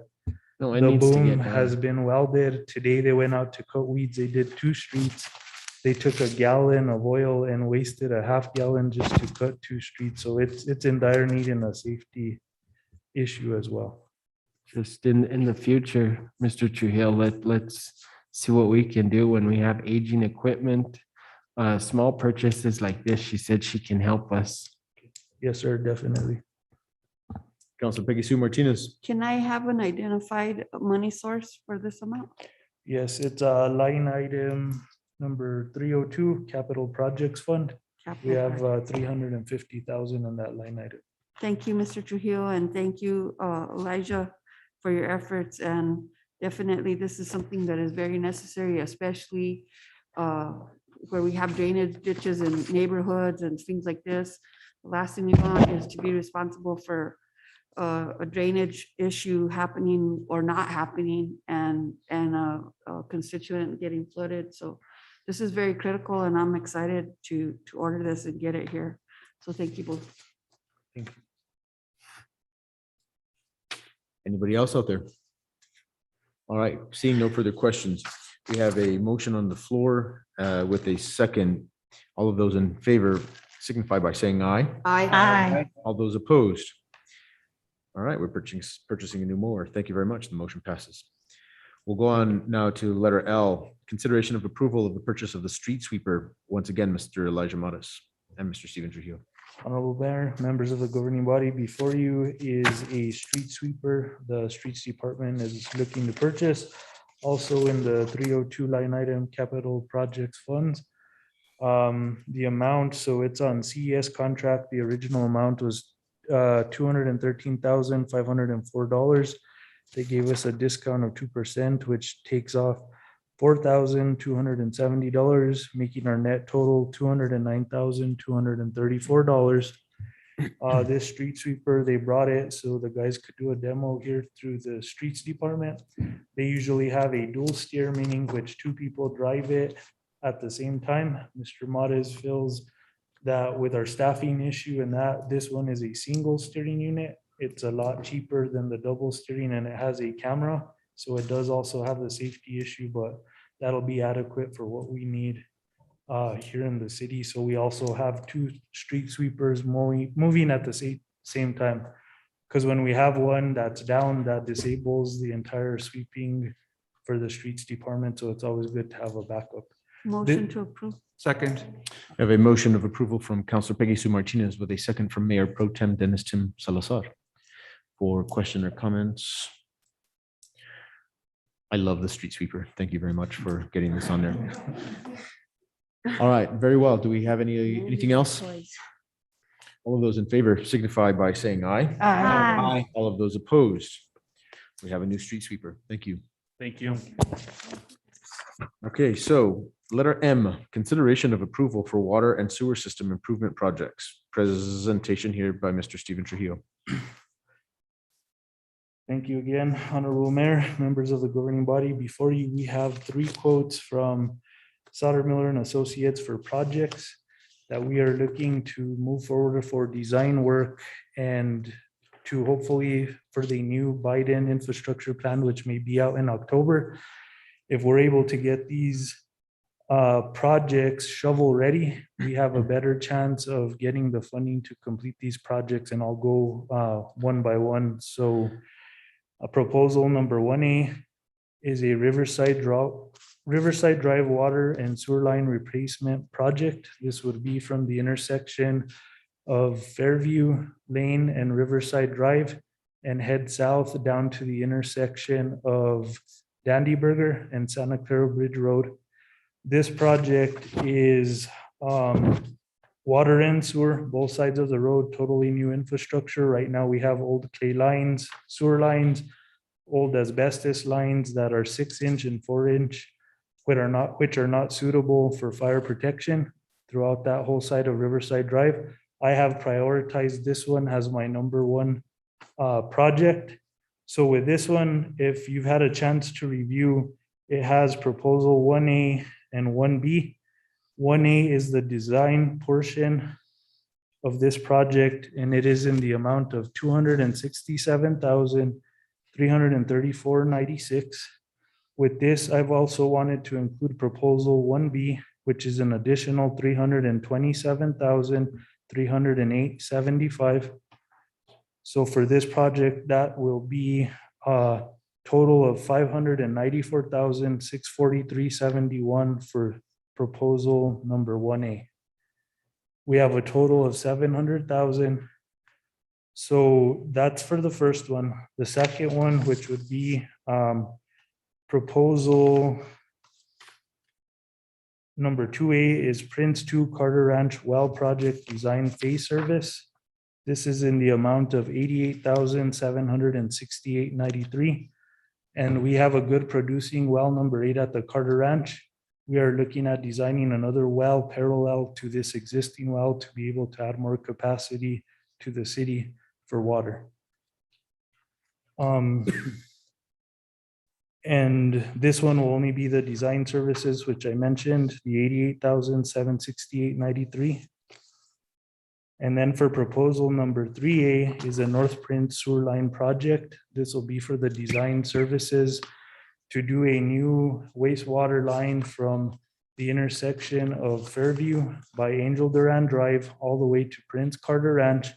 [SPEAKER 8] No, it
[SPEAKER 13] The
[SPEAKER 8] needs to
[SPEAKER 13] boom
[SPEAKER 8] get done.
[SPEAKER 13] has been welded. Today they went out to cut weeds. They did 2 streets. They took a gallon of oil and wasted a half gallon just to cut 2 streets. So it's in dire need and a safety issue as well.
[SPEAKER 8] Just in the future, Mr. Trujillo, let's see what we can do when we have aging equipment. Small purchases like this, she said she can help us.
[SPEAKER 13] Yes, sir, definitely.
[SPEAKER 1] Councilor Peggy Sue Martinez.
[SPEAKER 10] Can I have an identified money source for this amount?
[SPEAKER 13] Yes, it's a line item number 302, Capital Projects Fund. We have 350,000 in that line item.
[SPEAKER 10] Thank you, Mr. Trujillo, and thank you, Elijah, for your efforts. And definitely, this is something that is very necessary, especially where we have drainage ditches in neighborhoods and things like this. The last thing we want is to be responsible for a drainage issue happening or not happening, and a constituent getting flooded. So this is very critical, and I'm excited to order this and get it here. So thank you both.
[SPEAKER 13] Thank you.
[SPEAKER 1] Anybody else out there? All right, seeing no further questions, we have a motion on the floor with a second. All of those in favor signify by saying aye.
[SPEAKER 6] Aye.
[SPEAKER 1] All those opposed? All right, we're purchasing a new mower. Thank you very much. The motion passes. We'll go on now to letter L, consideration of approval of the purchase of the street sweeper. Once again, Mr. Elijah Matas and Mr. Stephen Trujillo.
[SPEAKER 13] Honorable Mayor, members of the governing body, before you is a street sweeper. The streets department is looking to purchase. Also in the 302 line item capital projects funds. The amount, so it's on CES contract. The original amount was $213,504. They gave us a discount of 2%, which takes off $4,270, making our net total $209,234. This street sweeper, they brought it so the guys could do a demo here through the streets department. They usually have a dual steer, meaning which two people drive it at the same time. Mr. Matas feels that with our staffing issue and that this one is a single steering unit, it's a lot cheaper than the double steering, and it has a camera. So it does also have the safety issue, but that'll be adequate for what we need here in the city. So we also have two street sweepers moving at the same time. Because when we have one that's down, that disables the entire sweeping for the streets department. So it's always good to have a backup.
[SPEAKER 10] Motion to approve.
[SPEAKER 3] Second.
[SPEAKER 1] I have a motion of approval from Councilor Peggy Sue Martinez with a second from Mayor Pro Tem Dennis Tim Salazar. For question or comments? I love the street sweeper. Thank you very much for getting this on there. All right, very well. Do we have anything else? All of those in favor signify by saying aye.
[SPEAKER 9] Aye.
[SPEAKER 1] All of those opposed. We have a new street sweeper. Thank you.
[SPEAKER 13] Thank you.
[SPEAKER 1] Okay, so letter M, consideration of approval for water and sewer system improvement projects. Presentation here by Mr. Stephen Trujillo.
[SPEAKER 13] Thank you again, Honorable Mayor, members of the governing body. Before you, we have three quotes from Sauter Miller and Associates for projects that we are looking to move forward for design work and to hopefully for the new Biden infrastructure plan, which may be out in October. If we're able to get these projects shovel ready, we have a better chance of getting the funding to complete these projects, and I'll go one by one. So proposal number 1A is a Riverside Drive water and sewer line replacement project. This would be from the intersection of Fairview Lane and Riverside Drive and head south down to the intersection of Dandy Burger and Santa Clara Bridge Road. This project is water and sewer, both sides of the road, totally new infrastructure. Right now, we have old clay lines, sewer lines, old asbestos lines that are 6-inch and 4-inch, which are not suitable for fire protection throughout that whole side of Riverside Drive. I have prioritized this one as my number one project. So with this one, if you've had a chance to review, it has proposal 1A and 1B. 1A is the design portion of this project, and it is in the amount of $267,334.96. With this, I've also wanted to include proposal 1B, which is an additional $327,308.75. So for this project, that will be a total of $594,643.71 for proposal number 1A. We have a total of 700,000. So that's for the first one. The second one, which would be proposal number 2A, is Prince 2 Carter Ranch Well Project Design Phase Service. This is in the amount of $88,768.93. And we have a good producing well number 8 at the Carter Ranch. We are looking at designing another well parallel to this existing well to be able to add more capacity to the city for water. And this one will only be the design services, which I mentioned, the $88,768.93. And then for proposal number 3A is a North Prince Sewer Line project. This will be for the design services to do a new wastewater line from the intersection of Fairview by Angel Duran Drive all the way to Prince Carter Ranch,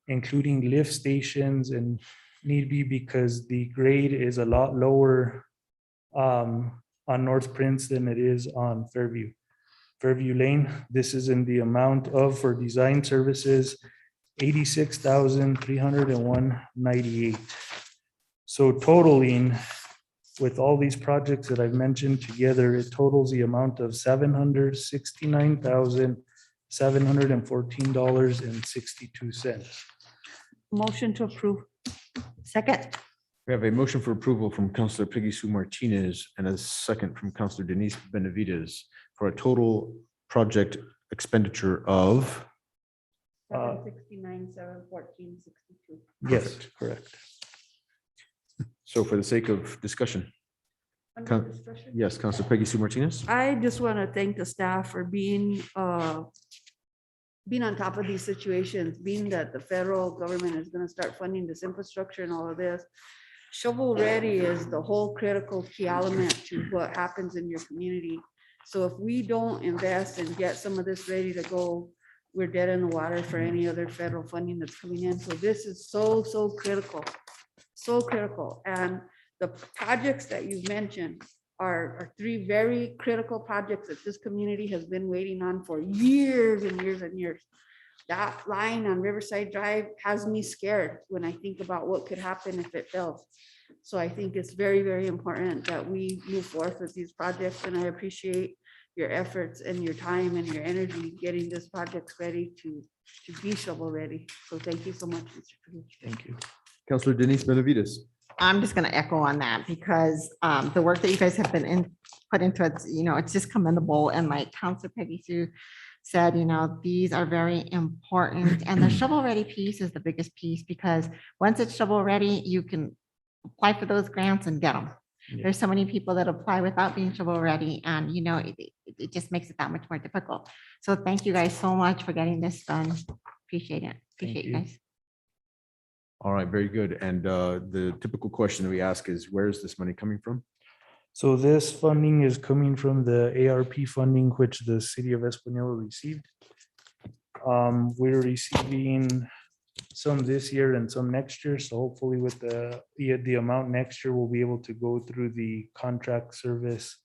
[SPEAKER 13] including lift stations and need be because the grade is a lot lower on North Prince than it is on Fairview. Fairview Lane, this is in the amount of, for design services, 86,301.98. So totaling with all these projects that I've mentioned together, it totals the amount of $769,714.62.
[SPEAKER 10] Motion to approve.
[SPEAKER 6] Second.
[SPEAKER 1] We have a motion for approval from Counselor Peggy Sue Martinez and a second from Counselor Denise Benavides for a total project expenditure of,
[SPEAKER 14] 769, 714, 62.
[SPEAKER 13] Yes, correct.
[SPEAKER 1] so for the sake of discussion.
[SPEAKER 10] Under discussion?
[SPEAKER 1] Yes, Counselor Peggy Sue Martinez.
[SPEAKER 10] I just want to thank the staff for being on top of these situations, being that the federal government is going to start funding this infrastructure and all of this. Shovel ready is the whole critical key element to what happens in your community. So if we don't invest and get some of this ready to go, we're dead in the water for any other federal funding that's coming in. So this is so, so critical, so critical. And the projects that you've mentioned are three very critical projects that this community has been waiting on for years and years and years. That line on Riverside Drive has me scared when I think about what could happen if it fails. So I think it's very, very important that we move forth with these projects, and I appreciate your efforts and your time and your energy getting this project ready to be shovel ready. So thank you so much, Mr. Khalid.
[SPEAKER 13] Thank you.
[SPEAKER 1] Counselor Denise Benavides.
[SPEAKER 6] I'm just going to echo on that because the work that you guys have been put into it, it's just commendable. And like Counselor Peggy Sue said, these are very important. And the shovel ready piece is the biggest piece because once it's shovel ready, you can apply for those grants and get them.
[SPEAKER 13] Yeah.
[SPEAKER 6] There's so many people that apply without being shovel ready, and it just makes it that much more difficult. So thank you guys so much for getting this done. Appreciate it. Appreciate you guys.
[SPEAKER 1] All right, very good. And the typical question that we ask is, where is this money coming from?
[SPEAKER 13] So this funding is coming from the ARP funding, which the city of Espanola received. We're receiving some this year and some next year. So hopefully with the amount next year, we'll be able to go through the contract service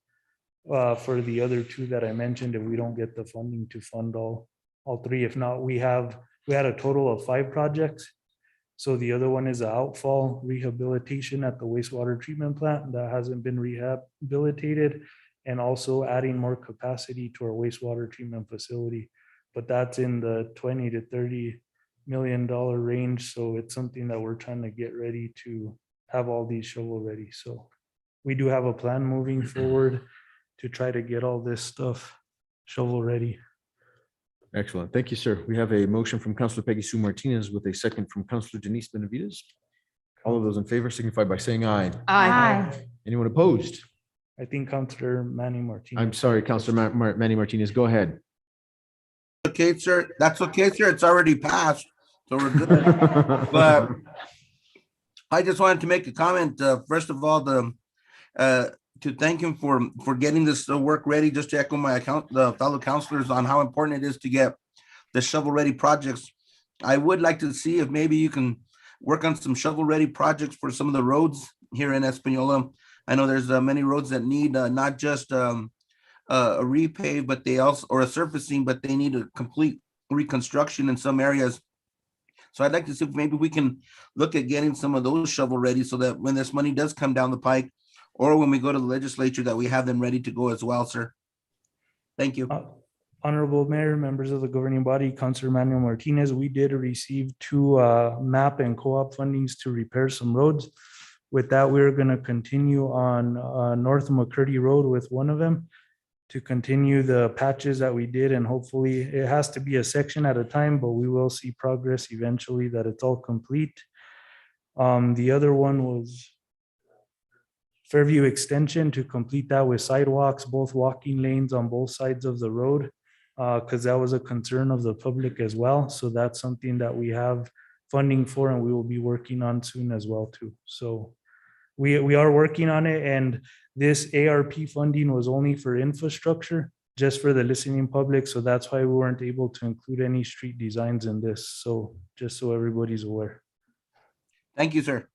[SPEAKER 13] for the other two that I mentioned, if we don't get the funding to fund all three. If not, we had a total of 5 projects. So the other one is an outfall rehabilitation at the wastewater treatment plant that hasn't been rehabilitated, and also adding more capacity to our wastewater treatment facility. But that's in the $20 to $30 million range. So it's something that we're trying to get ready to have all these shovel ready. So we do have a plan moving forward to try to get all this stuff shovel ready.
[SPEAKER 1] Excellent. Thank you, sir. We have a motion from Counselor Peggy Sue Martinez with a second from Counselor Denise Benavides. All of those in favor signify by saying aye.
[SPEAKER 6] Aye.
[SPEAKER 1] Anyone opposed?
[SPEAKER 13] I think Counselor Manny Martinez.
[SPEAKER 1] I'm sorry, Counselor Manny Martinez, go ahead.
[SPEAKER 2] Okay, sir. That's okay, sir. It's already passed, so we're good. But I just wanted to make a comment. First of all, to thank him for getting this work ready. Just to echo the fellow counselors on how important it is to get the shovel ready projects. I would like to see if maybe you can work on some shovel ready projects for some of the roads here in Espanola. I know there's many roads that need not just a repave, but they also, or a surfacing, but they need a complete reconstruction in some areas. So I'd like to see if maybe we can look at getting some of those shovel ready so that when this money does come down the pike, or when we go to the legislature, that we have them ready to go as well, sir. Thank you.
[SPEAKER 13] Honorable Mayor, members of the governing body, Councilor Manuel Martinez, we did receive 2 MAP and co-op fundings to repair some roads. With that, we're going to continue on North McCurdy Road with one of them to continue the patches that we did, and hopefully it has to be a section at a time, but we will see progress eventually that it's all complete. The other one was Fairview Extension, to complete that with sidewalks, both walking lanes on both sides of the road, because that was a concern of the public as well. So that's something that we have funding for, and we will be working on soon as well too. So we are working on it, and this ARP funding was only for infrastructure, just for the listening public. So that's why we weren't able to include any street designs in this. So just so everybody's aware.
[SPEAKER 2] Thank you, sir.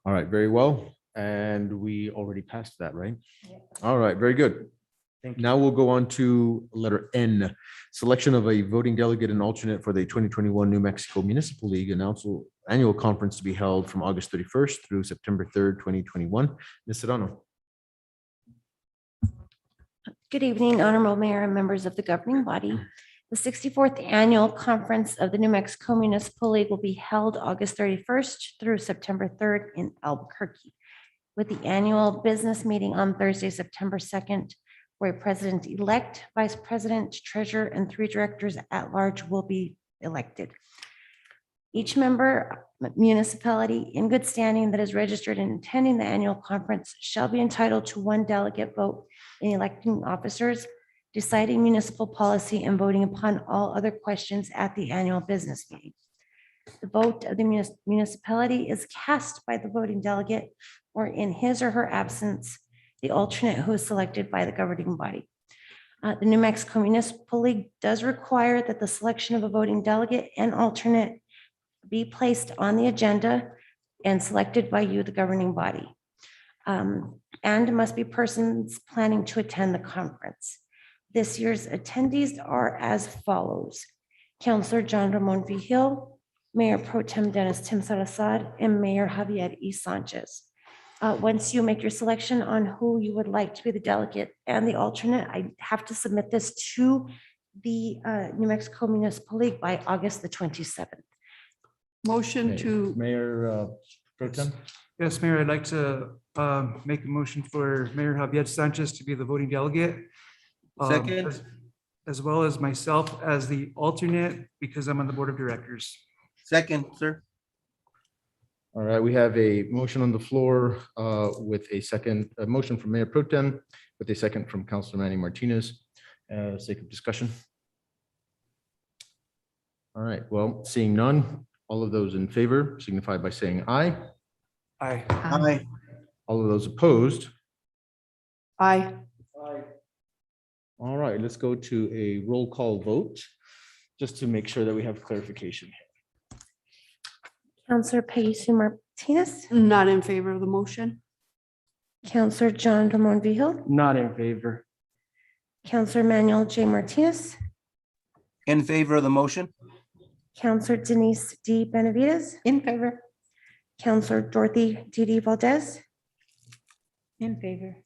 [SPEAKER 1] All right, very well. And we already passed that, right? All right, very good. Now we'll go on to letter N, selection of a voting delegate and alternate for the 2021 New Mexico Municipal League annual conference to be held from August 31st through September 3rd, 2021. Ms. Serrano.
[SPEAKER 11] Good evening, Honorable Mayor and members of the governing body. The 64th Annual Conference of the New Mexico Municipal League will be held August 31st through September 3rd in Albuquerque, with the annual business meeting on Thursday, September 2nd, where President-elect, Vice President, Treasurer, and 3 directors at large will be elected. Each member municipality in good standing that is registered and attending the annual conference shall be entitled to 1 delegate vote in electing officers, deciding municipal policy, and voting upon all other questions at the annual business meeting. The vote of the municipality is cast by the voting delegate, or in his or her absence, the alternate who is selected by the governing body. The New Mexico Municipal League does require that the selection of a voting delegate and alternate be placed on the agenda and selected by you, the governing body, and must be persons planning to attend the conference. This year's attendees are as follows: Councillor John Ramon Vigil, Mayor Pro Tem Dennis Tim Salazar, and Mayor Javier E. Sanchez. Once you make your selection on who you would like to be the delegate and the alternate, I have to submit this to the New Mexico Municipal League by August the 27th.
[SPEAKER 14] Motion
[SPEAKER 1] Okay,
[SPEAKER 14] to,
[SPEAKER 1] Mayor Pro Tem.
[SPEAKER 3] Yes, Mayor, I'd like to make a motion for Mayor Javier Sanchez to be the voting delegate.
[SPEAKER 2] Second.
[SPEAKER 3] As well as myself as the alternate, because I'm on the board of directors.
[SPEAKER 2] Second, sir.
[SPEAKER 1] All right, we have a motion on the floor with a motion from Mayor Pro Tem with a second from Councilor Manny Martinez. Sake of discussion. All right, well, seeing none, all of those in favor signify by saying aye.
[SPEAKER 3] Aye.
[SPEAKER 2] Aye.
[SPEAKER 1] All of those opposed.
[SPEAKER 14] aye.
[SPEAKER 1] All right, let's go to a roll call vote, just to make sure that we have clarification.
[SPEAKER 11] Councillor Peggy Sue Martinez,
[SPEAKER 10] Not in favor of the motion.
[SPEAKER 11] Councillor John Ramon Vigil,
[SPEAKER 8] Not in favor.
[SPEAKER 11] Councillor Manuel J. Martinez,
[SPEAKER 2] In favor of the motion?
[SPEAKER 11] Councillor Denise D. Benavides,
[SPEAKER 6] In favor.
[SPEAKER 11] Councillor Dorothy D. Valdez,
[SPEAKER 9] In favor.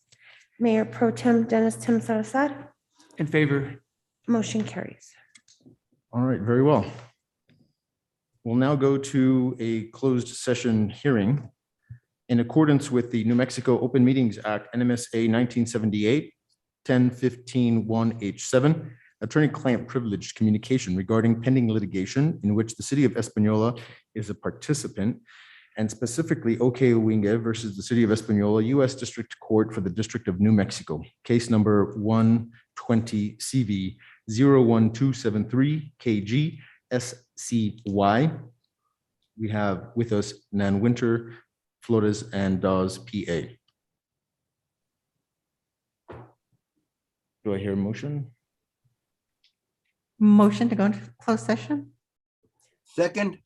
[SPEAKER 11] Mayor Pro Tem Dennis Tim Salazar.
[SPEAKER 3] In favor.
[SPEAKER 11] Motion carries.
[SPEAKER 1] All right, very well. We'll now go to a closed session hearing. In accordance with the New Mexico Open Meetings Act, NMSA 1978, 1015-1H7, attorney-client privileged communication regarding pending litigation in which the city of Espanola is a participant, and specifically OK Owinga versus the city of Espanola, U.S. District Court for the District of New Mexico, case number 120 CV 01273 KG SCY. We have with us Nan Winter, Flores, and Dawes, PA. Do I hear a motion?
[SPEAKER 6] Motion to go into closed session?
[SPEAKER 2] Second.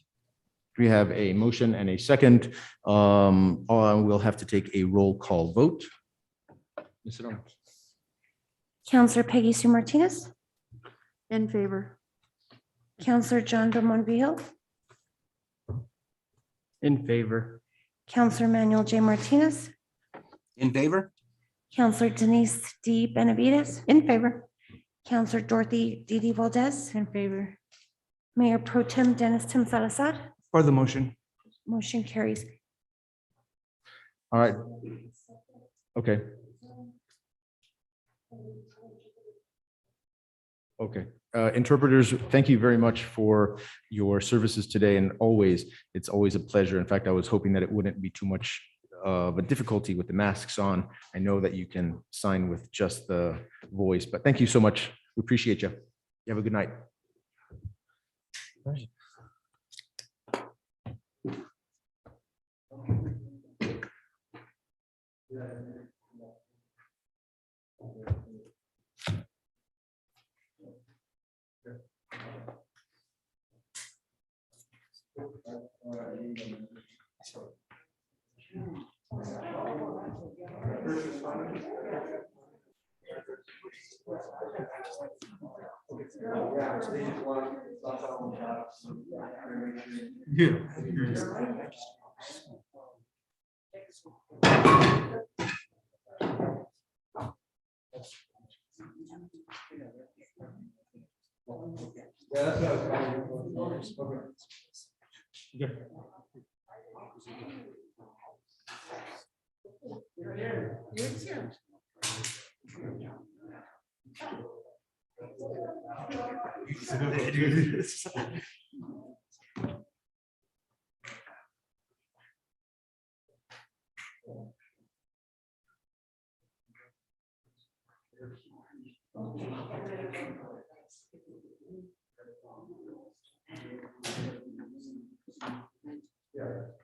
[SPEAKER 1] We have a motion and a second. We'll have to take a roll call vote. Ms. Serrano.
[SPEAKER 11] Councillor Peggy Sue Martinez,
[SPEAKER 10] In favor.
[SPEAKER 11] Councillor John Ramon Vigil,
[SPEAKER 8] In favor.
[SPEAKER 11] Councillor Manuel J. Martinez,
[SPEAKER 2] In favor?
[SPEAKER 11] Councillor Denise D. Benavides,
[SPEAKER 6] In favor.
[SPEAKER 11] Councillor Dorothy D. Valdez,
[SPEAKER 9] In favor.
[SPEAKER 11] Mayor Pro Tem Dennis Tim Salazar.
[SPEAKER 3] For the motion.
[SPEAKER 11] Motion carries.
[SPEAKER 1] All right. Okay. Okay. Interpreters, thank you very much for your services today, and it's always a pleasure. In fact, I was hoping that it wouldn't be too much of a difficulty with the masks on. I know that you can sign with just the voice, but thank you so much. We appreciate you. You have a good night. All right.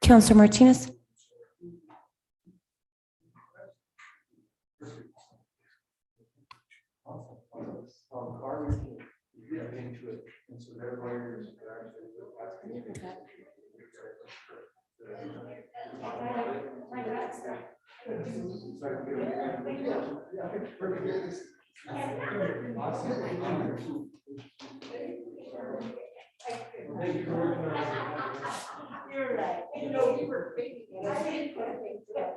[SPEAKER 11] Counselor Martinez.
[SPEAKER 2] You're right. You know, you were thinking, and I didn't put things together.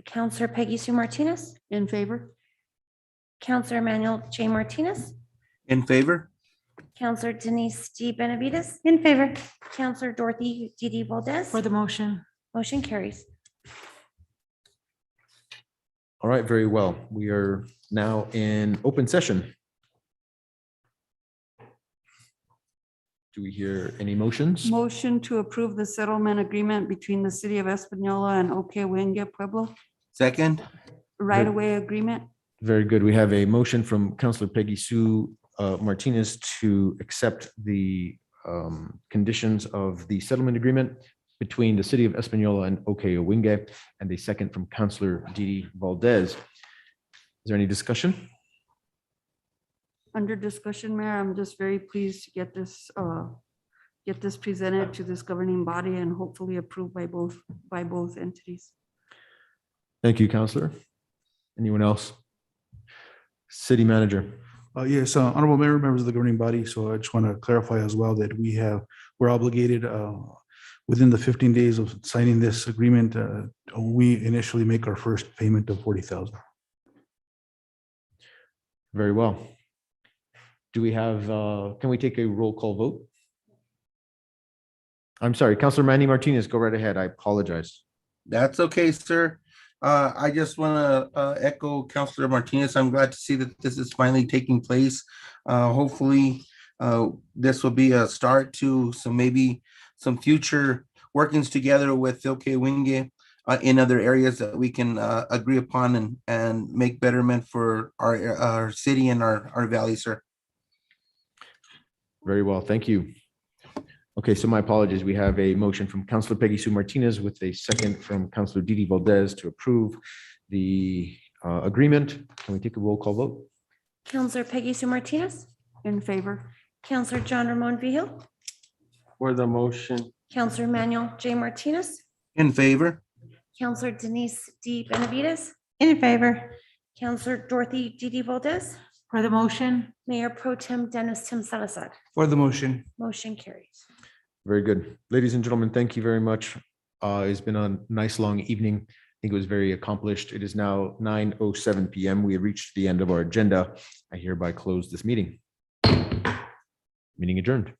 [SPEAKER 11] Counselor Peggy Sue Martinez,
[SPEAKER 10] In favor?
[SPEAKER 11] Counselor Emmanuel J. Martinez,
[SPEAKER 2] In favor?
[SPEAKER 11] Counselor Denise D. Benavides,
[SPEAKER 9] In favor.
[SPEAKER 11] Counselor Dorothy D. Valdez.
[SPEAKER 9] For the motion.
[SPEAKER 11] Motion carries.
[SPEAKER 1] All right, very well. We are now in open session. Do we hear any motions?
[SPEAKER 10] Motion to approve the settlement agreement between the city of Espanola and OK Wenge Pueblo,
[SPEAKER 2] Second?
[SPEAKER 10] right-of-way agreement.
[SPEAKER 1] Very good. We have a motion from Counselor Peggy Sue Martinez to accept the conditions of the settlement agreement between the city of Espanola and OK Owinge, and a second from Counselor Didi Valdez. Is there any discussion?
[SPEAKER 10] Under discussion, Mayor, I'm just very pleased to get this presented to this governing body and hopefully approved by both entities.
[SPEAKER 1] Thank you, Counselor. Anyone else? City Manager.
[SPEAKER 12] Yes, Honorable Mayor, members of the governing body. So I just want to clarify as well that we're obligated within the 15 days of signing this agreement, we initially make our first payment of 40,000.
[SPEAKER 1] Very well. Do we have, can we take a roll call vote? I'm sorry, Counselor Manny Martinez, go right ahead. I apologize.
[SPEAKER 2] That's okay, sir. I just want to echo Counselor Martinez. I'm glad to see that this is finally taking place. Hopefully, this will be a start to some future workings together with OK Wenge in other areas that we can agree upon and make betterment for our city and our valley, sir.
[SPEAKER 1] Very well, thank you. Okay, so my apologies. We have a motion from Counselor Peggy Sue Martinez with a second from Counselor Didi Valdez to approve the agreement. Can we take a roll call vote?
[SPEAKER 11] Counselor Peggy Sue Martinez,
[SPEAKER 10] In favor?
[SPEAKER 11] Counselor John Ramon Vihil,
[SPEAKER 2] For the motion.
[SPEAKER 11] Counselor Emmanuel J. Martinez,
[SPEAKER 2] In favor?
[SPEAKER 11] Counselor Denise D. Benavides,
[SPEAKER 9] In favor.
[SPEAKER 11] Counselor Dorothy D. Valdez,
[SPEAKER 9] For the motion.
[SPEAKER 11] Mayor Pro Tem Dennis Tim Salazar.
[SPEAKER 13] For the motion.
[SPEAKER 11] Motion carries.
[SPEAKER 1] Very good. Ladies and gentlemen, thank you very much. It's been a nice long evening. I think it was very accomplished. It is now 9:07 p.m. We have reached the end of our agenda. I hereby close this meeting. Meeting adjourned.